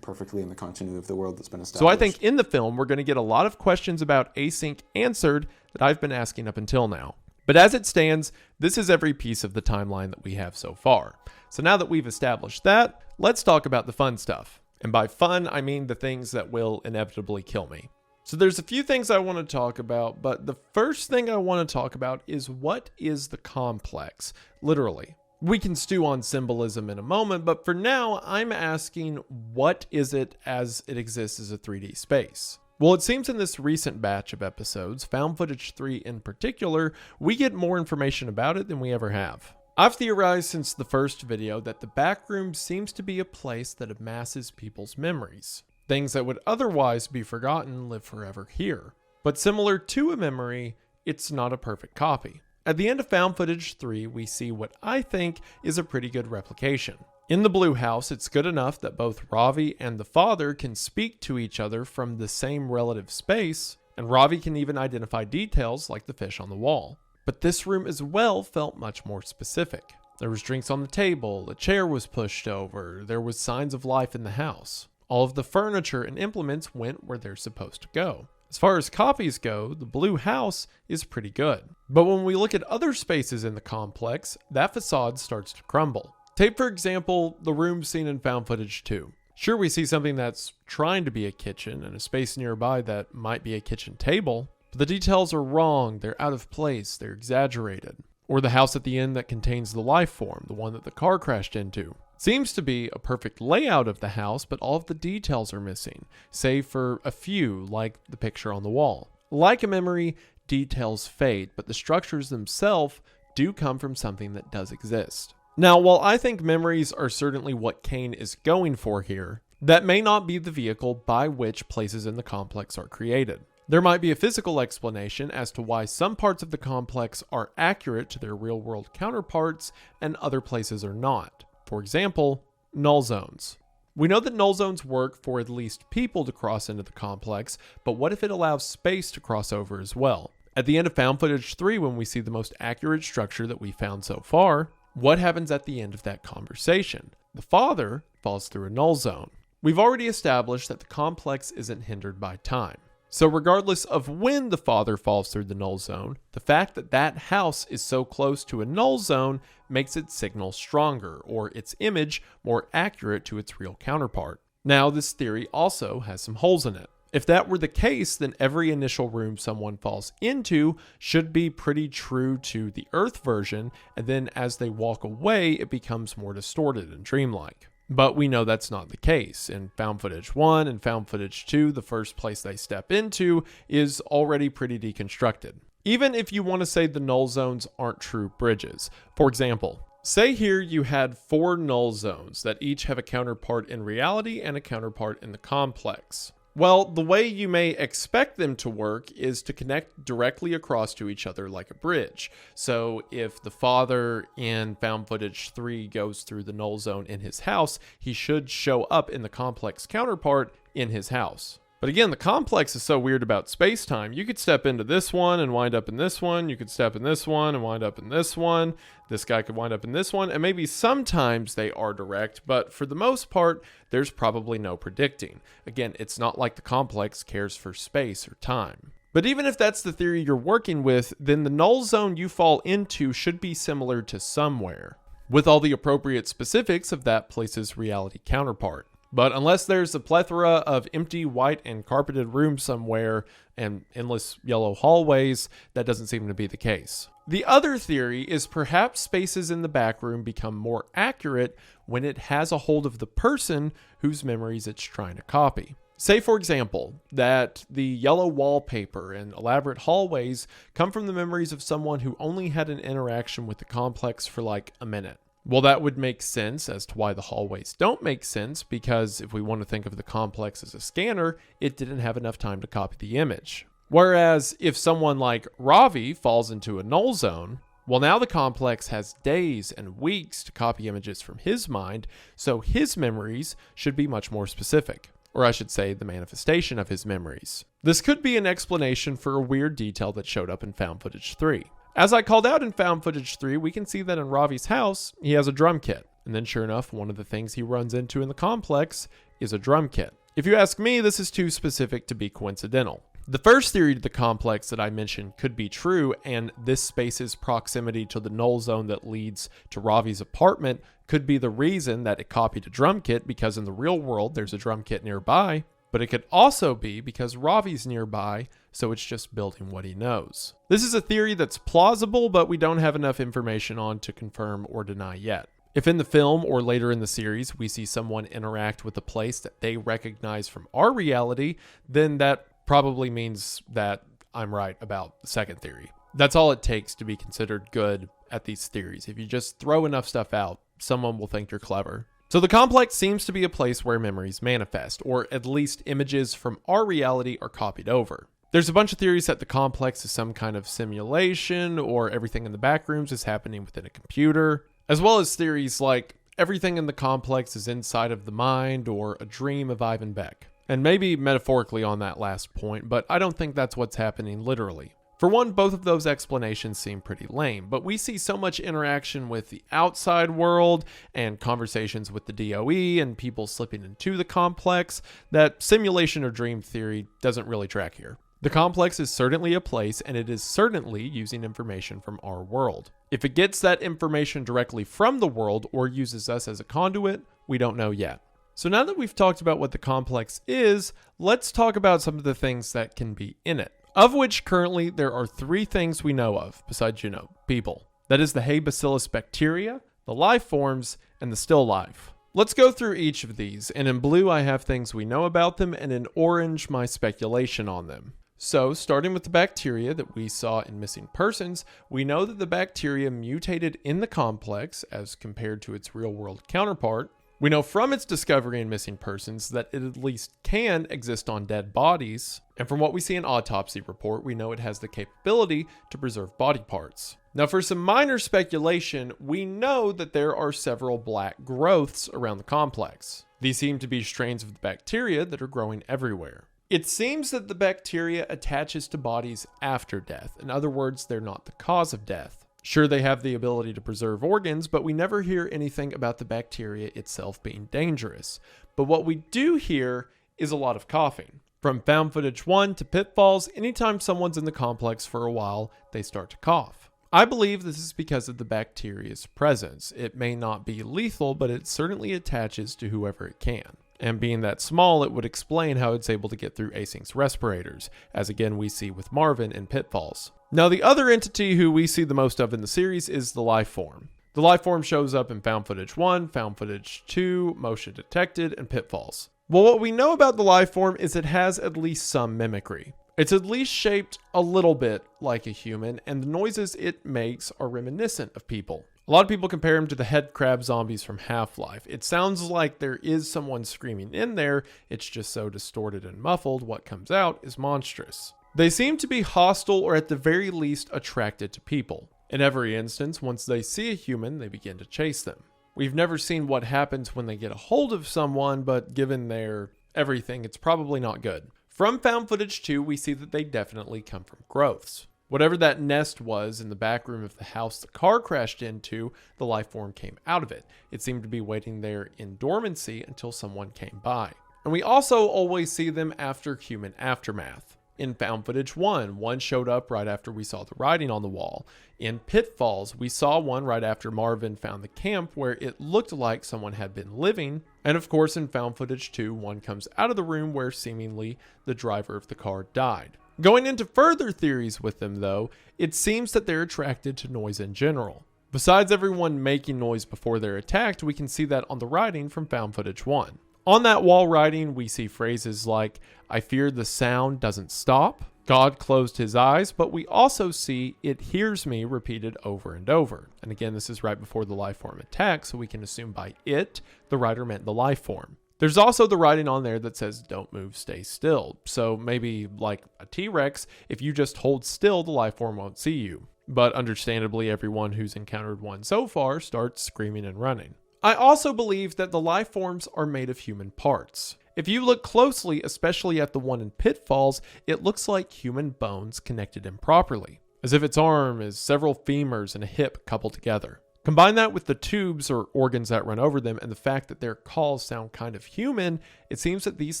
perfectly in the continuity of the world that's been established. So I think in the film, we're going to get a lot of questions about Async answered that I've been asking up until now. But as it stands, this is every piece of the timeline that we have so far. So now that we've established that, let's talk about the fun stuff. And by fun, I mean the things that will inevitably kill me. So there's a few things I want to talk about, but the first thing I want to talk about is what is the complex, literally. We can stew on symbolism in a moment, but for now, I'm asking what is it as it exists as a 3D space? Well, it seems in this recent batch of episodes, Found Footage 3 in particular, we get more information about it than we ever have. I've theorized since the first video that the Backrooms seems to be a place that amasses people's memories. Things that would otherwise be forgotten live forever here. But similar to a memory, it's not a perfect copy. At the end of Found Footage 3, we see what I think is a pretty good replication. In the blue house, it's good enough that both Ravi and the father can speak to each other from the same relative space, and Ravi can even identify details like the fish on the wall. But this room as well felt much more specific. There was drinks on the table, a chair was pushed over, there was signs of life in the house. All of the furniture and implements went where they're supposed to go. As far as copies go, the blue house is pretty good. But when we look at other spaces in the complex, that facade starts to crumble. Take, for example, the room seen in Found Footage 2. Sure, we see something that's trying to be a kitchen and a space nearby that might be a kitchen table, but the details are wrong, they're out of place, they're exaggerated. Or the house at the end that contains the life form, the one that the car crashed into. Seems to be a perfect layout of the house, but all of the details are missing, save for a few, like the picture on the wall. Like a memory, details fade, but the structures themselves do come from something that does exist. Now, while I think memories are certainly what Kane is going for here, that may not be the vehicle by which places in the complex are created. There might be a physical explanation as to why some parts of the complex are accurate to their real-world counterparts and other places are not. For example, null zones. We know that null zones work for at least people to cross into the complex, but what if it allows space to cross over as well? At the end of Found Footage 3, when we see the most accurate structure that we found so far, what happens at the end of that conversation? The father falls through a null zone. We've already established that the complex isn't hindered by time. So regardless of when the father falls through the null zone, the fact that that house is so close to a null zone makes its signal stronger, or its image more accurate to its real counterpart. Now, this theory also has some holes in it. If that were the case, then every initial room someone falls into should be pretty true to the Earth version, and then as they walk away, it becomes more distorted and dreamlike. But we know that's not the case. In Found Footage 1 and Found Footage 2, the first place they step into is already pretty deconstructed. Even if you want to say the null zones aren't true bridges. For example, say here you had 4 null zones that each have a counterpart in reality and a counterpart in the complex. Well, the way you may expect them to work is to connect directly across to each other like a bridge. So if the father in Found Footage 3 goes through the null zone in his house, he should show up in the complex counterpart in his house. But again, the complex is so weird about space-time. You could step into this one and wind up in this one. You could step in this one and wind up in this one. This guy could wind up in this one. And maybe sometimes they are direct, but for the most part, there's probably no predicting. Again, it's not like the complex cares for space or time. But even if that's the theory you're working with, then the null zone you fall into should be similar to somewhere, with all the appropriate specifics of that place's reality counterpart. But unless there's a plethora of empty white and carpeted rooms somewhere and endless yellow hallways, that doesn't seem to be the case. The other theory is perhaps spaces in the back room become more accurate when it has a hold of the person whose memories it's trying to copy. Say, for example, that the yellow wallpaper and elaborate hallways come from the memories of someone who only had an interaction with the complex for like a minute. Well, that would make sense as to why the hallways don't make sense, because if we want to think of the complex as a scanner, it didn't have enough time to copy the image. Whereas if someone like Ravi falls into a null zone, well, now the complex has days and weeks to copy images from his mind, so his memories should be much more specific. Or I should say, the manifestation of his memories. This could be an explanation for a weird detail that showed up in Found Footage 3. As I called out in Found Footage 3, we can see that in Ravi's house, he has a drum kit. And then sure enough, one of the things he runs into in the complex is a drum kit. If you ask me, this is too specific to be coincidental. The first theory to the complex that I mentioned could be true, and this space's proximity to the null zone that leads to Ravi's apartment could be the reason that it copied a drum kit, because in the real world there's a drum kit nearby. But it could also be because Ravi's nearby, so it's just building what he knows. This is a theory that's plausible, but we don't have enough information on to confirm or deny yet. If in the film or later in the series we see someone interact with a place that they recognize from our reality, then that probably means that I'm right about the second theory. That's all it takes to be considered good at these theories. If you just throw enough stuff out, someone will think you're clever. So the complex seems to be a place where memories manifest, or at least images from our reality are copied over. There's a bunch of theories that the complex is some kind of simulation, or everything in the Backrooms is happening within a computer, as well as theories like everything in the complex is inside of the mind or a dream of Ivan Beck. And maybe metaphorically on that last point, but I don't think that's what's happening literally. For one, both of those explanations seem pretty lame, but we see so much interaction with the outside world and conversations with the DOE and people slipping into the complex that simulation or dream theory doesn't really track here. The complex is certainly a place, and it is certainly using information from our world. If it gets that information directly from the world or uses us as a conduit, we don't know yet. So now that we've talked about what the complex is, let's talk about some of the things that can be in it. Of which currently there are 3 things we know of, besides, people. That is the Hay bacillus bacteria, the life forms, and the still life. Let's go through each of these, and in blue I have things we know about them, and in orange my speculation on them. So, starting with the bacteria that we saw in Missing Persons, we know that the bacteria mutated in the complex as compared to its real-world counterpart. We know from its discovery in Missing Persons that it at least can exist on dead bodies, and from what we see in Autopsy Report, we know it has the capability to preserve body parts. Now, for some minor speculation, we know that there are several black growths around the complex. These seem to be strains of the bacteria that are growing everywhere. It seems that the bacteria attaches to bodies after death. In other words, they're not the cause of death. Sure, they have the ability to preserve organs, but we never hear anything about the bacteria itself being dangerous. But what we do hear is a lot of coughing. From Found Footage 1 to Pitfalls, anytime someone's in the complex for a while, they start to cough. I believe this is because of the bacteria's presence. It may not be lethal, but it certainly attaches to whoever it can. And being that small, it would explain how it's able to get through Async's respirators, as again we see with Marvin in Pitfalls. Now, the other entity who we see the most of in the series is the life form. The life form shows up in Found Footage 1, Found Footage 2, Motion Detected, and Pitfalls. Well, what we know about the life form is it has at least some mimicry. It's at least shaped a little bit like a human, and the noises it makes are reminiscent of people. A lot of people compare him to the head crab zombies from Half-Life. It sounds like there is someone screaming in there, it's just so distorted and muffled, what comes out is monstrous. They seem to be hostile or at the very least attracted to people. In every instance, once they see a human, they begin to chase them. We've never seen what happens when they get a hold of someone, but given their everything, it's probably not good. From Found Footage 2, we see that they definitely come from growths. Whatever that nest was in the back room of the house the car crashed into, the life form came out of it. It seemed to be waiting there in dormancy until someone came by. And we also always see them after human aftermath. In Found Footage 1, one showed up right after we saw the writing on the wall. In Pitfalls, we saw one right after Marvin found the camp where it looked like someone had been living. And of course, in Found Footage 2, one comes out of the room where seemingly the driver of the car died. Going into further theories with them though, it seems that they're attracted to noise in general. Besides everyone making noise before they're attacked, we can see that on the writing from Found Footage 1. On that wall writing, we see phrases like, "I fear the sound doesn't stop," "God closed his eyes," but we also see "it hears me" repeated over and over. And again, this is right before the life form attack, so we can assume by it, the writer meant the life form. There's also the writing on there that says, "Don't move, stay still." So maybe like a T-Rex, if you just hold still, the life form won't see you. But understandably, everyone who's encountered one so far starts screaming and running. I also believe that the life forms are made of human parts. If you look closely, especially at the one in Pitfalls, it looks like human bones connected improperly, as if its arm is several femurs and a hip coupled together. Combine that with the tubes or organs that run over them and the fact that their calls sound kind of human, it seems that these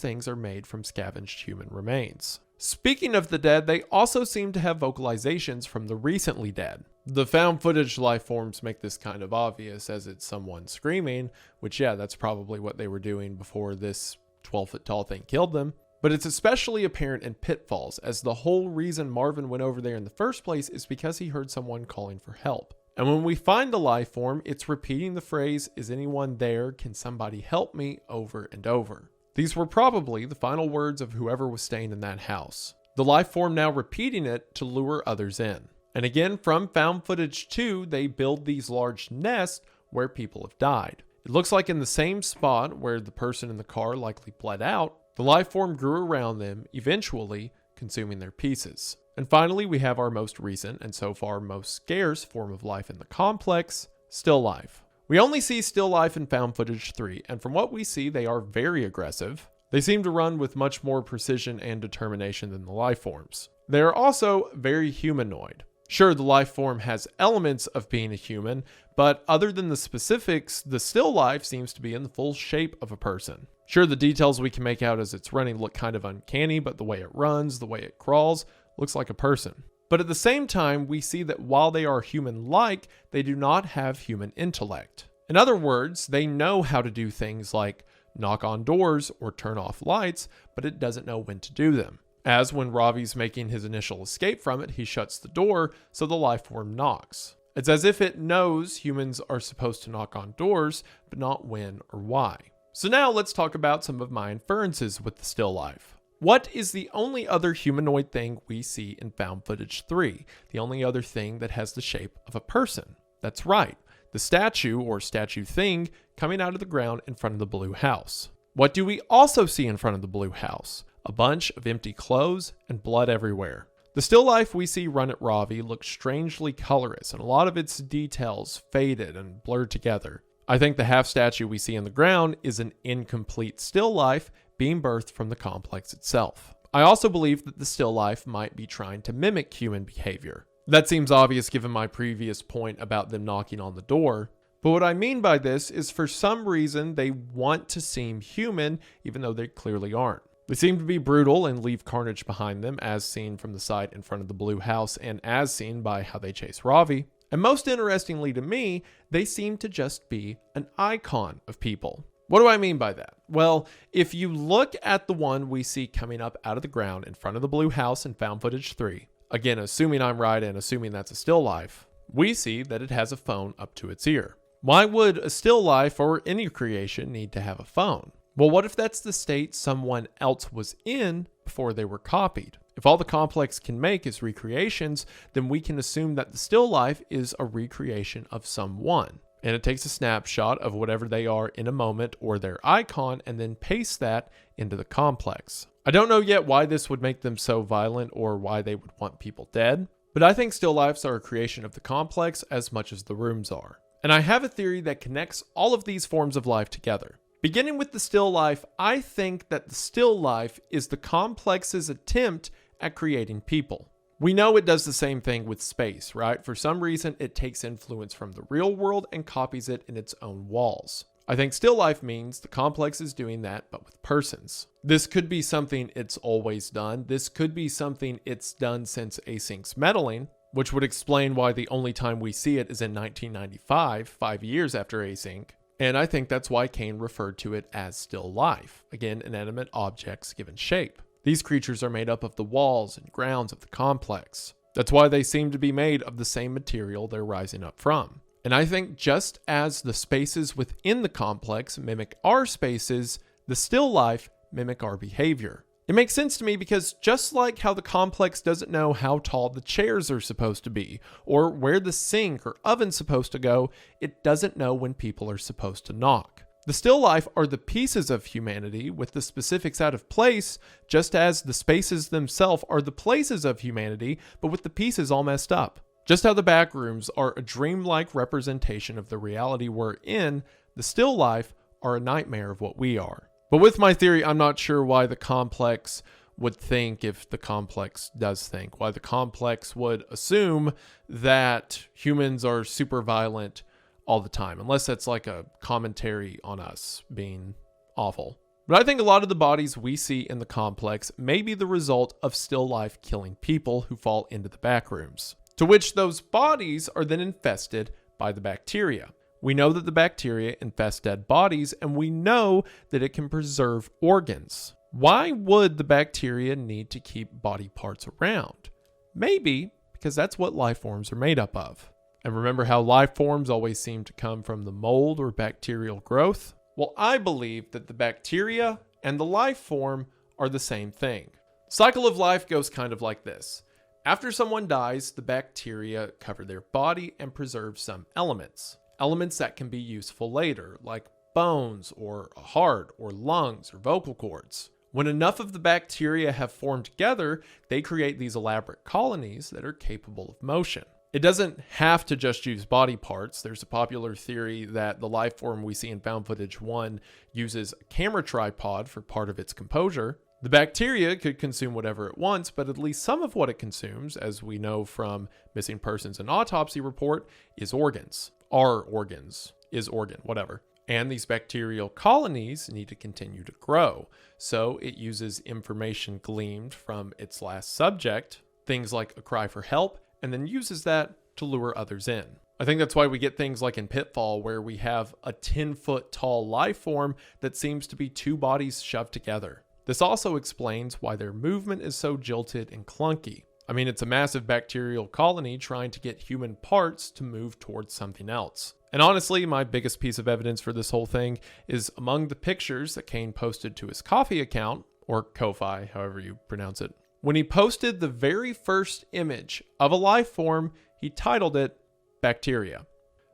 things are made from scavenged human remains. Speaking of the dead, they also seem to have vocalizations from the recently dead. The found footage life forms make this kind of obvious as it's someone screaming, which yeah, that's probably what they were doing before this 12-foot tall thing killed them. But it's especially apparent in Pitfalls, as the whole reason Marvin went over there in the first place is because he heard someone calling for help. And when we find the life form, it's repeating the phrase, "Is anyone there? Can somebody help me?" over and over. These were probably the final words of whoever was staying in that house. The life form now repeating it to lure others in. And again, from Found Footage 2, they build these large nests where people have died. It looks like in the same spot where the person in the car likely bled out, the life form grew around them, eventually consuming their pieces. And finally, we have our most recent and so far most scarce form of life in the complex, still life. We only see still life in found footage 3, and from what we see, they are very aggressive. They seem to run with much more precision and determination than the life forms. They are also very humanoid. Sure, the life form has elements of being a human, but other than the specifics, the still life seems to be in the full shape of a person. Sure, the details we can make out as it's running look kind of uncanny, but the way it runs, the way it crawls, looks like a person. But at the same time, we see that while they are human-like, they do not have human intellect. In other words, they know how to do things like knock on doors or turn off lights, but it doesn't know when to do them. As when Ravi's making his initial escape from it, he shuts the door, so the life form knocks. It's as if it knows humans are supposed to knock on doors, but not when or why. So now let's talk about some of my inferences with the still life. What is the only other humanoid thing we see in found footage 3? The only other thing that has the shape of a person? That's right, the statue or statue thing coming out of the ground in front of the blue house. What do we also see in front of the blue house? A bunch of empty clothes and blood everywhere. The still life we see run at Ravi looks strangely colorless, and a lot of its details faded and blurred together. I think the half statue we see in the ground is an incomplete still life being birthed from the complex itself. I also believe that the still life might be trying to mimic human behavior. That seems obvious given my previous point about them knocking on the door, but what I mean by this is for some reason they want to seem human even though they clearly aren't. They seem to be brutal and leave carnage behind them, as seen from the site in front of the blue house and as seen by how they chase Ravi. And most interestingly to me, they seem to just be an icon of people. What do I mean by that? Well, if you look at the one we see coming up out of the ground in front of the blue house in found footage 3, again, assuming I'm right and assuming that's a still life, we see that it has a phone up to its ear. Why would a still life or any creation need to have a phone? Well, what if that's the state someone else was in before they were copied? If all the complex can make is recreations, then we can assume that the still life is a recreation of someone. And it takes a snapshot of whatever they are in a moment or their icon and then pastes that into the complex. I don't know yet why this would make them so violent or why they would want people dead, but I think still lifes are a creation of the complex as much as the rooms are. And I have a theory that connects all of these forms of life together. Beginning with the still life, I think that the still life is the complex's attempt at creating people. We know it does the same thing with space, right? For some reason, it takes influence from the real world and copies it in its own walls. I think still life means the complex is doing that, but with persons. This could be something it's always done. This could be something it's done since Async's meddling, which would explain why the only time we see it is in 1995, 5 years after Async. And I think that's why Kane referred to it as still life. Again, inanimate objects given shape. These creatures are made up of the walls and grounds of the complex. That's why they seem to be made of the same material they're rising up from. And I think just as the spaces within the complex mimic our spaces, the still life mimic our behavior. It makes sense to me because just like how the complex doesn't know how tall the chairs are supposed to be, or where the sink or oven's supposed to go, it doesn't know when people are supposed to knock. The still life are the pieces of humanity with the specifics out of place, just as the spaces themselves are the places of humanity, but with the pieces all messed up. Just how the Backrooms are a dreamlike representation of the reality we're in, the still life are a nightmare of what we are. But with my theory, I'm not sure why the complex would think, if the complex does think, why the complex would assume that humans are super violent all the time, unless that's like a commentary on us being awful. But I think a lot of the bodies we see in the complex may be the result of still life killing people who fall into the Backrooms, to which those bodies are then infested by the bacteria. We know that the bacteria infest dead bodies, and we know that it can preserve organs. Why would the bacteria need to keep body parts around? Maybe because that's what life forms are made up of. And remember how life forms always seem to come from the mold or bacterial growth? Well, I believe that the bacteria and the life form are the same thing. The cycle of life goes kind of like this. After someone dies, the bacteria cover their body and preserve some elements. Elements that can be useful later, like bones or a heart or lungs or vocal cords. When enough of the bacteria have formed together, they create these elaborate colonies that are capable of motion. It doesn't have to just use body parts. There's a popular theory that the life form we see in Found Footage 1 uses a camera tripod for part of its composure. The bacteria could consume whatever it wants, but at least some of what it consumes, as we know from Missing Persons and Autopsy Report, is organs. Are organs. Is organ. Whatever. And these bacterial colonies need to continue to grow. So it uses information gleaned from its last subject, things like a cry for help, and then uses that to lure others in. I think that's why we get things like in Pitfall, where we have a 10-foot tall life form that seems to be two bodies shoved together. This also explains why their movement is so jilted and clunky. I mean, it's a massive bacterial colony trying to get human parts to move towards something else. And honestly, my biggest piece of evidence for this whole thing is among the pictures that Kane posted to his Ko-fi account, or Ko-fi, however you pronounce it. When he posted the very first image of a life form, he titled it Bacteria.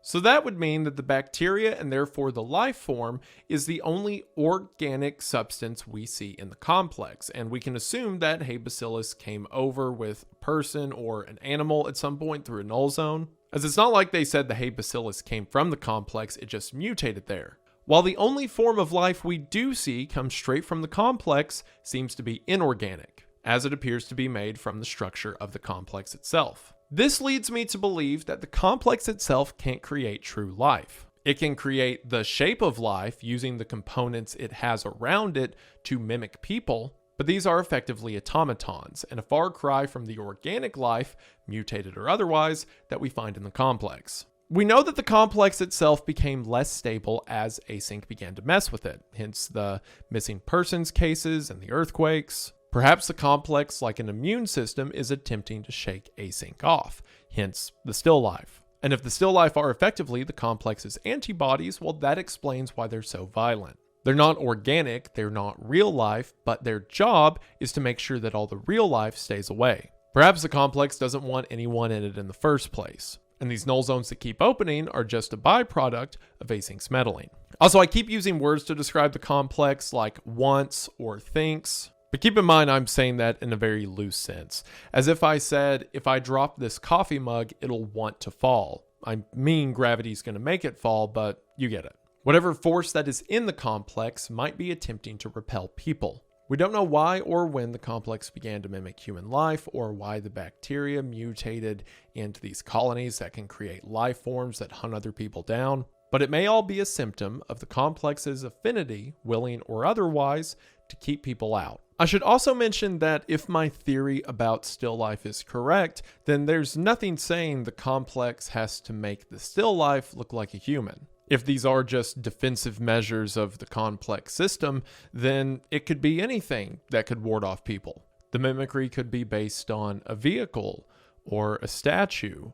So that would mean that the bacteria, and therefore the life form, is the only organic substance we see in the complex. And we can assume that Hey Bacillus came over with a person or an animal at some point through a null zone, as it's not like they said the Hey Bacillus came from the complex, it just mutated there. While the only form of life we do see comes straight from the complex seems to be inorganic, as it appears to be made from the structure of the complex itself. This leads me to believe that the complex itself can't create true life. It can create the shape of life using the components it has around it to mimic people, but these are effectively automatons and a far cry from the organic life, mutated or otherwise, that we find in the complex. We know that the complex itself became less stable as Async began to mess with it, hence the missing persons cases and the earthquakes. Perhaps the complex, like an immune system, is attempting to shake Async off, hence the still life. And if the still life are effectively the complex's antibodies, well, that explains why they're so violent. They're not organic, they're not real life, but their job is to make sure that all the real life stays away. Perhaps the complex doesn't want anyone in it in the first place, and these null zones that keep opening are just a byproduct of Async's meddling. Also, I keep using words to describe the complex like wants or thinks. But keep in mind, I'm saying that in a very loose sense. As if I said, if I drop this coffee mug, it'll want to fall. I mean, gravity's going to make it fall, but you get it. Whatever force that is in the complex might be attempting to repel people. We don't know why or when the complex began to mimic human life, or why the bacteria mutated into these colonies that can create life forms that hunt other people down. But it may all be a symptom of the complex's affinity, willing or otherwise, to keep people out. I should also mention that if my theory about still life is correct, then there's nothing saying the complex has to make the still life look like a human. If these are just defensive measures of the complex system, then it could be anything that could ward off people. The mimicry could be based on a vehicle, or a statue,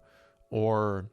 or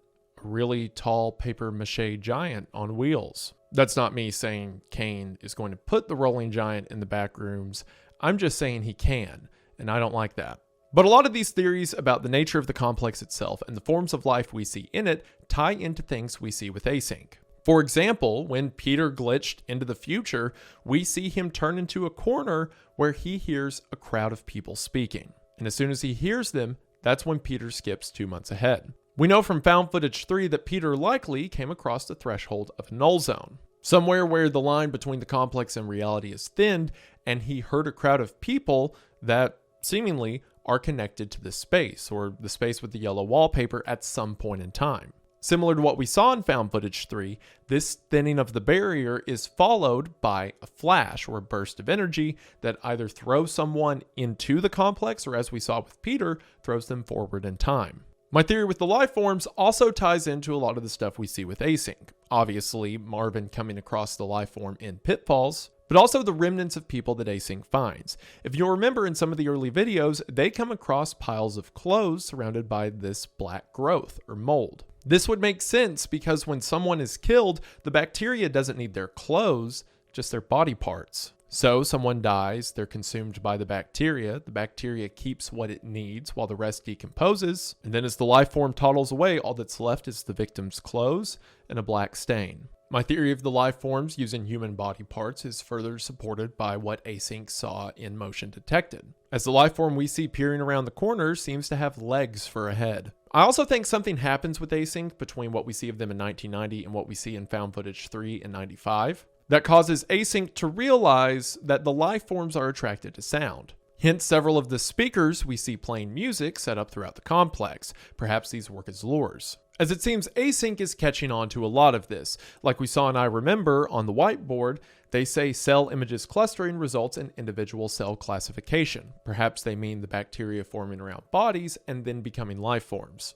a really tall papier-mâché giant on wheels. That's not me saying Kane is going to put the rolling giant in the Backrooms. I'm just saying he can, and I don't like that. But a lot of these theories about the nature of the complex itself and the forms of life we see in it tie into things we see with Async. For example, when Peter glitched into the future, we see him turn into a corner where he hears a crowd of people speaking. And as soon as he hears them, that's when Peter skips 2 months ahead. We know from Found Footage 3 that Peter likely came across the threshold of a null zone, somewhere where the line between the complex and reality is thinned, and he heard a crowd of people that seemingly are connected to this space, or the space with the yellow wallpaper at some point in time. Similar to what we saw in Found Footage 3, this thinning of the barrier is followed by a flash or a burst of energy that either throws someone into the complex, or as we saw with Peter, throws them forward in time. My theory with the life forms also ties into a lot of the stuff we see with Async. Obviously, Marvin coming across the life form in Pitfalls, but also the remnants of people that Async finds. If you'll remember in some of the early videos, they come across piles of clothes surrounded by this black growth or mold. This would make sense because when someone is killed, the bacteria doesn't need their clothes, just their body parts. So someone dies, they're consumed by the bacteria keeps what it needs while the rest decomposes, and then as the life form toddles away, all that's left is the victim's clothes and a black stain. My theory of the life forms using human body parts is further supported by what Async saw in motion detected, as the life form we see peering around the corner seems to have legs for a head. I also think something happens with Async between what we see of them in 1990 and what we see in Found Footage 3 in 95 that causes Async to realize that the life forms are attracted to sound. Hence, several of the speakers we see playing music set up throughout the complex. Perhaps these work as lures. As it seems, Async is catching on to a lot of this. Like we saw in I Remember on the whiteboard, they say cell images clustering results in individual cell classification. Perhaps they mean the bacteria forming around bodies and then becoming life forms.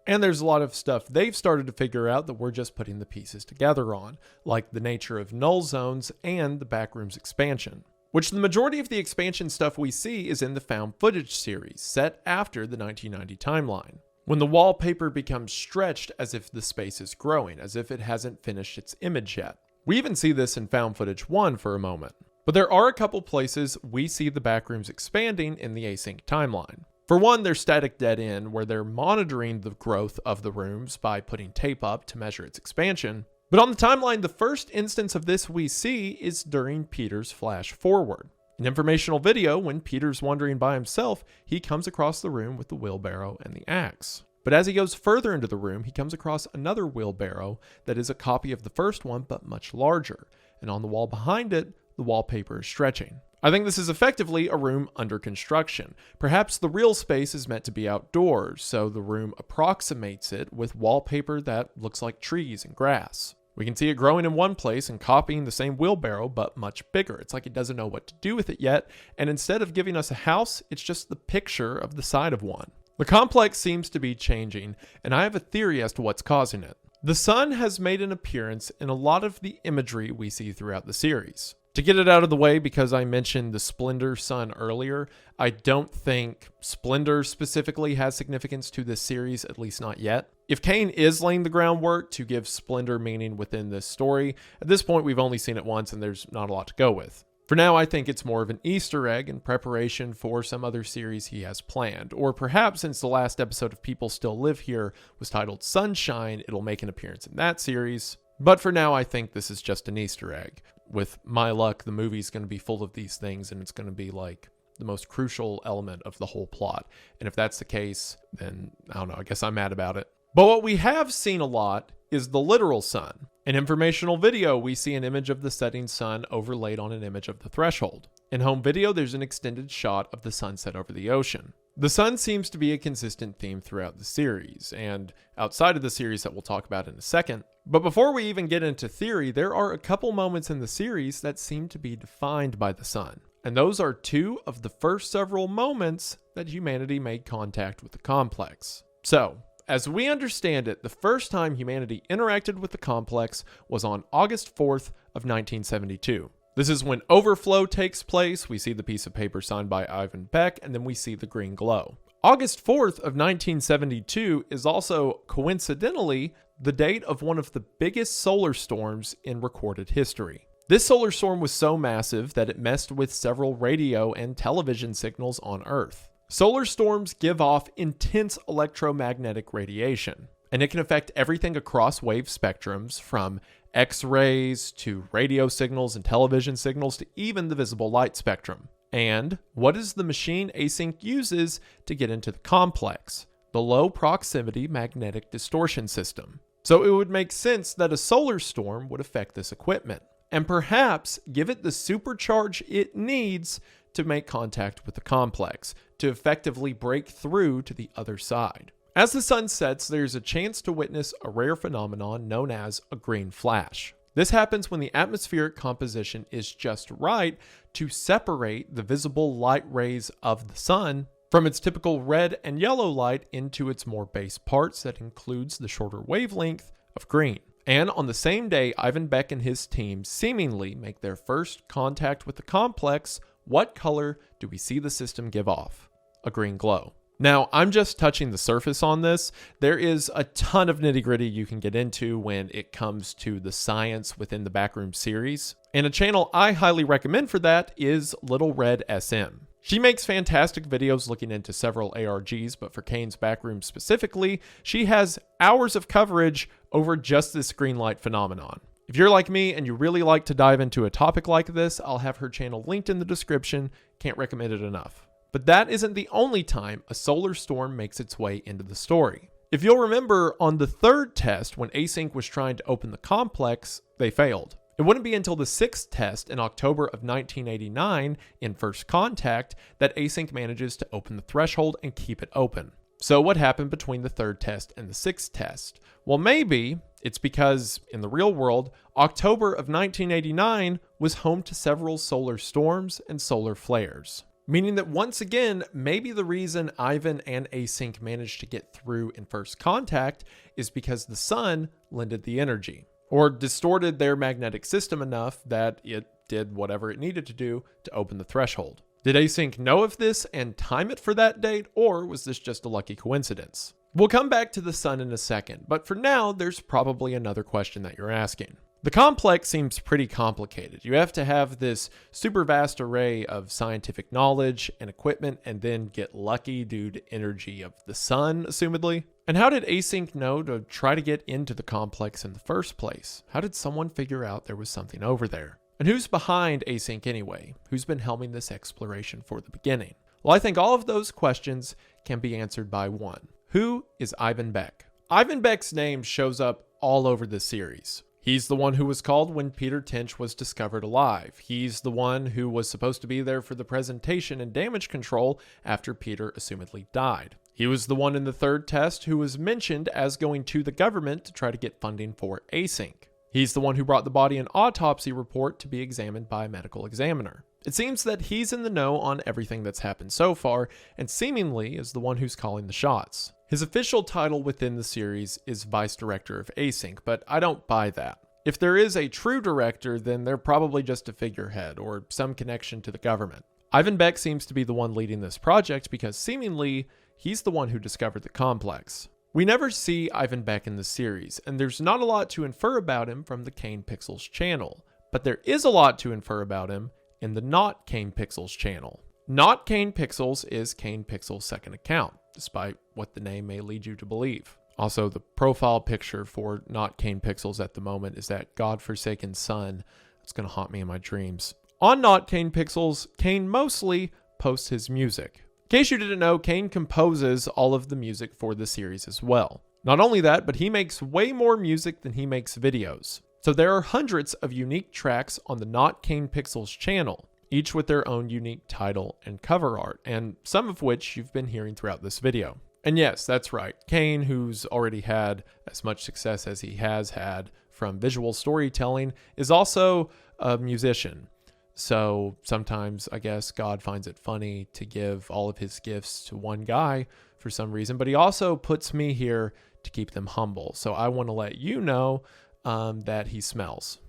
And there's a lot of stuff they've started to figure out that we're just putting the pieces together on, like the nature of null zones and the Backrooms expansion. Which the majority of the expansion stuff we see is in the Found Footage series, set after the 1990 timeline, when the wallpaper becomes stretched as if the space is growing, as if it hasn't finished its image yet. We even see this in Found Footage 1 for a moment. But there are a couple places we see the Backrooms expanding in the Async timeline. For one, there's static dead end, where they're monitoring the growth of the rooms by putting tape up to measure its expansion. But on the timeline, the first instance of this we see is during Peter's flash forward. An informational video, when Peter's wandering by himself, he comes across the room with the wheelbarrow and the axe. But as he goes further into the room, he comes across another wheelbarrow that is a copy of the first one, but much larger. And on the wall behind it, the wallpaper is stretching. I think this is effectively a room under construction. Perhaps the real space is meant to be outdoors, so the room approximates it with wallpaper that looks like trees and grass. We can see it growing in one place and copying the same wheelbarrow, but much bigger. It's like it doesn't know what to do with it yet, and instead of giving us a house, it's just the picture of the side of one. The complex seems to be changing, and I have a theory as to what's causing it. The sun has made an appearance in a lot of the imagery we see throughout the series. To get it out of the way, because I mentioned the Splendor sun earlier, I don't think Splendor specifically has significance to this series, at least not yet. If Kane is laying the groundwork to give Splendor meaning within this story, at this point we've only seen it once and there's not a lot to go with. For now, I think it's more of an Easter egg in preparation for some other series he has planned. Or perhaps since the last episode of People Still Live Here was titled Sunshine, it'll make an appearance in that series. But for now, I think this is just an Easter egg. With my luck, the movie's going to be full of these things and it's going to be like the most crucial element of the whole plot. And if that's the case, then I don't know, I guess I'm mad about it. But what we have seen a lot is the literal sun. In informational video, we see an image of the setting sun overlaid on an image of the threshold. In home video, there's an extended shot of the sunset over the ocean. The sun seems to be a consistent theme throughout the series, and outside of the series that we'll talk about in a second. But before we even get into theory, there are a couple moments in the series that seem to be defined by the sun. And those are two of the first several moments that humanity made contact with the complex. So, as we understand it, the first time humanity interacted with the complex was on August 4th of 1972. This is when Overflow takes place. We see the piece of paper signed by Ivan Beck, and then we see the green glow. August 4th of 1972 is also, coincidentally, the date of one of the biggest solar storms in recorded history. This solar storm was so massive that it messed with several radio and television signals on Earth. Solar storms give off intense electromagnetic radiation, and it can affect everything across wave spectrums, from X-rays to radio signals and television signals to even the visible light spectrum. And what is the machine Async uses to get into the complex? The low proximity magnetic distortion system. So it would make sense that a solar storm would affect this equipment, and perhaps give it the supercharge it needs to make contact with the complex, to effectively break through to the other side. As the sun sets, there's a chance to witness a rare phenomenon known as a green flash. This happens when the atmospheric composition is just right to separate the visible light rays of the sun from its typical red and yellow light into its more base parts that includes the shorter wavelength of green. And on the same day Ivan Beck and his team seemingly make their first contact with the complex, what color do we see the system give off? A green glow. Now, I'm just touching the surface on this. There is a ton of nitty-gritty you can get into when it comes to the science within the Backrooms series. And a channel I highly recommend for that is Little Red SM. She makes fantastic videos looking into several ARGs, but for Kane's Backrooms specifically, she has hours of coverage over just this green light phenomenon. If you're like me and you really like to dive into a topic like this, I'll have her channel linked in the description. Can't recommend it enough. But that isn't the only time a solar storm makes its way into the story. If you'll remember, on the third test, when Async was trying to open the complex, they failed. It wouldn't be until the sixth test in October of 1989, in First Contact, that Async manages to open the threshold and keep it open. So what happened between the third test and the sixth test? Well, maybe it's because, in the real world, October of 1989 was home to several solar storms and solar flares. Meaning that once again, maybe the reason Ivan and Async managed to get through in First Contact is because the sun lended the energy, or distorted their magnetic system enough that it did whatever it needed to do to open the threshold. Did Async know of this and time it for that date, or was this just a lucky coincidence? We'll come back to the sun in a second, but for now, there's probably another question that you're asking. The complex seems pretty complicated. You have to have this super vast array of scientific knowledge and equipment and then get lucky due to energy of the sun, assumedly. And how did Async know to try to get into the complex in the first place? How did someone figure out there was something over there? And who's behind Async anyway? Who's been helming this exploration for the beginning? Well, I think all of those questions can be answered by one. Who is Ivan Beck? Ivan Beck's name shows up all over the series. He's the one who was called when Peter Tinch was discovered alive. He's the one who was supposed to be there for the presentation and damage control after Peter assumedly died. He was the one in the third test who was mentioned as going to the government to try to get funding for Async. He's the one who brought the body and autopsy report to be examined by a medical examiner. It seems that he's in the know on everything that's happened so far, and seemingly is the one who's calling the shots. His official title within the series is Vice Director of Async, but I don't buy that. If there is a true director, then they're probably just a figurehead or some connection to the government. Ivan Beck seems to be the one leading this project because seemingly he's the one who discovered the complex. We never see Ivan Beck in the series, and there's not a lot to infer about him from the Kane Pixels channel, but there is a lot to infer about him in the Not Kane Pixels channel. Not Kane Pixels is Kane Pixels' second account, despite what the name may lead you to believe. Also, the profile picture for Not Kane Pixels at the moment is that godforsaken sun that's going to haunt me in my dreams. On Not Kane Pixels, Kane mostly posts his music. In case you didn't know, Kane composes all of the music for the series as well. Not only that, but he makes way more music than he makes videos. So there are hundreds of unique tracks on the Not Kane Pixels channel, each with their own unique title and cover art, and some of which you've been hearing throughout this video. And yes, that's right, Kane, who's already had as much success as he has had from visual storytelling, is also a musician. So sometimes, I guess, God finds it funny to give all of his gifts to one guy for some reason, but he also puts me here to keep them humble. So I want to let you know that he smells.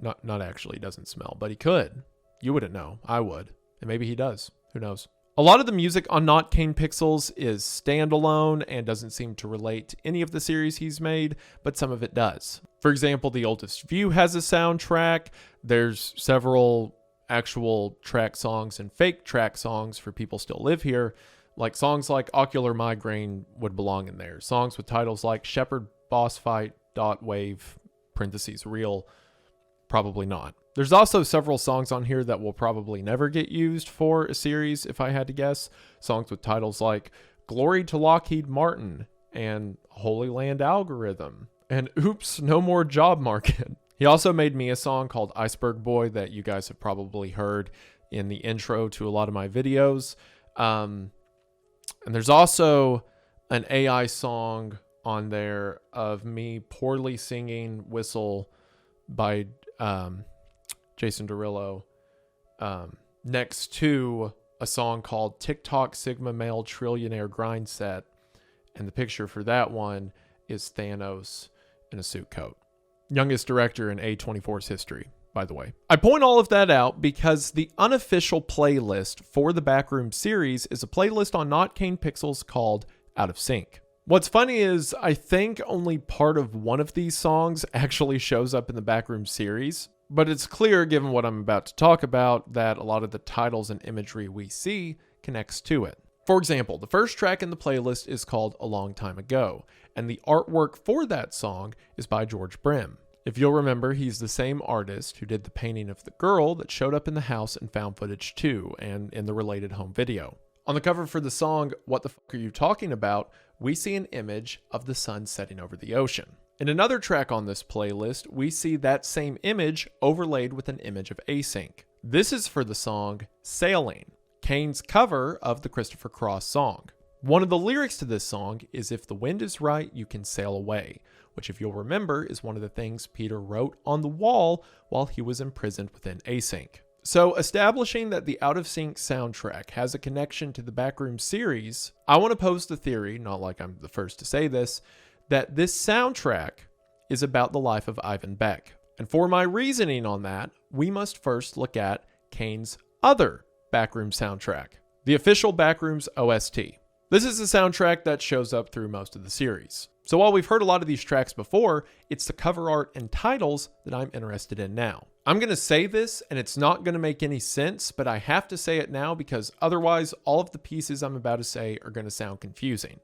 Not actually doesn't smell, but he could. You wouldn't know. I would. And maybe he does. Who knows? A lot of the music on Not Kane Pixels is standalone and doesn't seem to relate to any of the series he's made, but some of it does. For example, The Oldest View has a soundtrack. There's several actual track songs and fake track songs for People Still Live Here. Like songs like Ocular Migraine would belong in there. Songs with titles like Shepherd Boss Fight, Wave, parentheses, Real, probably not. There's also several songs on here that will probably never get used for a series, if I had to guess. Songs with titles like Glory to Lockheed Martin and Holy Land Algorithm and Oops, No More Job Market. He also made me a song called Iceberg Boy that you guys have probably heard in the intro to a lot of my videos. And there's also an AI song on there of me poorly singing Whistle by Jason Derulo, next to a song called TikTok Sigma Male Trillionaire Grind Set. And the picture for that one is Thanos in a suit coat. Youngest director in A24's history, by the way. I point all of that out because the unofficial playlist for the Backrooms series is a playlist on Not Kane Pixels called Out of Sync. What's funny is I think only part of one of these songs actually shows up in the Backrooms series, but it's clear given what I'm about to talk about that a lot of the titles and imagery we see connects to it. For example, the first track in the playlist is called A Long Time Ago, and the artwork for that song is by George Brim. If you'll remember, he's the same artist who did the painting of the girl that showed up in the house in Found Footage 2 and in the related home video. On the cover for the song, What the Fuck Are You Talking About?, we see an image of the sun setting over the ocean. In another track on this playlist, we see that same image overlaid with an image of Async. This is for the song Sailing, Kane's cover of the Christopher Cross song. One of the lyrics to this song is, "If the wind is right, you can sail away," which, if you'll remember, is one of the things Peter wrote on the wall while he was imprisoned within Async. So, establishing that the Out of Sync soundtrack has a connection to the Backrooms series, I want to pose the theory, not like I'm the first to say this, that this soundtrack is about the life of Ivan Beck. And for my reasoning on that, we must first look at Kane's other Backrooms soundtrack, the official Backrooms OST. This is the soundtrack that shows up through most of the series. So while we've heard a lot of these tracks before, it's the cover art and titles that I'm interested in now. I'm going to say this, and it's not going to make any sense, but I have to say it now because otherwise all of the pieces I'm about to say are going to sound confusing.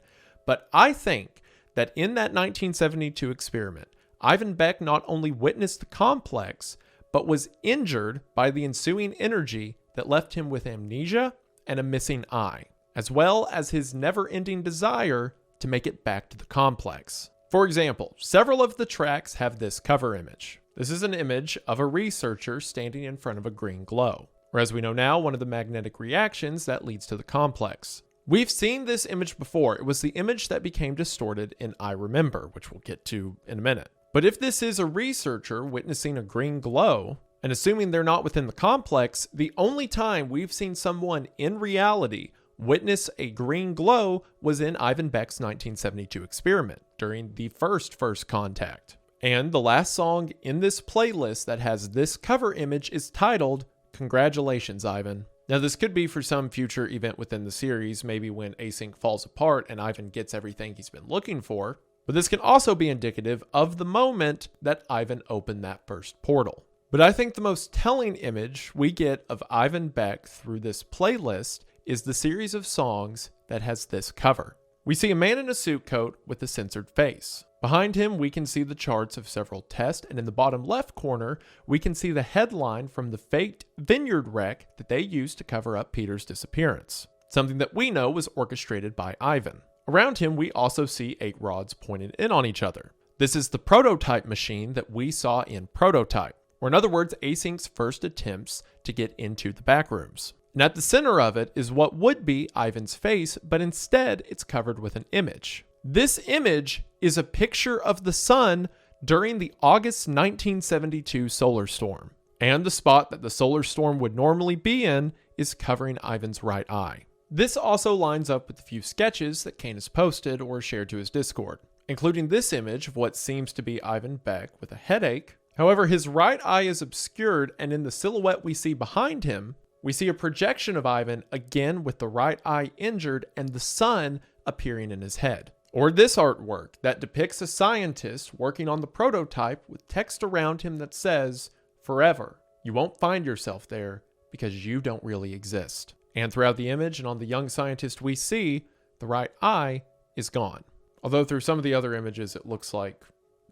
But I think that in that 1972 experiment, Ivan Beck not only witnessed the complex, but was injured by the ensuing energy that left him with amnesia and a missing eye, as well as his never-ending desire to make it back to the complex. For example, several of the tracks have this cover image. This is an image of a researcher standing in front of a green glow, or as we know now, one of the magnetic reactions that leads to the complex. We've seen this image before. It was the image that became distorted in I Remember, which we'll get to in a minute. But if this is a researcher witnessing a green glow, and assuming they're not within the complex, the only time we've seen someone in reality witness a green glow was in Ivan Beck's 1972 experiment during the first contact. And the last song in this playlist that has this cover image is titled Congratulations, Ivan. Now, this could be for some future event within the series, maybe when Async falls apart and Ivan gets everything he's been looking for, but this can also be indicative of the moment that Ivan opened that first portal. But I think the most telling image we get of Ivan Beck through this playlist is the series of songs that has this cover. We see a man in a suit coat with a censored face. Behind him, we can see the charts of several tests, and in the bottom left corner, we can see the headline from the faked vineyard wreck that they used to cover up Peter's disappearance, something that we know was orchestrated by Ivan. Around him, we also see 8 rods pointed in on each other. This is the prototype machine that we saw in Prototype, or in other words, Async's first attempts to get into the Backrooms. And at the center of it is what would be Ivan's face, but instead it's covered with an image. This image is a picture of the sun during the August 1972 solar storm. And the spot that the solar storm would normally be in is covering Ivan's right eye. This also lines up with a few sketches that Kane has posted or shared to his Discord, including this image of what seems to be Ivan Beck with a headache. However, his right eye is obscured, and in the silhouette we see behind him, we see a projection of Ivan again with the right eye injured and the sun appearing in his head. Or this artwork that depicts a scientist working on the prototype with text around him that says, "Forever. You won't find yourself there because you don't really exist." And throughout the image and on the young scientist we see, the right eye is gone. Although through some of the other images, it looks like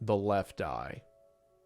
the left eye.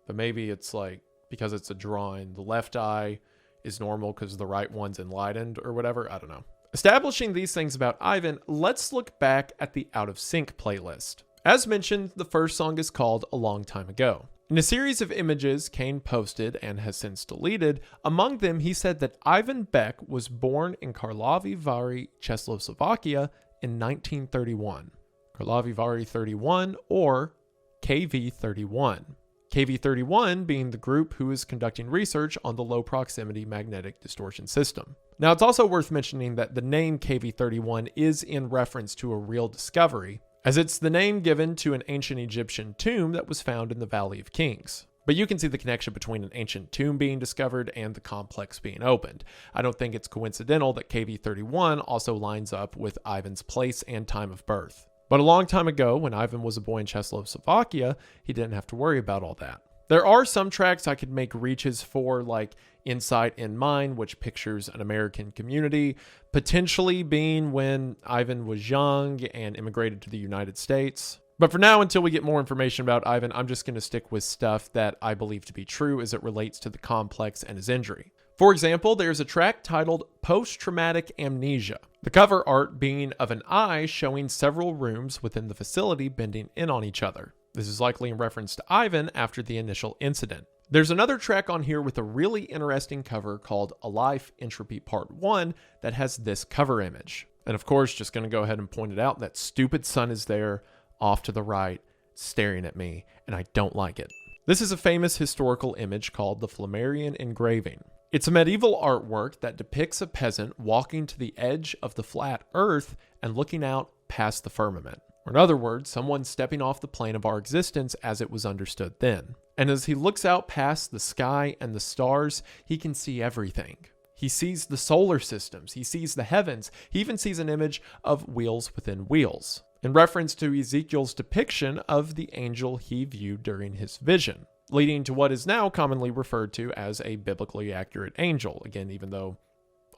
But maybe it's like, because it's a drawing, the left eye is normal because the right one's enlightened or whatever. I don't know. Establishing these things about Ivan, let's look back at the Out of Sync playlist. As mentioned, the first song is called A Long Time Ago. In a series of images Kane posted and has since deleted, among them he said that Ivan Beck was born in Karlovy Vary, Czechoslovakia in 1931. Karlovy Vary 31 or KV31. KV31 being the group who is conducting research on the low proximity magnetic distortion system. Now, it's also worth mentioning that the name KV31 is in reference to a real discovery, as it's the name given to an ancient Egyptian tomb that was found in the Valley of Kings. But you can see the connection between an ancient tomb being discovered and the complex being opened. I don't think it's coincidental that KV31 also lines up with Ivan's place and time of birth. But a long time ago, when Ivan was a boy in Czechoslovakia, he didn't have to worry about all that. There are some tracks I could make reaches for, like Insight in Mind, which pictures an American community, potentially being when Ivan was young and immigrated to the United States. But for now, until we get more information about Ivan, I'm just going to stick with stuff that I believe to be true as it relates to the complex and his injury. For example, there's a track titled Post-Traumatic Amnesia, the cover art being of an eye showing several rooms within the facility bending in on each other. This is likely in reference to Ivan after the initial incident. There's another track on here with a really interesting cover called A Life Entropy Part 1 that has this cover image. And of course, just going to go ahead and point it out, that stupid sun is there off to the right, staring at me, and I don't like it. This is a famous historical image called the Flammarion engraving. It's a medieval artwork that depicts a peasant walking to the edge of the flat earth and looking out past the firmament. Or in other words, someone stepping off the plane of our existence as it was understood then. And as he looks out past the sky and the stars, he can see everything. He sees the solar systems, he sees the heavens, he even sees an image of wheels within wheels, in reference to Ezekiel's depiction of the angel he viewed during his vision, leading to what is now commonly referred to as a biblically accurate angel. Again, even though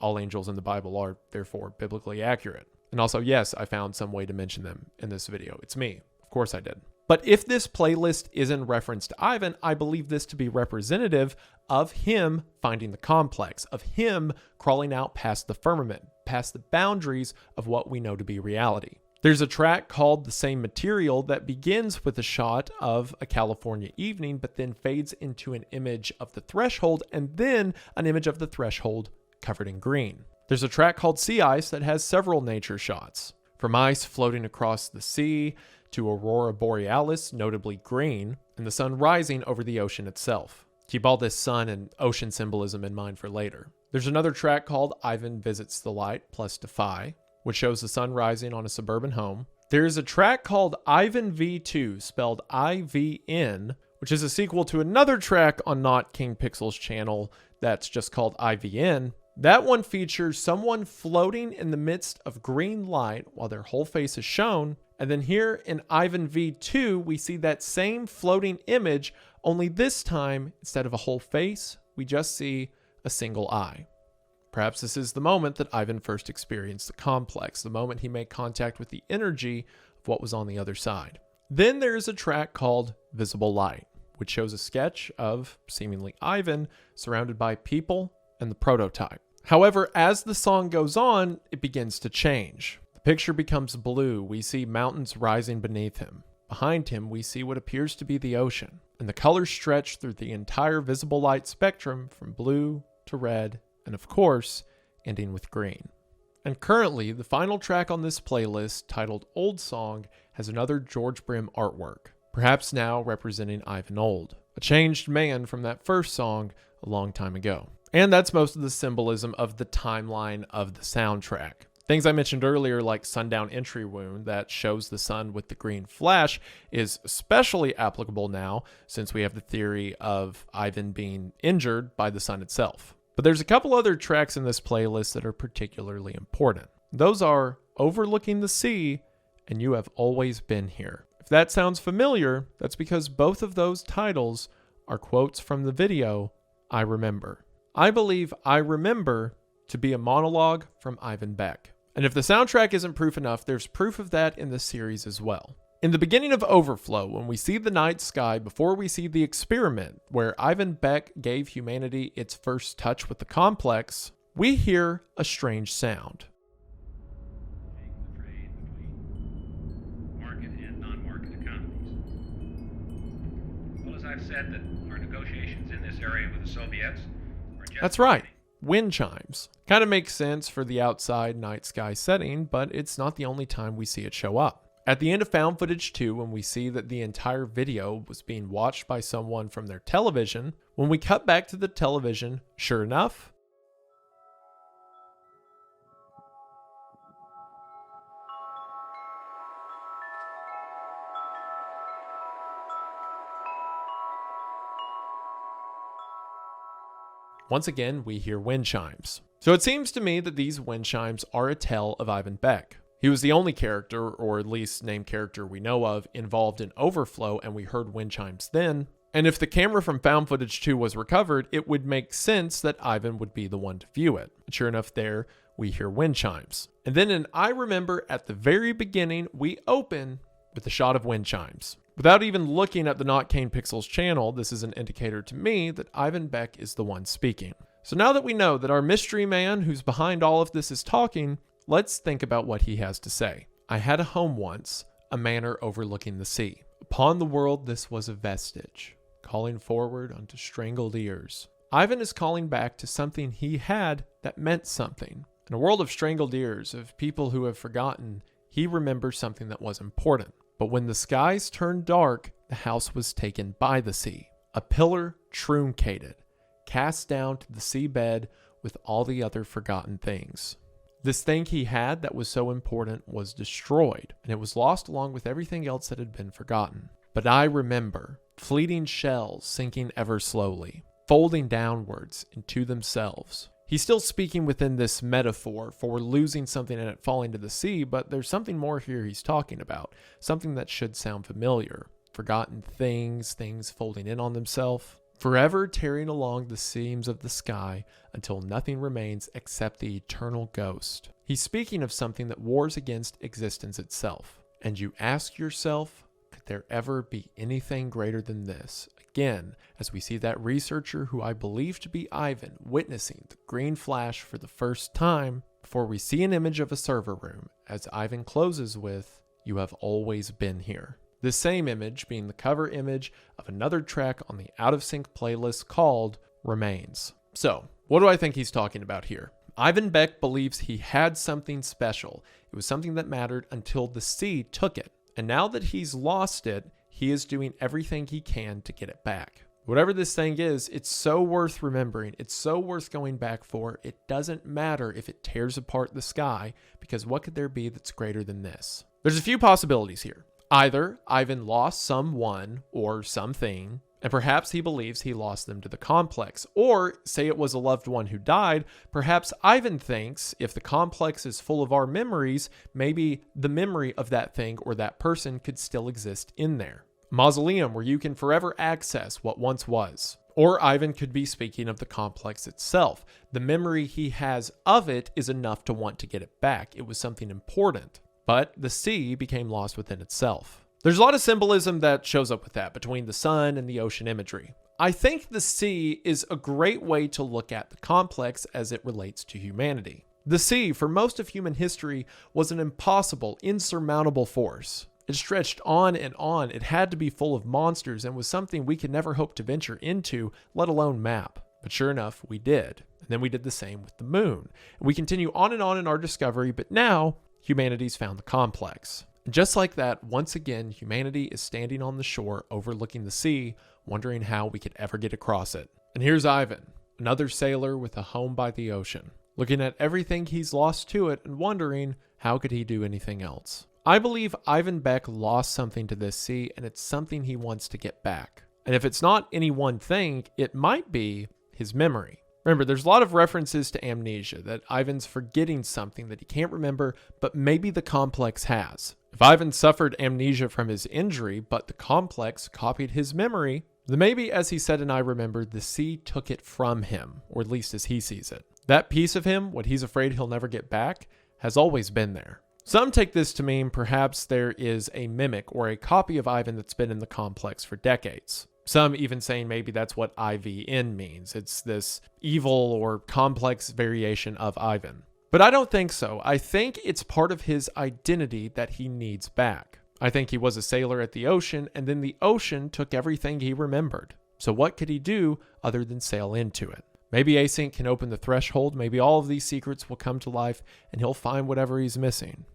all angels in the Bible are therefore biblically accurate. And also, yes, I found some way to mention them in this video. It's me. Of course I did. But if this playlist is in reference to Ivan, I believe this to be representative of him finding the complex, of him crawling out past the firmament, past the boundaries of what we know to be reality. There's a track called The Same Material that begins with a shot of a California evening, but then fades into an image of the threshold and then an image of the threshold covered in green. There's a track called Sea Ice that has several nature shots, from ice floating across the sea to aurora borealis, notably green, and the sun rising over the ocean itself. Keep all this sun and ocean symbolism in mind for later. There's another track called Ivan Visits the Light plus Defy, which shows the sun rising on a suburban home. There's a track called Ivan V2, spelled IVN, which is a sequel to another track on Not Kane Pixels channel that's just called IVN. That one features someone floating in the midst of green light while their whole face is shown. And then here in Ivan V2, we see that same floating image, only this time, instead of a whole face, we just see a single eye. Perhaps this is the moment that Ivan first experienced the complex, the moment he made contact with the energy of what was on the other side. Then there is a track called Visible Light, which shows a sketch of seemingly Ivan surrounded by people and the prototype. However, as the song goes on, it begins to change. The picture becomes blue. We see mountains rising beneath him. Behind him, we see what appears to be the ocean, and the colors stretch through the entire visible light spectrum from blue to red, and of course, ending with green. And currently, the final track on this playlist, titled Old Song, has another George Brim artwork, perhaps now representing Ivan Old, a changed man from that first song a long time ago. And that's most of the symbolism of the timeline of the soundtrack. Things I mentioned earlier, like Sundown Entry Wound that shows the sun with the green flash, is especially applicable now since we have the theory of Ivan being injured by the sun itself. But there's a couple other tracks in this playlist that are particularly important. Those are Overlooking the Sea and You Have Always Been Here. If that sounds familiar, that's because both of those titles are quotes from the video I Remember. I believe I Remember to be a monologue from Ivan Beck. And if the soundtrack isn't proof enough, there's proof of that in the series as well. In the beginning of Overflow, when we see the night sky before we see the experiment, where Ivan Beck gave humanity its first touch with the complex, we hear a strange sound. The trade between market and non-market economies. Well, as I've said, that our negotiations in this area with the Soviets are just... That's right. Wind chimes. Kind of makes sense for the outside night sky setting, but it's not the only time we see it show up. At the end of Found Footage 2, when we see that the entire video was being watched by someone from their television, when we cut back to the television, sure enough, once again, we hear wind chimes. So it seems to me that these wind chimes are a tell of Ivan Beck. He was the only character, or at least named character we know of, involved in Overflow, and we heard wind chimes then. And if the camera from Found Footage 2 was recovered, it would make sense that Ivan would be the one to view it. But sure enough, there we hear wind chimes. And then in I Remember, at the very beginning, we open with a shot of wind chimes. Without even looking at the Not Kane Pixels channel, this is an indicator to me that Ivan Beck is the one speaking. So now that we know that our mystery man who's behind all of this is talking, let's think about what he has to say. I had a home once, a manor overlooking the sea. Upon the world this was a vestige, calling forward unto strangled ears. Ivan is calling back to something he had that meant something. In a world of strangled ears, of people who have forgotten, he remembers something that was important. But when the skies turned dark, the house was taken by the sea. A pillar truncated, cast down to the seabed with all the other forgotten things. This thing he had that was so important was destroyed, and it was lost along with everything else that had been forgotten. But I remember fleeting shells sinking ever slowly, folding downwards into themselves. He's still speaking within this metaphor for losing something and it falling to the sea, but there's something more here he's talking about, something that should sound familiar. Forgotten things, things folding in on themselves, forever tearing along the seams of the sky until nothing remains except the eternal ghost. He's speaking of something that wars against existence itself. And you ask yourself, could there ever be anything greater than this? Again, as we see that researcher who I believe to be Ivan witnessing the green flash for the first time, before we see an image of a server room, as Ivan closes with, "You have always been here." This same image being the cover image of another track on the Out of Sync playlist called Remains. So, what do I think he's talking about here? Ivan Beck believes he had something special. It was something that mattered until the sea took it. And now that he's lost it, he is doing everything he can to get it back. Whatever this thing is, it's so worth remembering. It's so worth going back for. It doesn't matter if it tears apart the sky, because what could there be that's greater than this? There's a few possibilities here. Either Ivan lost someone or something, and perhaps he believes he lost them to the complex. Or, say it was a loved one who died, perhaps Ivan thinks if the complex is full of our memories, maybe the memory of that thing or that person could still exist in there. Mausoleum where you can forever access what once was. Or Ivan could be speaking of the complex itself. The memory he has of it is enough to want to get it back. It was something important. But the sea became lost within itself. There's a lot of symbolism that shows up with that between the sun and the ocean imagery. I think the sea is a great way to look at the complex as it relates to humanity. The sea, for most of human history, was an impossible, insurmountable force. It stretched on and on. It had to be full of monsters and was something we could never hope to venture into, let alone map. But sure enough, we did. And then we did the same with the moon. And we continue on in our discovery, but now humanity's found the complex. And just like that, once again, humanity is standing on the shore overlooking the sea, wondering how we could ever get across it. And here's Ivan, another sailor with a home by the ocean, looking at everything he's lost to it and wondering how could he do anything else. I believe Ivan Beck lost something to this sea, and it's something he wants to get back. And if it's not any one thing, it might be his memory. Remember, there's a lot of references to amnesia, that Ivan's forgetting something that he can't remember, but maybe the complex has. If Ivan suffered amnesia from his injury, but the complex copied his memory, then maybe, as he said in I Remember, the sea took it from him, or at least as he sees it. That piece of him, what he's afraid he'll never get back, has always been there. Some take this to mean perhaps there is a mimic or a copy of Ivan that's been in the complex for decades. Some even saying maybe that's what IVN means. It's this evil or complex variation of Ivan. But I don't think so. I think it's part of his identity that he needs back. I think he was a sailor at the ocean, and then the ocean took everything he remembered. So what could he do other than sail into it? Maybe Async can open the threshold. Maybe all of these secrets will come to life, and he'll find whatever he's missing.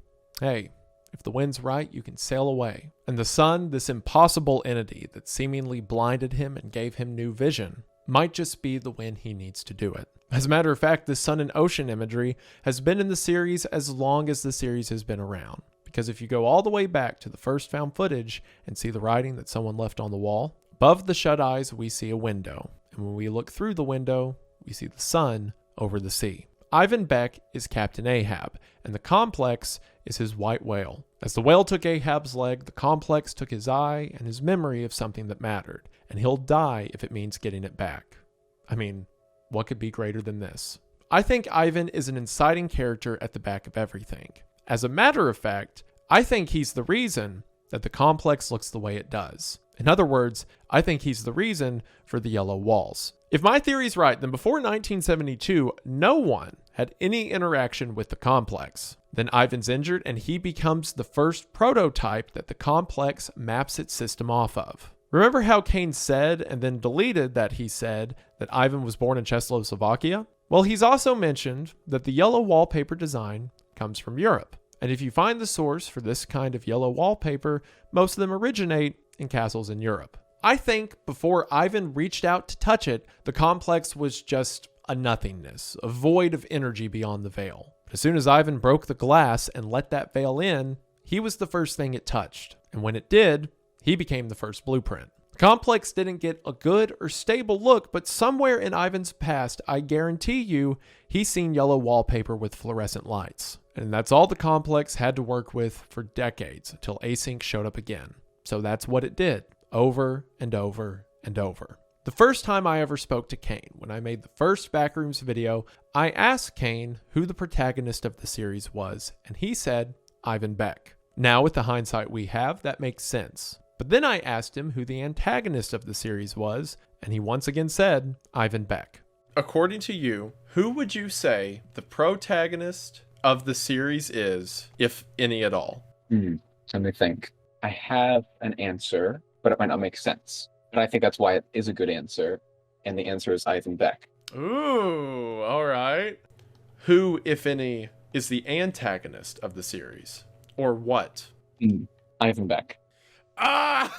Hey, if the wind's right, you can sail away. And the sun, this impossible entity that seemingly blinded him and gave him new vision, might just be the wind he needs to do it. As a matter of fact, this sun and ocean imagery has been in the series as long as the series has been around. Because if you go all the way back to the first found footage and see the writing that someone left on the wall, above the shut eyes we see a window. And when we look through the window, we see the sun over the sea. Ivan Beck is Captain Ahab, and the complex is his white whale. As the whale took Ahab's leg, the complex took his eye and his memory of something that mattered, and he'll die if it means getting it back. I mean, what could be greater than this? I think Ivan is an inciting character at the back of everything. As a matter of fact, I think he's the reason that the complex looks the way it does. In other words, I think he's the reason for the yellow walls. If my theory's right, then before 1972, no one had any interaction with the complex. Then Ivan's injured and he becomes the first prototype that the complex maps its system off of. Remember how Kane said and then deleted that he said that Ivan was born in Czechoslovakia? Well, he's also mentioned that the yellow wallpaper design comes from Europe. And if you find the source for this kind of yellow wallpaper, most of them originate in castles in Europe. I think before Ivan reached out to touch it, the complex was just a nothingness, a void of energy beyond the veil. But as soon as Ivan broke the glass and let that veil in, he was the first thing it touched. And when it did, he became the first blueprint. The complex didn't get a good or stable look, but somewhere in Ivan's past, I guarantee you, he's seen yellow wallpaper with fluorescent lights. And that's all the complex had to work with for decades until Async showed up again. So that's what it did, over and over and over. The first time I ever spoke to Kane, when I made the first Backrooms video, I asked Kane who the protagonist of the series was, and he said Ivan Beck. Now with the hindsight we have, that makes sense. But then I asked him who the antagonist of the series was, and he once again said Ivan Beck. According to you, who would you say the protagonist of the series is, if any at all? Let me think. I have an answer, but it might not make sense. And I think that's why it is a good answer. And the answer is Ivan Beck. Ooh, all right. Who, if any, is the antagonist of the series? Or what? Ivan Beck. Ah!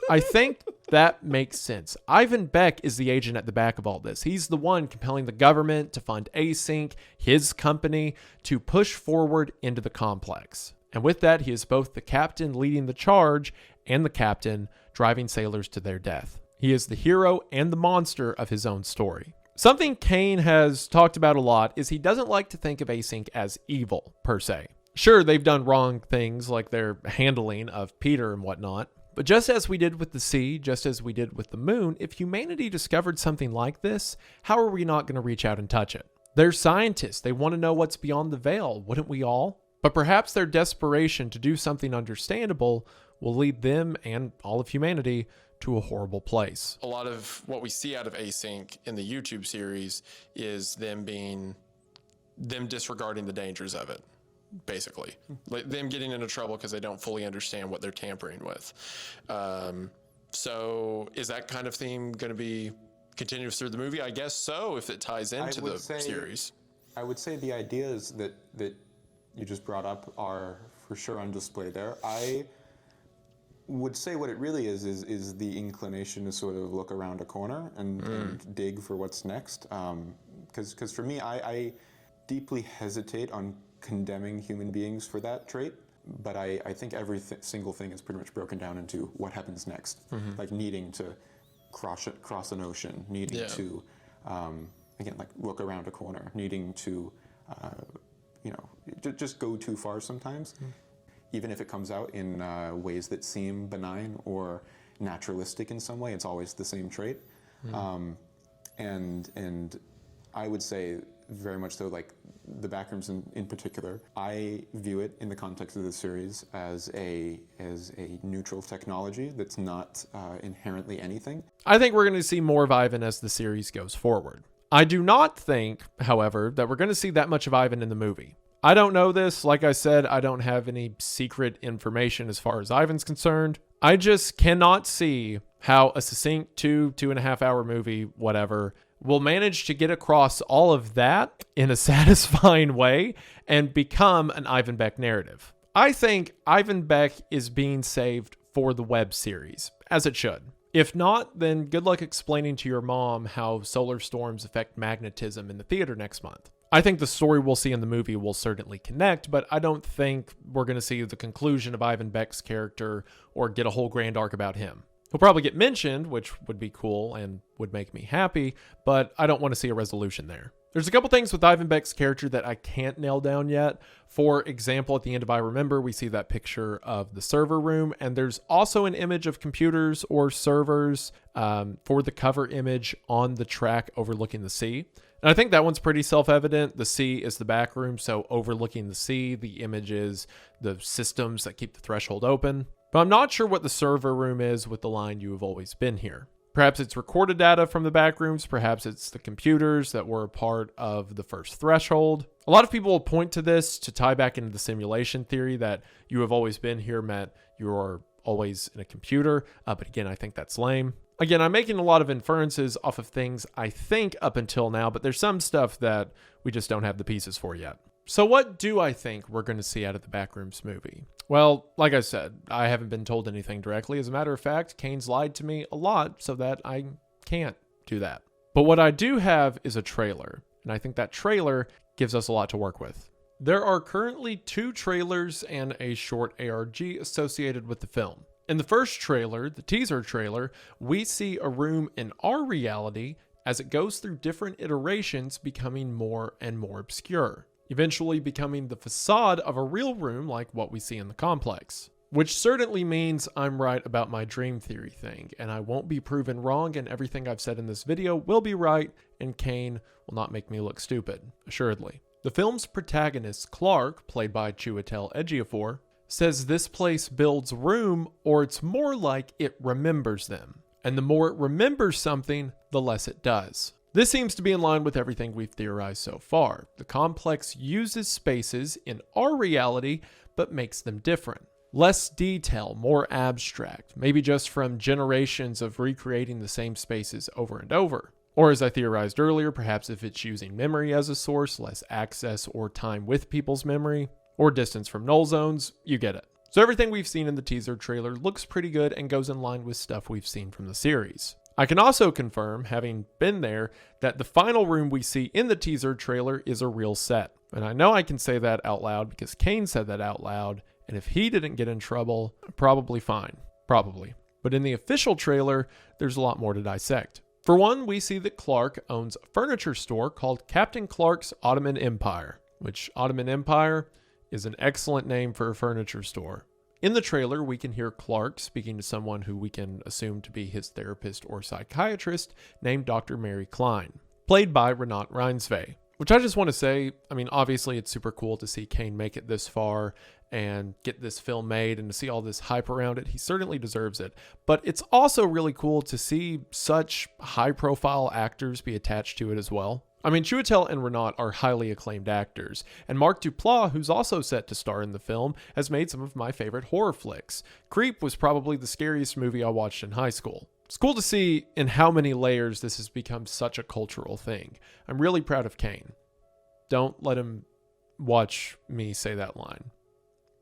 I think that makes sense. Ivan Beck is the agent at the back of all this. He's the one compelling the government to fund Async, his company, to push forward into the complex. And with that, he is both the captain leading the charge and the captain driving sailors to their death. He is the hero and the monster of his own story. Something Kane has talked about a lot is he doesn't like to think of Async as evil, per se. Sure, they've done wrong things like their handling of Peter and whatnot, but just as we did with the sea, just as we did with the moon, if humanity discovered something like this, how are we not going to reach out and touch it? They're scientists. They want to know what's beyond the veil, wouldn't we all? But perhaps their desperation to do something understandable will lead them and all of humanity to a horrible place. A lot of what we see out of Async in the YouTube series is them disregarding the dangers of it, basically. Like them getting into trouble because they don't fully understand what they're tampering with. So is that kind of theme going to be continuous through the movie? I guess so, if it ties into the series. I would say the ideas that you just brought up are for sure on display there. I would say what it really is the inclination to sort of look around a corner and dig for what's next. Because for me, I deeply hesitate on condemning human beings for that trait, but I think every single thing is pretty much broken down into what happens next. Like needing to cross an ocean, needing to, again, like look around a corner, needing to, just go too far sometimes. Even if it comes out in ways that seem benign or naturalistic in some way, it's always the same trait. And I would say very much so, like the Backrooms in particular, I view it in the context of the series as a neutral technology that's not inherently anything. I think we're going to see more of Ivan as the series goes forward. I do not think, however, that we're going to see that much of Ivan in the movie. I don't know this. Like I said, I don't have any secret information as far as Ivan's concerned. I just cannot see how a succinct 2.5 hour movie, whatever, will manage to get across all of that in a satisfying way and become an Ivan Beck narrative. I think Ivan Beck is being saved for the web series, as it should. If not, then good luck explaining to your mom how solar storms affect magnetism in the theater next month. I think the story we'll see in the movie will certainly connect, but I don't think we're going to see the conclusion of Ivan Beck's character or get a whole grand arc about him. He'll probably get mentioned, which would be cool and would make me happy, but I don't want to see a resolution there. There's a couple things with Ivan Beck's character that I can't nail down yet. For example, at the end of I Remember, we see that picture of the server room, and there's also an image of computers or servers for the cover image on the track overlooking the sea. And I think that one's pretty self-evident. The sea is the back room, so overlooking the sea, the image is the systems that keep the threshold open. But I'm not sure what the server room is with the line "You have always been here." Perhaps it's recorded data from the backrooms, perhaps it's the computers that were a part of the first threshold. A lot of people will point to this to tie back into the simulation theory that "you have always been here" meant you're always in a computer, but again, I think that's lame. Again, I'm making a lot of inferences off of things I think up until now, but there's some stuff that we just don't have the pieces for yet. So what do I think we're going to see out of the Backrooms movie? Well, like I said, I haven't been told anything directly. As a matter of fact, Kane's lied to me a lot so that I can't do that. But what I do have is a trailer, and I think that trailer gives us a lot to work with. There are currently 2 trailers and a short ARG associated with the film. In the first trailer, the teaser trailer, we see a room in our reality as it goes through different iterations, becoming more and more obscure, eventually becoming the facade of a real room like what we see in the complex. Which certainly means I'm right about my dream theory thing, and I won't be proven wrong, and everything I've said in this video will be right, and Kane will not make me look stupid, assuredly. The film's protagonist, Clark, played by Chiwetel Ejiofor, says this place builds room, or it's more like it remembers them. And the more it remembers something, the less it does. This seems to be in line with everything we've theorized so far. The complex uses spaces in our reality, but makes them different. Less detail, more abstract, maybe just from generations of recreating the same spaces over and over. Or as I theorized earlier, perhaps if it's using memory as a source, less access or time with people's memory, or distance from null zones, you get it. So everything we've seen in the teaser trailer looks pretty good and goes in line with stuff we've seen from the series. I can also confirm, having been there, that the final room we see in the teaser trailer is a real set. And I know I can say that out loud because Kane said that out loud, and if he didn't get in trouble, I'm probably fine. Probably. But in the official trailer, there's a lot more to dissect. For one, we see that Clark owns a furniture store called Captain Clark's Ottoman Empire, which Ottoman Empire is an excellent name for a furniture store. In the trailer, we can hear Clark speaking to someone who we can assume to be his therapist or psychiatrist named Dr. Mary Klein, played by Renate Reinsve. Which I just want to say, I mean, obviously it's super cool to see Kane make it this far and get this film made and to see all this hype around it. He certainly deserves it. But it's also really cool to see such high-profile actors be attached to it as well. I mean, Chiwetel and Renate are highly acclaimed actors, and Mark Duplass, who's also set to star in the film, has made some of my favorite horror flicks. Creep was probably the scariest movie I watched in high school. It's cool to see in how many layers this has become such a cultural thing. I'm really proud of Kane. Don't let him watch me say that line.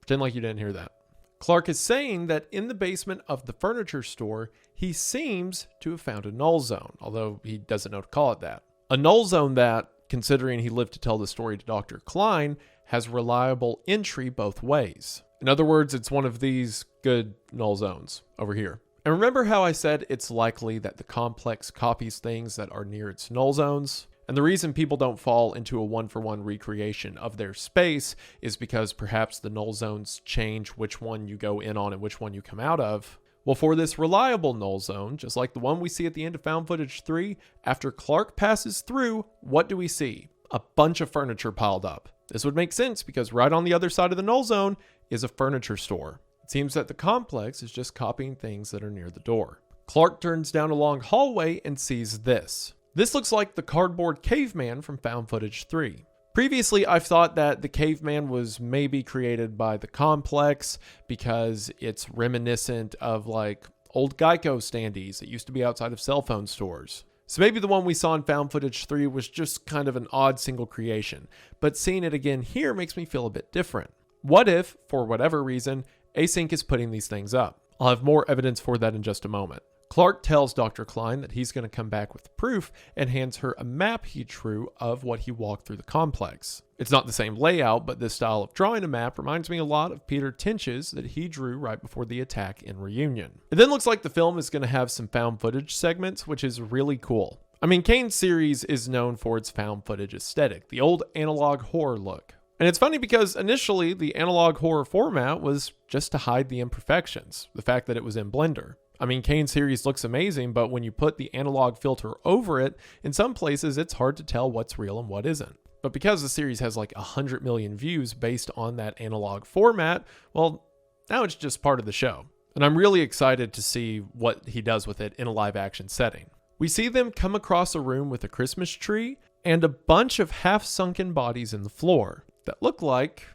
Pretend like you didn't hear that. Clark is saying that in the basement of the furniture store, he seems to have found a null zone, although he doesn't know to call it that. A null zone that, considering he lived to tell the story to Dr. Klein, has reliable entry both ways. In other words, it's one of these good null zones over here. And remember how I said it's likely that the complex copies things that are near its null zones? And the reason people don't fall into a one-for-one recreation of their space is because perhaps the null zones change which one you go in on and which one you come out of. Well, for this reliable null zone, just like the one we see at the end of Found Footage 3, after Clark passes through, what do we see? A bunch of furniture piled up. This would make sense because right on the other side of the null zone is a furniture store. It seems that the complex is just copying things that are near the door. Clark turns down a long hallway and sees this. This looks like the cardboard caveman from Found Footage 3. Previously, I've thought that the caveman was maybe created by the complex because it's reminiscent of like old Geico standees that used to be outside of cell phone stores. So maybe the one we saw in Found Footage 3 was just kind of an odd single creation, but seeing it again here makes me feel a bit different. What if, for whatever reason, Async is putting these things up? I'll have more evidence for that in just a moment. Clark tells Dr. Klein that he's going to come back with proof and hands her a map he drew of what he walked through the complex. It's not the same layout, but this style of drawing a map reminds me a lot of Peter Tinch's that he drew right before the attack in Reunion. It then looks like the film is going to have some found footage segments, which is really cool. I mean, Kane's series is known for its found footage aesthetic, the old analog horror look. And it's funny because initially the analog horror format was just to hide the imperfections, the fact that it was in Blender. I mean, Kane's series looks amazing, but when you put the analog filter over it, in some places it's hard to tell what's real and what isn't. But because the series has like 100 million views based on that analog format, well, now it's just part of the show. and I'm really excited to see what he does with it in a live action setting. We see them come across a room with a Christmas tree and a bunch of half-sunken bodies in the floor that look like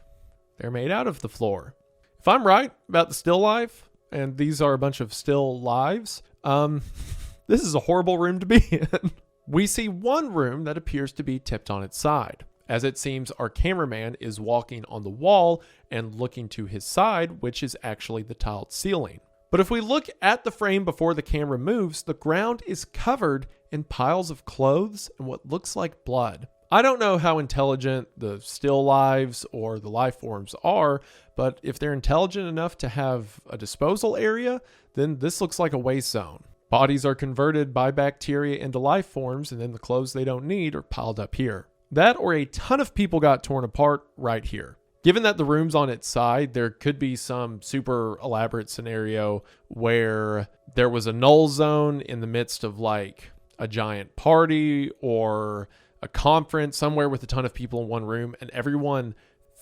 they're made out of the floor. If I'm right about the still life, and these are a bunch of still lives, this is a horrible room to be in. We see one room that appears to be tipped on its side, as it seems our cameraman is walking on the wall and looking to his side, which is actually the tiled ceiling. But if we look at the frame before the camera moves, the ground is covered in piles of clothes and what looks like blood. I don't know how intelligent the still lives or the life forms are, but if they're intelligent enough to have a disposal area, then this looks like a waste zone. Bodies are converted by bacteria into life forms, and then the clothes they don't need are piled up here. That or a ton of people got torn apart right here. Given that the room's on its side, there could be some super elaborate scenario where there was a null zone in the midst of like a giant party or a conference somewhere with a ton of people in one room, and everyone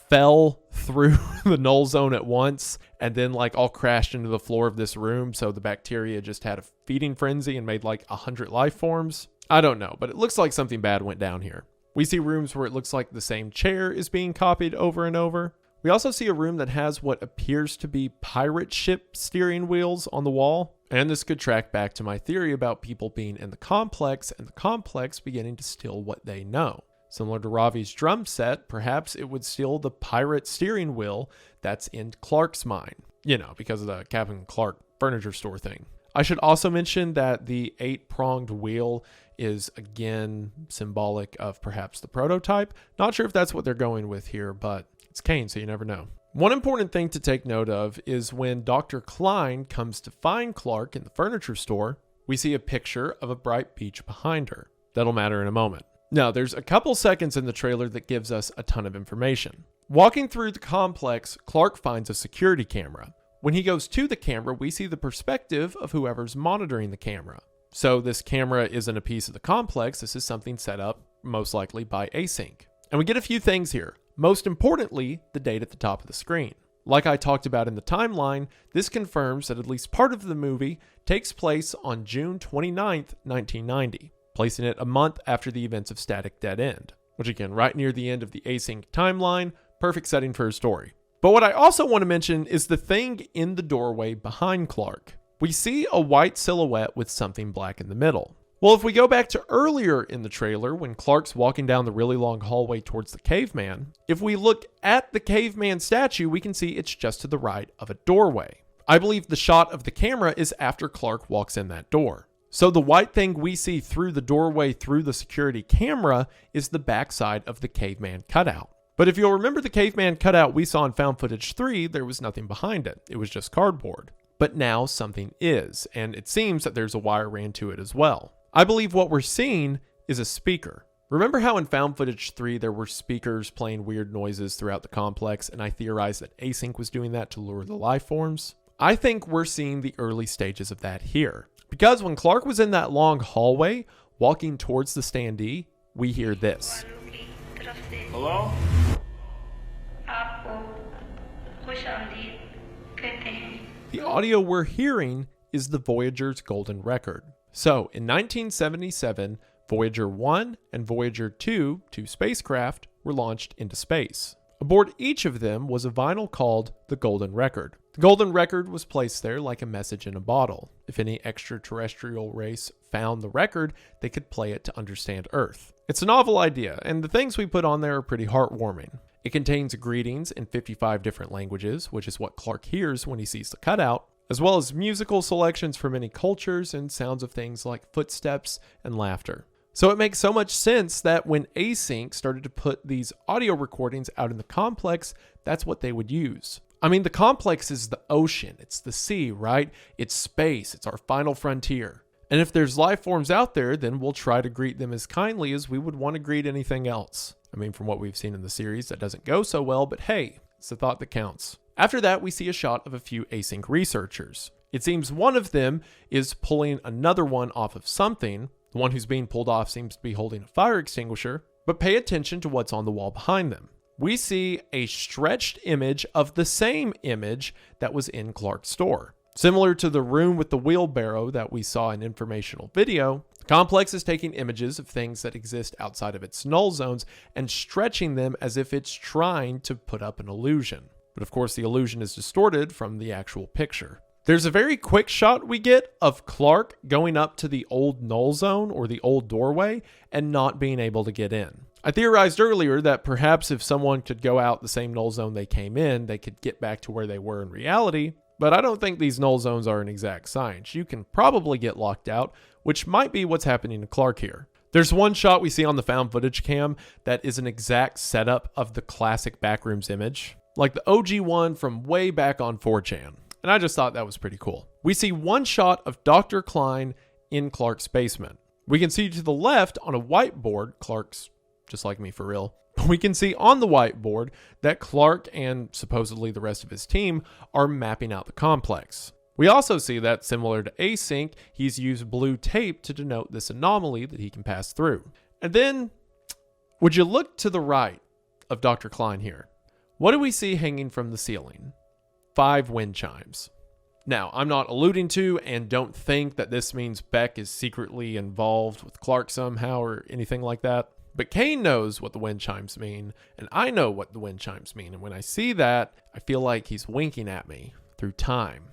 fell through the null zone at once and then like all crashed into the floor of this room, so the bacteria just had a feeding frenzy and made like 100 life forms. I don't know, but it looks like something bad went down here. We see rooms where it looks like the same chair is being copied over and over. We also see a room that has what appears to be pirate ship steering wheels on the wall. And this could track back to my theory about people being in the complex and the complex beginning to steal what they know. Similar to Ravi's drum set, perhaps it would steal the pirate steering wheel that's in Clark's mine. You know, because of the Captain Clark furniture store thing. I should also mention that the 8-pronged wheel is again symbolic of perhaps the prototype. Not sure if that's what they're going with here, but it's Kane, so you never know. One important thing to take note of is when Dr. Klein comes to find Clark in the furniture store, we see a picture of a bright beach behind her. That'll matter in a moment. Now, there's a couple seconds in the trailer that gives us a ton of information. Walking through the complex, Clark finds a security camera. When he goes to the camera, we see the perspective of whoever's monitoring the camera. So this camera isn't a piece of the complex. This is something set up most likely by Async. And we get a few things here. Most importantly, the date at the top of the screen. Like I talked about in the timeline, this confirms that at least part of the movie takes place on June 29th, 1990, placing it a month after the events of Static Dead End, which again, right near the end of the Async timeline, perfect setting for a story. But what I also want to mention is the thing in the doorway behind Clark. We see a white silhouette with something black in the middle. Well, if we go back to earlier in the trailer when Clark's walking down the really long hallway towards the caveman, if we look at the caveman statue, we can see it's just to the right of a doorway. I believe the shot of the camera is after Clark walks in that door. So the white thing we see through the doorway through the security camera is the backside of the caveman cutout. But if you'll remember the caveman cutout we saw in Found Footage 3, there was nothing behind it. It was just cardboard. But now something is, and it seems that there's a wire ran to it as well. I believe what we're seeing is a speaker. Remember how in Found Footage 3 there were speakers playing weird noises throughout the complex, and I theorized that Async was doing that to lure the life forms? I think we're seeing the early stages of that here. Because when Clark was in that long hallway, walking towards the standee, we hear this. Hello? The audio we're hearing is the Voyager's golden record. So, in 1977, Voyager 1 and Voyager 2, two spacecraft, were launched into space. Aboard each of them was a vinyl called the Golden Record. The Golden Record was placed there like a message in a bottle. If any extraterrestrial race found the record, they could play it to understand Earth. It's a novel idea, and the things we put on there are pretty heartwarming. It contains greetings in 55 different languages, which is what Clark hears when he sees the cutout, as well as musical selections from many cultures and sounds of things like footsteps and laughter. So it makes so much sense that when Async started to put these audio recordings out in the complex, that's what they would use. I mean, the complex is the ocean, it's the sea, right? It's space, it's our final frontier. And if there's life forms out there, then we'll try to greet them as kindly as we would want to greet anything else. I mean, from what we've seen in the series, that doesn't go so well, but hey, it's the thought that counts. After that, we see a shot of a few Async researchers. It seems one of them is pulling another one off of something. The one who's being pulled off seems to be holding a fire extinguisher, but pay attention to what's on the wall behind them. We see a stretched image of the same image that was in Clark's store. Similar to the room with the wheelbarrow that we saw in informational video, the complex is taking images of things that exist outside of its null zones and stretching them as if it's trying to put up an illusion. But of course, the illusion is distorted from the actual picture. There's a very quick shot we get of Clark going up to the old null zone or the old doorway and not being able to get in. I theorized earlier that perhaps if someone could go out the same null zone they came in, they could get back to where they were in reality, but I don't think these null zones are an exact science. You can probably get locked out, which might be what's happening to Clark here. There's one shot we see on the found footage cam that is an exact setup of the classic Backrooms image, like the OG one from way back on 4chan. And I just thought that was pretty cool. We see one shot of Dr. Klein in Clark's basement. We can see to the left on a whiteboard, Clark's just like me for real, but we can see on the whiteboard that Clark and supposedly the rest of his team are mapping out the complex. We also see that, similar to Async, he's used blue tape to denote this anomaly that he can pass through. And then, would you look to the right of Dr. Klein here? What do we see hanging from the ceiling? 5 wind chimes. Now, I'm not alluding to and don't think that this means Beck is secretly involved with Clark somehow or anything like that. But Kane knows what the wind chimes mean, and I know what the wind chimes mean. And when I see that, I feel like he's winking at me through time.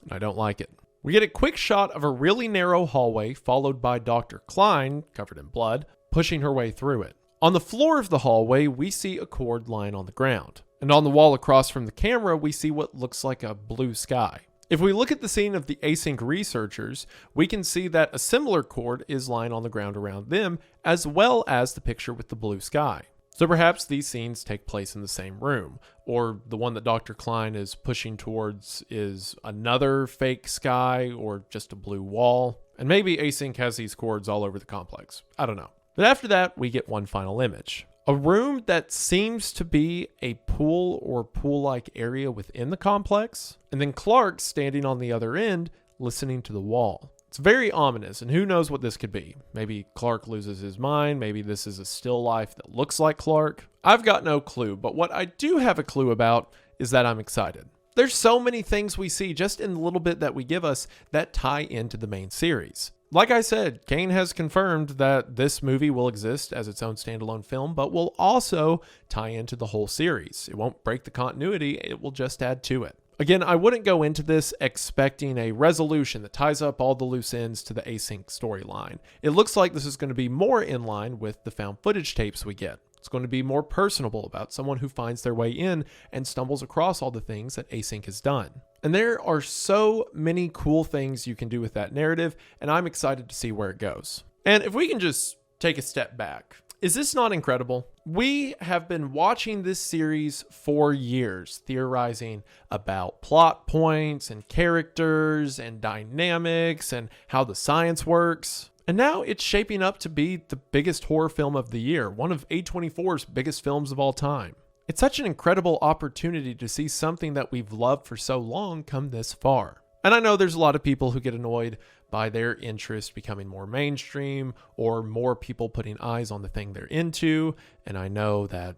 And I don't like it. We get a quick shot of a really narrow hallway, followed by Dr. Klein, covered in blood, pushing her way through it. On the floor of the hallway, we see a cord lying on the ground. And on the wall across from the camera, we see what looks like a blue sky. If we look at the scene of the Async researchers, we can see that a similar cord is lying on the ground around them, as well as the picture with the blue sky. So perhaps these scenes take place in the same room, or the one that Dr. Klein is pushing towards is another fake sky, or just a blue wall. And maybe Async has these cords all over the complex. I don't know. But after that, we get one final image. A room that seems to be a pool or pool-like area within the complex, and then Clark standing on the other end, listening to the wall. It's very ominous, and who knows what this could be. Maybe Clark loses his mind, maybe this is a still life that looks like Clark. I've got no clue, but what I do have a clue about is that I'm excited. There's so many things we see just in the little bit that we give us that tie into the main series. Like I said, Kane has confirmed that this movie will exist as its own standalone film, but will also tie into the whole series. It won't break the continuity, it will just add to it. Again, I wouldn't go into this expecting a resolution that ties up all the loose ends to the Async storyline. It looks like this is going to be more in line with the found footage tapes we get. It's going to be more personable about someone who finds their way in and stumbles across all the things that Async has done. And there are so many cool things you can do with that narrative, and I'm excited to see where it goes. And if we can just take a step back, is this not incredible? We have been watching this series for years, theorizing about plot points and characters and dynamics and how the science works. And now it's shaping up to be the biggest horror film of the year, one of A24's biggest films of all time. It's such an incredible opportunity to see something that we've loved for so long come this far. And I know there's a lot of people who get annoyed by their interest becoming more mainstream or more people putting eyes on the thing they're into. And I know that,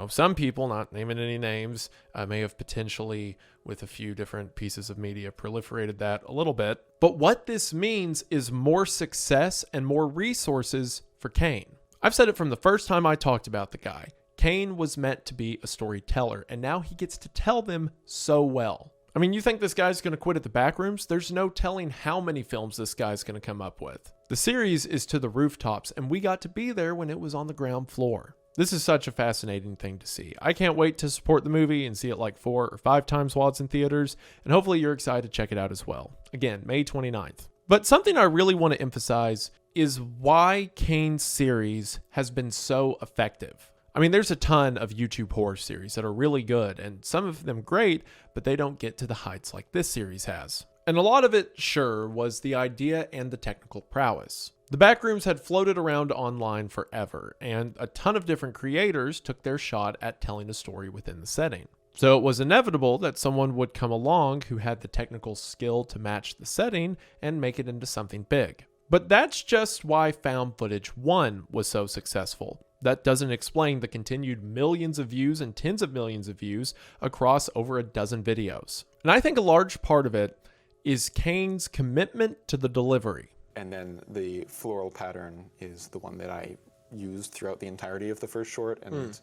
some people, not naming any names, may have potentially, with a few different pieces of media, proliferated that a little bit. But what this means is more success and more resources for Kane. I've said it from the first time I talked about the guy. Kane was meant to be a storyteller, and now he gets to tell them so well. I mean, you think this guy's going to quit at the Backrooms? There's no telling how many films this guy's going to come up with. The series is to the rooftops, and we got to be there when it was on the ground floor. This is such a fascinating thing to see. I can't wait to support the movie and see it like 4 or 5 times while it's in theaters, and hopefully you're excited to check it out as well. Again, May 29th. But something I really want to emphasize is why Kane's series has been so effective. I mean, there's a ton of YouTube horror series that are really good, and some of them great, but they don't get to the heights like this series has. And a lot of it, sure, was the idea and the technical prowess. The Backrooms had floated around online forever, and a ton of different creators took their shot at telling a story within the setting. So it was inevitable that someone would come along who had the technical skill to match the setting and make it into something big. But that's just why Found Footage 1 was so successful. That doesn't explain the continued millions of views and tens of millions of views across over a dozen videos. And I think a large part of it is Kane's commitment to the delivery. And then the floral pattern is the one that I used throughout the entirety of the first short, and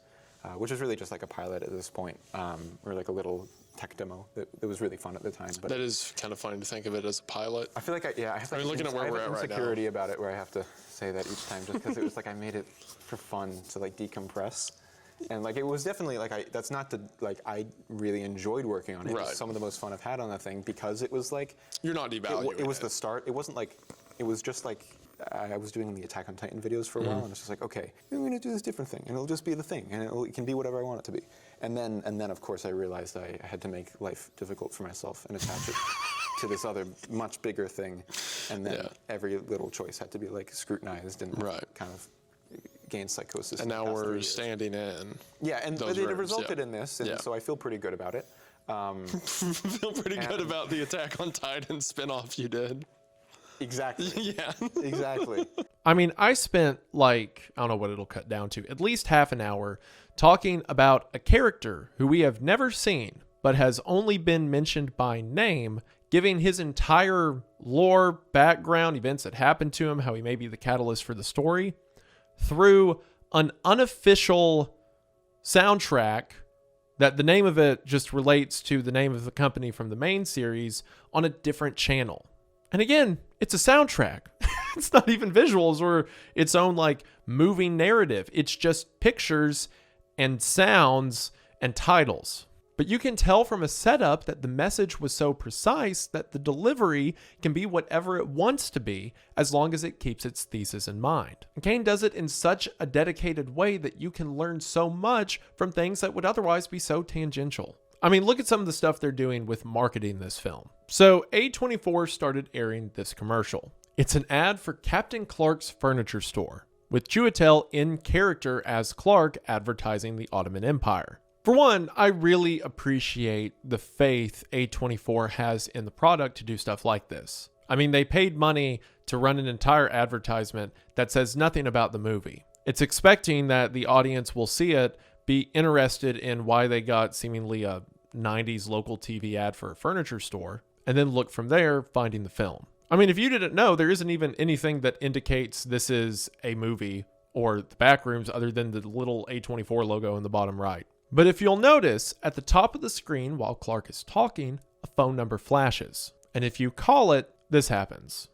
which is really just like a pilot at this point, or like a little tech demo that was really fun at the time. But That is kind of funny to think of it as a pilot. I feel like I have like looking at where I have we're an at right now. insecurity about it where I have to say that each time just because it was like I made it for fun to like decompress. And like it was definitely like that's not to like I really enjoyed working on it. It Right. was some of the most fun I've had on the thing because it was like You're not devaluing it was the start. It wasn't like it was just like I was doing the Attack on Titan videos for a while, and it's just like, okay, I'm going to do this different thing, and it'll just be the thing, and it can be whatever I want it to be. And then of course I realized I had to make life difficult for myself and attach it to this other much bigger thing, and then every little choice had to be like scrutinized and kind of gain psychosis. And in the now past 3 we're years. standing in. Yeah, and those it rooms, resulted in this, and so I feel pretty good about it. Feel pretty good about the Attack on Titan spinoff you did. Exactly. Yeah. Exactly. I mean, I spent like, I don't know what it'll cut down to, at least half an hour talking about a character who we have never seen, but has only been mentioned by name, giving his entire lore, background, events that happened to him, how he may be the catalyst for the story, through an unofficial soundtrack that the name of it just relates to the name of the company from the main series on a different channel. And again, it's a soundtrack. It's not even visuals or its own like moving narrative. It's just pictures and sounds and titles. But you can tell from a setup that the message was so precise that the delivery can be whatever it wants to be as long as it keeps its thesis in mind. And Kane does it in such a dedicated way that you can learn so much from things that would otherwise be so tangential. I mean, look at some of the stuff they're doing with marketing this film. So A24 started airing this commercial. It's an ad for Captain Clark's furniture store, with Chadwell in character as Clark advertising the Ottoman Empire. For one, I really appreciate the faith A24 has in the product to do stuff like this. I mean, they paid money to run an entire advertisement that says nothing about the movie. It's expecting that the audience will see it, be interested in why they got seemingly a 90s local TV ad for a furniture store, and then look from there, finding the film. I mean, if you didn't know, there isn't even anything that indicates this is a movie or the Backrooms other than the little A24 logo in the bottom right. But if you'll notice, at the top of the screen while Clark is talking, a phone number flashes. And if you call it, this happens.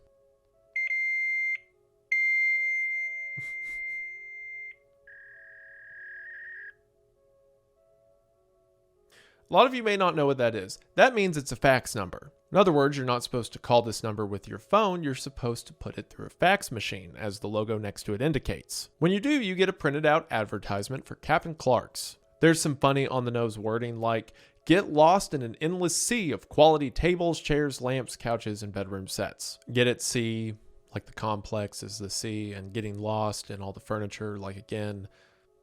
A lot of you may not know what that is. That means it's a fax number. In other words, you're not supposed to call this number with your phone, you're supposed to put it through a fax machine, as the logo next to it indicates. When you do, you get a printed out advertisement for Captain Clark's. There's some funny on-the-nose wording like, get lost in an endless sea of quality tables, chairs, lamps, couches, and bedroom sets. Get it, sea, like the complex is the sea, and getting lost in all the furniture, like again,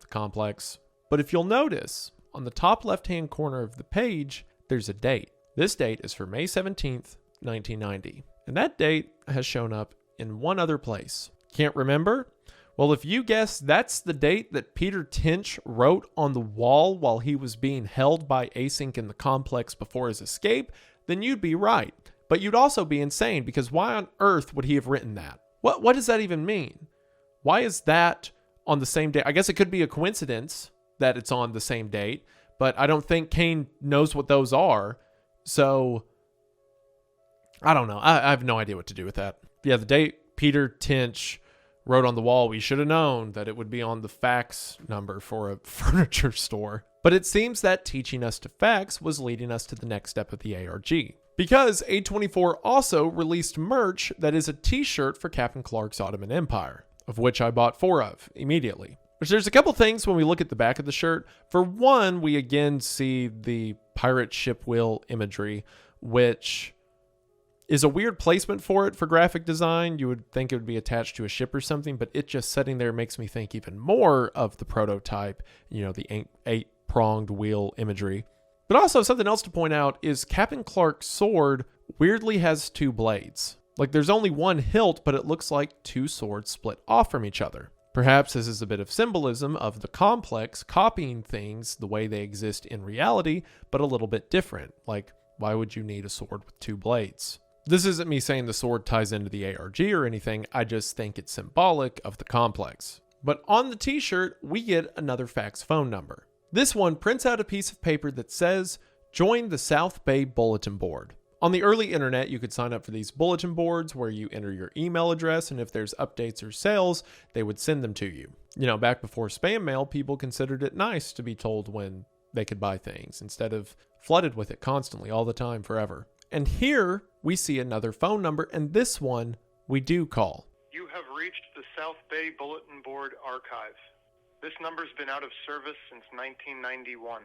the complex. But if you'll notice, on the top left-hand corner of the page, there's a date. This date is for May 17th, 1990. And that date has shown up in one other place. Can't remember? Well, if you guess that's the date that Peter Tinch wrote on the wall while he was being held by Async in the complex before his escape, then you'd be right. But you'd also be insane, because why on earth would he have written that? What does that even mean? Why is that on the same day? I guess it could be a coincidence that it's on the same date, but I don't think Kane knows what those are. So, I don't know. I have no idea what to do with that. Yeah, the date Peter Tinch wrote on the wall, we should have known that it would be on the fax number for a furniture store. But it seems that teaching us to fax was leading us to the next step of the ARG. Because A24 also released merch that is a t-shirt for Captain Clark's Ottoman Empire, of which I bought 4 of immediately. Which there's a couple things when we look at the back of the shirt. For one, we again see the pirate ship wheel imagery, which is a weird placement for it for graphic design. You would think it would be attached to a ship or something, but it just sitting there makes me think even more of the prototype, the 8-pronged wheel imagery. But also something else to point out is Captain Clark's sword weirdly has 2 blades. Like there's only one hilt, but it looks like 2 swords split off from each other. Perhaps this is a bit of symbolism of the complex copying things the way they exist in reality, but a little bit different. Like, why would you need a sword with 2 blades? This isn't me saying the sword ties into the ARG or anything, I just think it's symbolic of the complex. But on the t-shirt, we get another fax phone number. This one prints out a piece of paper that says, "Join the South Bay Bulletin Board." On the early internet, you could sign up for these bulletin boards where you enter your email address, and if there's updates or sales, they would send them to you. You know, back before spam mail, people considered it nice to be told when they could buy things instead of flooded with it constantly, all the time, forever. And here we see another phone number, and this one we do call. You have reached the South Bay Bulletin Board Archive. This number's been out of service since 1991.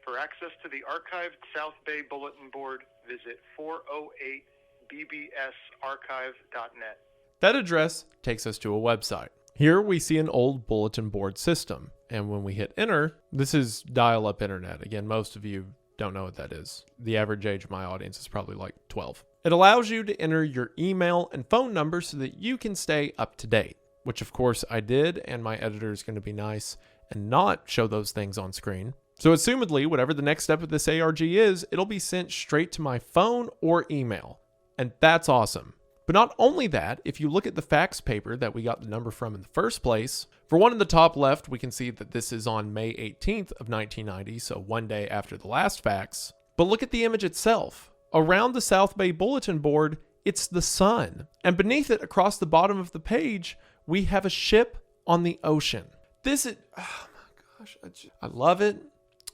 For access to the archived South Bay Bulletin Board, visit 408bbsarchive.net. That address takes us to a website. Here we see an old bulletin board system, and when we hit enter, this is dial-up internet. Again, most of you don't know what that is. The average age of my audience is probably like 12. It allows you to enter your email and phone number so that you can stay up to date, which of course I did, and my editor is going to be nice and not show those things on screen. So assumedly, whatever the next step of this ARG is, it'll be sent straight to my phone or email. And that's awesome. But not only that, if you look at the fax paper that we got the number from in the first place, for one in the top left, we can see that this is on May 18th of 1990, so one day after the last fax. But look at the image itself. Around the South Bay Bulletin Board, it's the sun. And beneath it, across the bottom of the page, we have a ship on the ocean. This is, oh my gosh, I love it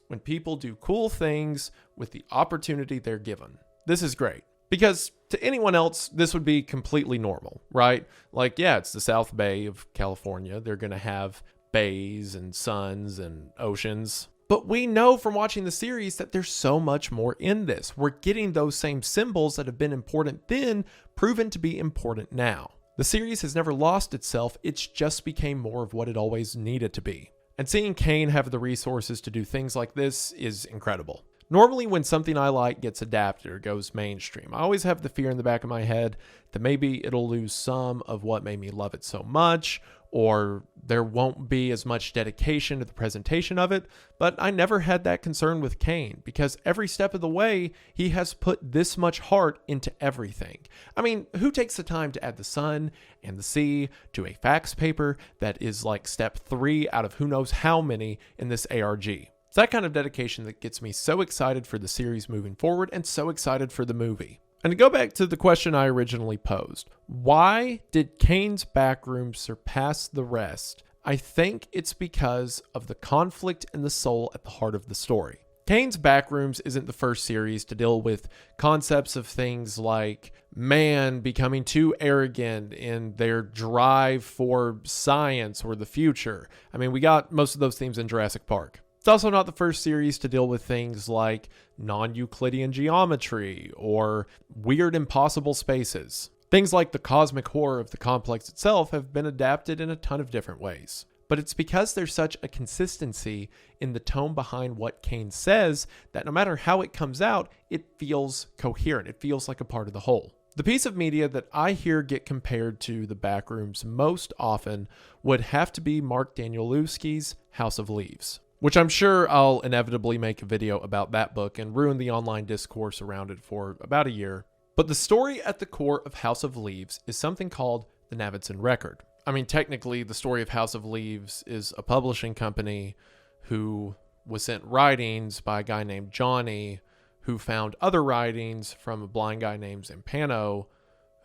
when people do cool things with the opportunity they're given. This is great. Because to anyone else, this would be completely normal, right? Like, yeah, it's the South Bay of California. They're going to have bays and suns and oceans. But we know from watching the series that there's so much more in this. We're getting those same symbols that have been important then, proven to be important now. The series has never lost itself. It's just became more of what it always needed to be. And seeing Kane have the resources to do things like this is incredible. Normally when something I like gets adapted or goes mainstream, I always have the fear in the back of my head that maybe it'll lose some of what made me love it so much, or there won't be as much dedication to the presentation of it, but I never had that concern with Kane because every step of the way, he has put this much heart into everything. I mean, who takes the time to add the sun and the sea to a fax paper that is like step 3 out of who knows how many in this ARG? It's that kind of dedication that gets me so excited for the series moving forward and so excited for the movie. And to go back to the question I originally posed, why did Kane's Backrooms surpass the rest? I think it's because of the conflict and the soul at the heart of the story. Kane's Backrooms isn't the first series to deal with concepts of things like man becoming too arrogant in their drive for science or the future. I mean, we got most of those themes in Jurassic Park. It's also not the first series to deal with things like non-Euclidean geometry or weird impossible spaces. Things like the cosmic horror of the complex itself have been adapted in a ton of different ways. But it's because there's such a consistency in the tone behind what Kane says that no matter how it comes out, it feels coherent. It feels like a part of the whole. The piece of media that I hear get compared to the Backrooms most often would have to be Mark Danielewski's House of Leaves, which I'm sure I'll inevitably make a video about that book and ruin the online discourse around it for about a year. But the story at the core of House of Leaves is something called the Navidson Record. I mean, technically, the story of House of Leaves is a publishing company who was sent writings by a guy named Johnny, who found other writings from a blind guy named Zampano,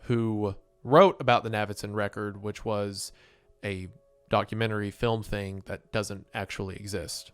who wrote about the Navidson Record, which was a documentary film thing that doesn't actually exist.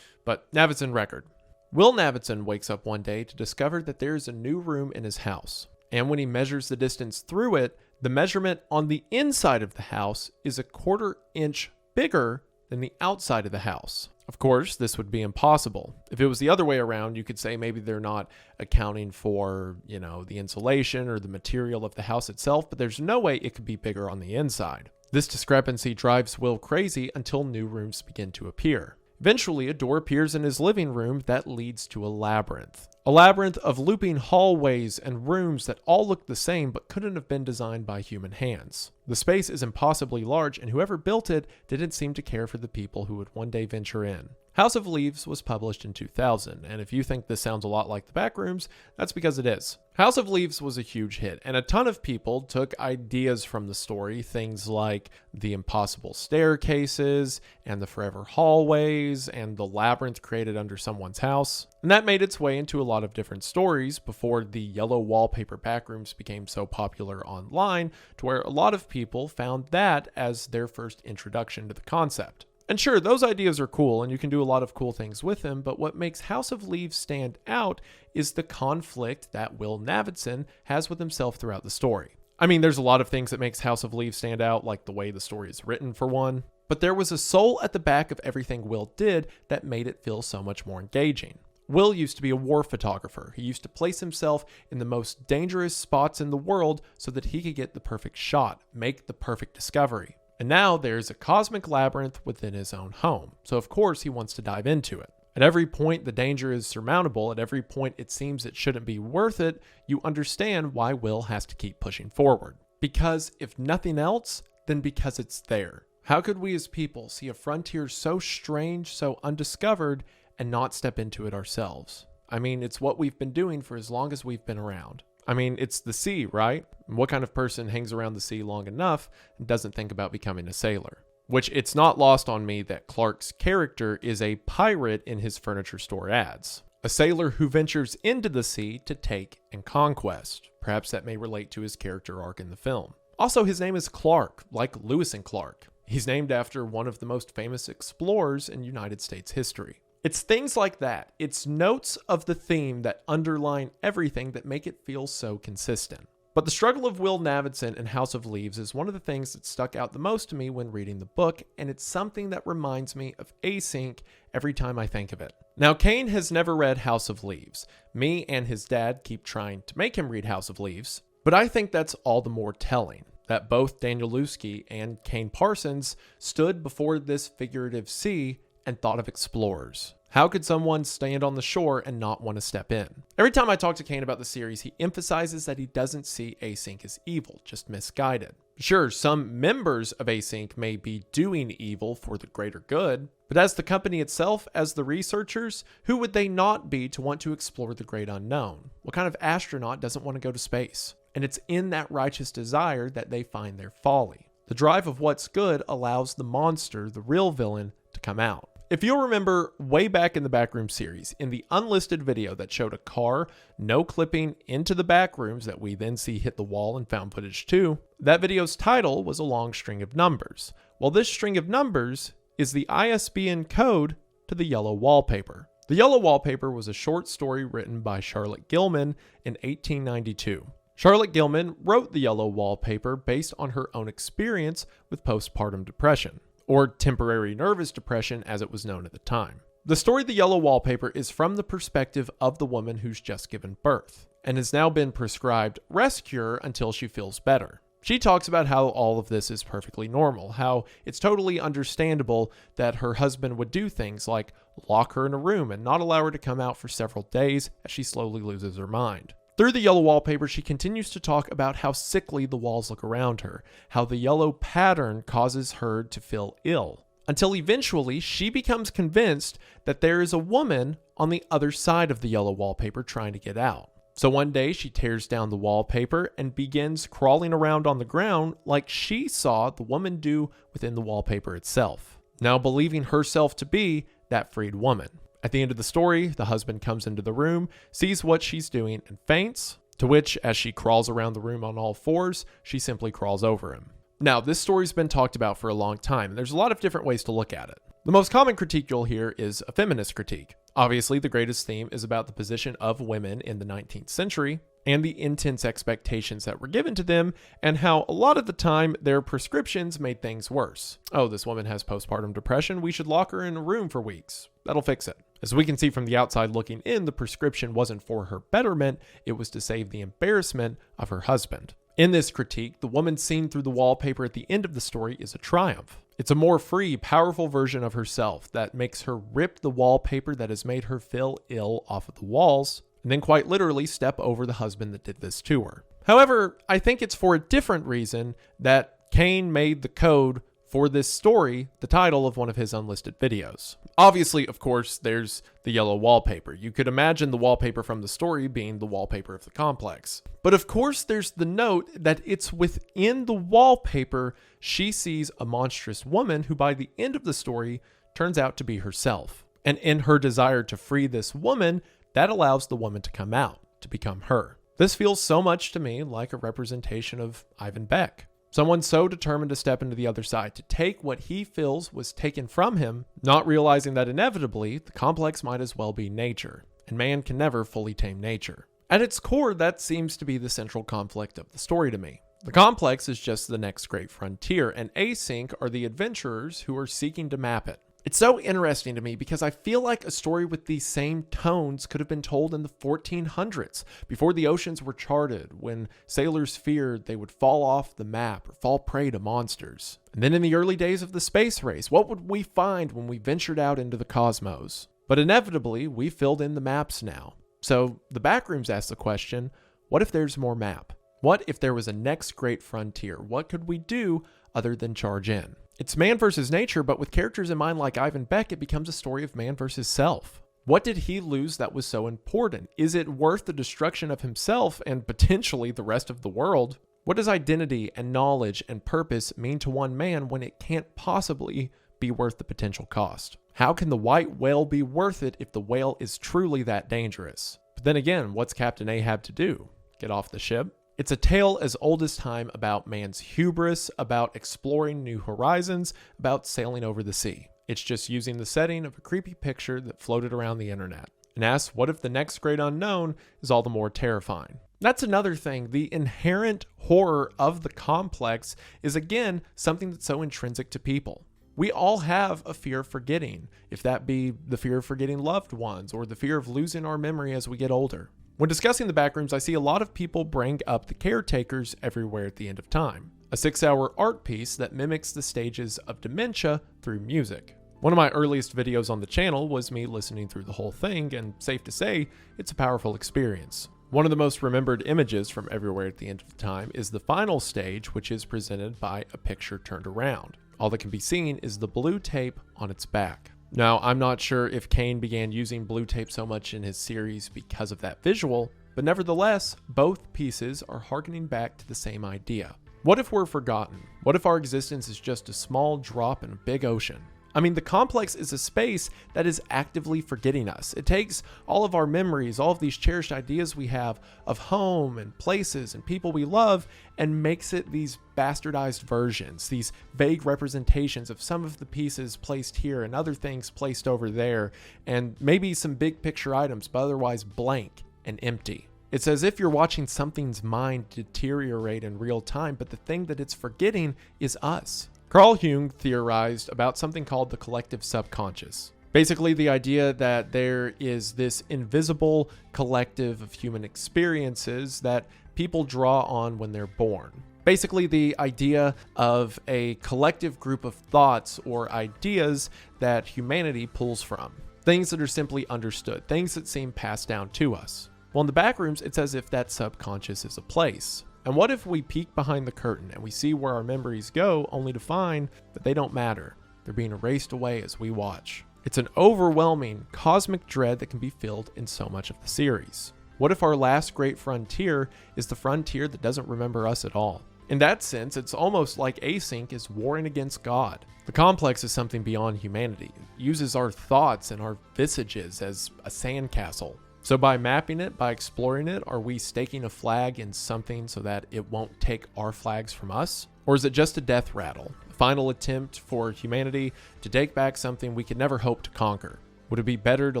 But Navidson Record. Will Navidson wakes up one day to discover that there is a new room in his house. And when he measures the distance through it, the measurement on the inside of the house is a 1/4 inch bigger than the outside of the house. Of course, this would be impossible. If it was the other way around, you could say maybe they're not accounting for, the insulation or the material of the house itself, but there's no way it could be bigger on the inside. This discrepancy drives Will crazy until new rooms begin to appear. Eventually, a door appears in his living room that leads to a labyrinth. A labyrinth of looping hallways and rooms that all look the same but couldn't have been designed by human hands. The space is impossibly large, and whoever built it didn't seem to care for the people who would one day venture in. House of Leaves was published in 2000, and if you think this sounds a lot like the Backrooms, that's because it is. House of Leaves was a huge hit, and a ton of people took ideas from the story, things like the impossible staircases, and the forever hallways, and the labyrinth created under someone's house. And that made its way into a lot of different stories before the yellow wallpaper Backrooms became so popular online, to where a lot of people found that as their first introduction to the concept. And sure, those ideas are cool and you can do a lot of cool things with them, but what makes House of Leaves stand out is the conflict that Will Navidson has with himself throughout the story. I mean, there's a lot of things that makes House of Leaves stand out, like the way the story is written for one, but there was a soul at the back of everything Will did that made it feel so much more engaging. Will used to be a war photographer. He used to place himself in the most dangerous spots in the world so that he could get the perfect shot, make the perfect discovery. And now there's a cosmic labyrinth within his own home, so of course he wants to dive into it. At every point the danger is surmountable, at every point it seems it shouldn't be worth it, you understand why Will has to keep pushing forward. Because if nothing else, then because it's there. How could we as people see a frontier so strange, so undiscovered, and not step into it ourselves? I mean, it's what we've been doing for as long as we've been around. I mean, it's the sea, right? What kind of person hangs around the sea long enough and doesn't think about becoming a sailor? Which it's not lost on me that Clark's character is a pirate in his furniture store ads. A sailor who ventures into the sea to take and conquest. Perhaps that may relate to his character arc in the film. Also, his name is Clark, like Lewis and Clark. He's named after one of the most famous explorers in United States history. It's things like that. It's notes of the theme that underline everything that make it feel so consistent. But the struggle of Will Navidson and House of Leaves is one of the things that stuck out the most to me when reading the book, and it's something that reminds me of Async every time I think of it. Now, Kane has never read House of Leaves. Me and his dad keep trying to make him read House of Leaves, but I think that's all the more telling, that both Daniel Lewski and Kane Parsons stood before this figurative sea and thought of explorers. How could someone stand on the shore and not want to step in? Every time I talk to Kane about the series, he emphasizes that he doesn't see Async as evil, just misguided. Sure, some members of Async may be doing evil for the greater good, but as the company itself, as the researchers, who would they not be to want to explore the great unknown? What kind of astronaut doesn't want to go to space? And it's in that righteous desire that they find their folly. The drive of what's good allows the monster, the real villain, to come out. If you'll remember way back in the Backrooms series, in the unlisted video that showed a car no clipping into the Backrooms that we then see hit the wall in found footage 2, that video's title was a long string of numbers. Well, this string of numbers is the ISBN code to the yellow wallpaper. The yellow wallpaper was a short story written by Charlotte Gilman in 1892. Charlotte Gilman wrote the yellow wallpaper based on her own experience with postpartum depression, or temporary nervous depression as it was known at the time. The story The Yellow Wallpaper is from the perspective of the woman who's just given birth and has now been prescribed rest cure until she feels better. She talks about how all of this is perfectly normal, how it's totally understandable that her husband would do things like lock her in a room and not allow her to come out for several days as she slowly loses her mind. Through the yellow wallpaper, she continues to talk about how sickly the walls look around her, how the yellow pattern causes her to feel ill, until eventually she becomes convinced that there is a woman on the other side of the yellow wallpaper trying to get out. So one day she tears down the wallpaper and begins crawling around on the ground like she saw the woman do within the wallpaper itself, now believing herself to be that freed woman. At the end of the story, the husband comes into the room, sees what she's doing, and faints, to which, as she crawls around the room on all fours, she simply crawls over him. Now, this story's been talked about for a long time, and there's a lot of different ways to look at it. The most common critique you'll hear is a feminist critique. Obviously, the greatest theme is about the position of women in the 19th century, and the intense expectations that were given to them, and how a lot of the time their prescriptions made things worse. Oh, this woman has postpartum depression, we should lock her in a room for weeks. That'll fix it. As we can see from the outside looking in, the prescription wasn't for her betterment, it was to save the embarrassment of her husband. In this critique, the woman seen through the wallpaper at the end of the story is a triumph. It's a more free, powerful version of herself that makes her rip the wallpaper that has made her feel ill off of the walls, and then quite literally step over the husband that did this to her. However, I think it's for a different reason that Kane made the code for this story the title of one of his unlisted videos. Obviously, of course, there's the yellow wallpaper. You could imagine the wallpaper from the story being the wallpaper of the complex. But of course, there's the note that it's within the wallpaper she sees a monstrous woman who by the end of the story turns out to be herself. And in her desire to free this woman, that allows the woman to come out, to become her. This feels so much to me like a representation of Ivan Beck. Someone so determined to step into the other side, to take what he feels was taken from him, not realizing that inevitably the complex might as well be nature, and man can never fully tame nature. At its core, that seems to be the central conflict of the story to me. The complex is just the next great frontier, and Async are the adventurers who are seeking to map it. It's so interesting to me because I feel like a story with these same tones could have been told in the 1400s, before the oceans were charted, when sailors feared they would fall off the map or fall prey to monsters. And then in the early days of the space race, what would we find when we ventured out into the cosmos? But inevitably, we filled in the maps now. So the Backrooms asks the question, what if there's more map? What if there was a next great frontier? What could we do other than charge in? It's man versus nature, but with characters in mind like Ivan Beck, it becomes a story of man versus self. What did he lose that was so important? Is it worth the destruction of himself and potentially the rest of the world? What does identity and knowledge and purpose mean to one man when it can't possibly be worth the potential cost? How can the white whale be worth it if the whale is truly that dangerous? But then again, what's Captain Ahab to do? Get off the ship? It's a tale as old as time about man's hubris, about exploring new horizons, about sailing over the sea. It's just using the setting of a creepy picture that floated around the internet, and asks what if the next great unknown is all the more terrifying. That's another thing. The inherent horror of the complex is again something that's so intrinsic to people. We all have a fear of forgetting, if that be the fear of forgetting loved ones or the fear of losing our memory as we get older. When discussing the Backrooms, I see a lot of people bring up the caretakers everywhere at the end of time, a 6-hour art piece that mimics the stages of dementia through music. One of my earliest videos on the channel was me listening through the whole thing, and safe to say, it's a powerful experience. One of the most remembered images from everywhere at the end of time is the final stage, which is presented by a picture turned around. All that can be seen is the blue tape on its back. Now, I'm not sure if Kane began using blue tape so much in his series because of that visual, but nevertheless, both pieces are harkening back to the same idea. What if we're forgotten? What if our existence is just a small drop in a big ocean? I mean, the complex is a space that is actively forgetting us. It takes all of our memories, all of these cherished ideas we have of home and places and people we love, and makes it these bastardized versions, these vague representations of some of the pieces placed here and other things placed over there, and maybe some big picture items, but otherwise blank and empty. It's as if you're watching something's mind deteriorate in real time, but the thing that it's forgetting is us. Carl Jung theorized about something called the collective subconscious. Basically, the idea that there is this invisible collective of human experiences that people draw on when they're born. Basically, the idea of a collective group of thoughts or ideas that humanity pulls from. Things that are simply understood, things that seem passed down to us. Well, in the Backrooms, it's as if that subconscious is a place. And what if we peek behind the curtain and we see where our memories go, only to find that they don't matter? They're being erased away as we watch. It's an overwhelming cosmic dread that can be filled in so much of the series. What if our last great frontier is the frontier that doesn't remember us at all? In that sense, it's almost like Async is warring against God. The complex is something beyond humanity. It uses our thoughts and our visages as a sandcastle. So by mapping it, by exploring it, are we staking a flag in something so that it won't take our flags from us? Or is it just a death rattle, a final attempt for humanity to take back something we could never hope to conquer? Would it be better to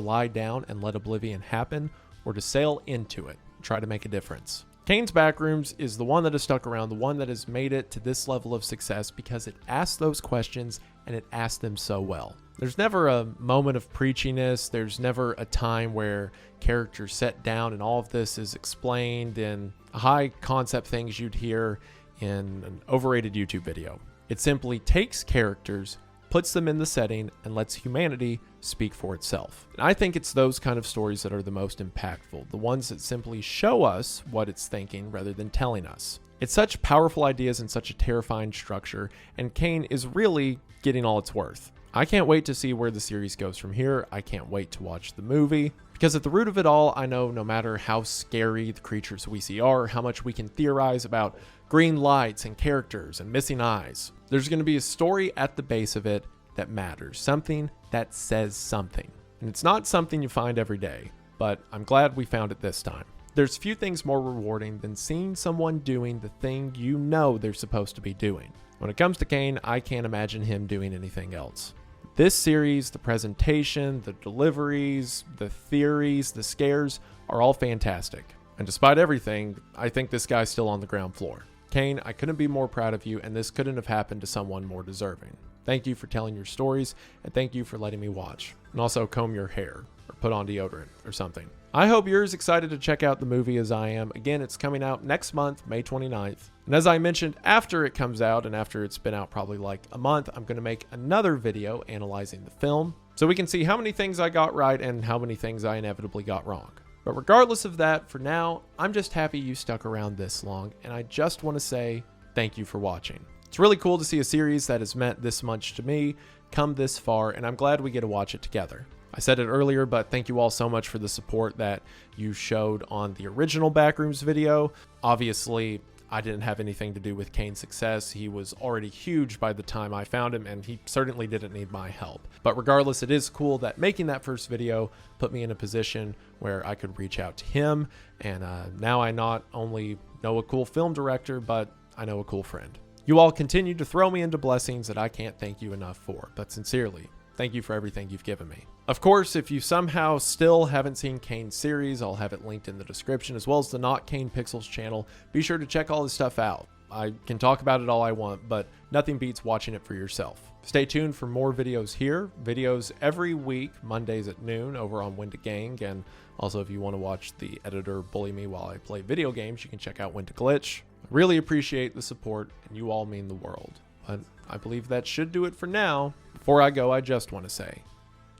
lie down and let oblivion happen, or to sail into it and try to make a difference? Kane's Backrooms is the one that has stuck around, the one that has made it to this level of success because it asks those questions and it asks them so well. There's never a moment of preachiness. There's never a time where characters sit down and all of this is explained in high concept things you'd hear in an overrated YouTube video. It simply takes characters, puts them in the setting, and lets humanity speak for itself. And I think it's those kind of stories that are the most impactful, the ones that simply show us what it's thinking rather than telling us. It's such powerful ideas and such a terrifying structure, and Kane is really getting all it's worth. I can't wait to see where the series goes from here. I can't wait to watch the movie, because at the root of it all, I know no matter how scary the creatures we see are, how much we can theorize about green lights and characters and missing eyes, there's going to be a story at the base of it that matters, something that says something. And it's not something you find every day, but I'm glad we found it this time. There's few things more rewarding than seeing someone doing the thing you know they're supposed to be doing. When it comes to Kane, I can't imagine him doing anything else. This series, the presentation, the deliveries, the theories, the scares are all fantastic. And despite everything, I think this guy's still on the ground floor. Kane, I couldn't be more proud of you, and this couldn't have happened to someone more deserving. Thank you for telling your stories, and thank you for letting me watch. And also comb your hair, or put on deodorant, or something. I hope you're as excited to check out the movie as I am. Again, it's coming out next month, May 29th. And as I mentioned, after it comes out, and after it's been out probably like a month, I'm going to make another video analyzing the film, so we can see how many things I got right and how many things I inevitably got wrong. But regardless of that, for now, I'm just happy you stuck around this long, and I just want to say thank you for watching. It's really cool to see a series that has meant this much to me come this far, and I'm glad we get to watch it together. I said it earlier, but thank you all so much for the support that you showed on the original Backrooms video. Obviously, I didn't have anything to do with Kane's success. He was already huge by the time I found him, and he certainly didn't need my help. But regardless, it is cool that making that first video put me in a position where I could reach out to him, and now I not only know a cool film director, but I know a cool friend. You all continue to throw me into blessings that I can't thank you enough for, but sincerely, thank you for everything you've given me. Of course, if you somehow still haven't seen Kane's series, I'll have it linked in the description, as well as the Not Kane Pixels channel. Be sure to check all this stuff out. I can talk about it all I want, but nothing beats watching it for yourself. Stay tuned for more videos here. Videos every week, Mondays at noon, over on Wendigang. And also, if you want to watch the editor bully me while I play video games, you can check out Wendiglitch. I really appreciate the support, and you all mean the world. But I believe that should do it for now. Before I go, I just want to say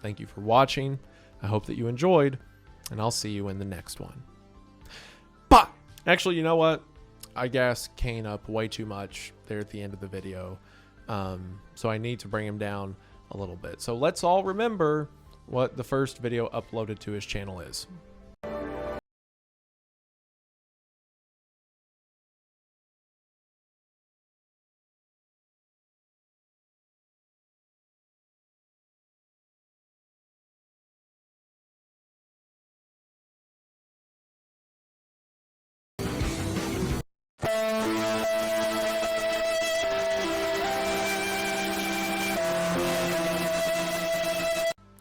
thank you for watching. I hope that you enjoyed, and I'll see you in the next one. Bye! Actually, you know what? I gassed Kane up way too much there at the end of the video, so I need to bring him down a little bit. So let's all remember what the first video uploaded to his channel is.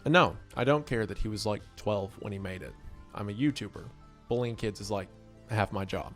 And no, I don't care that he was like 12 when he made it. I'm a YouTuber. Bullying kids is like half my job.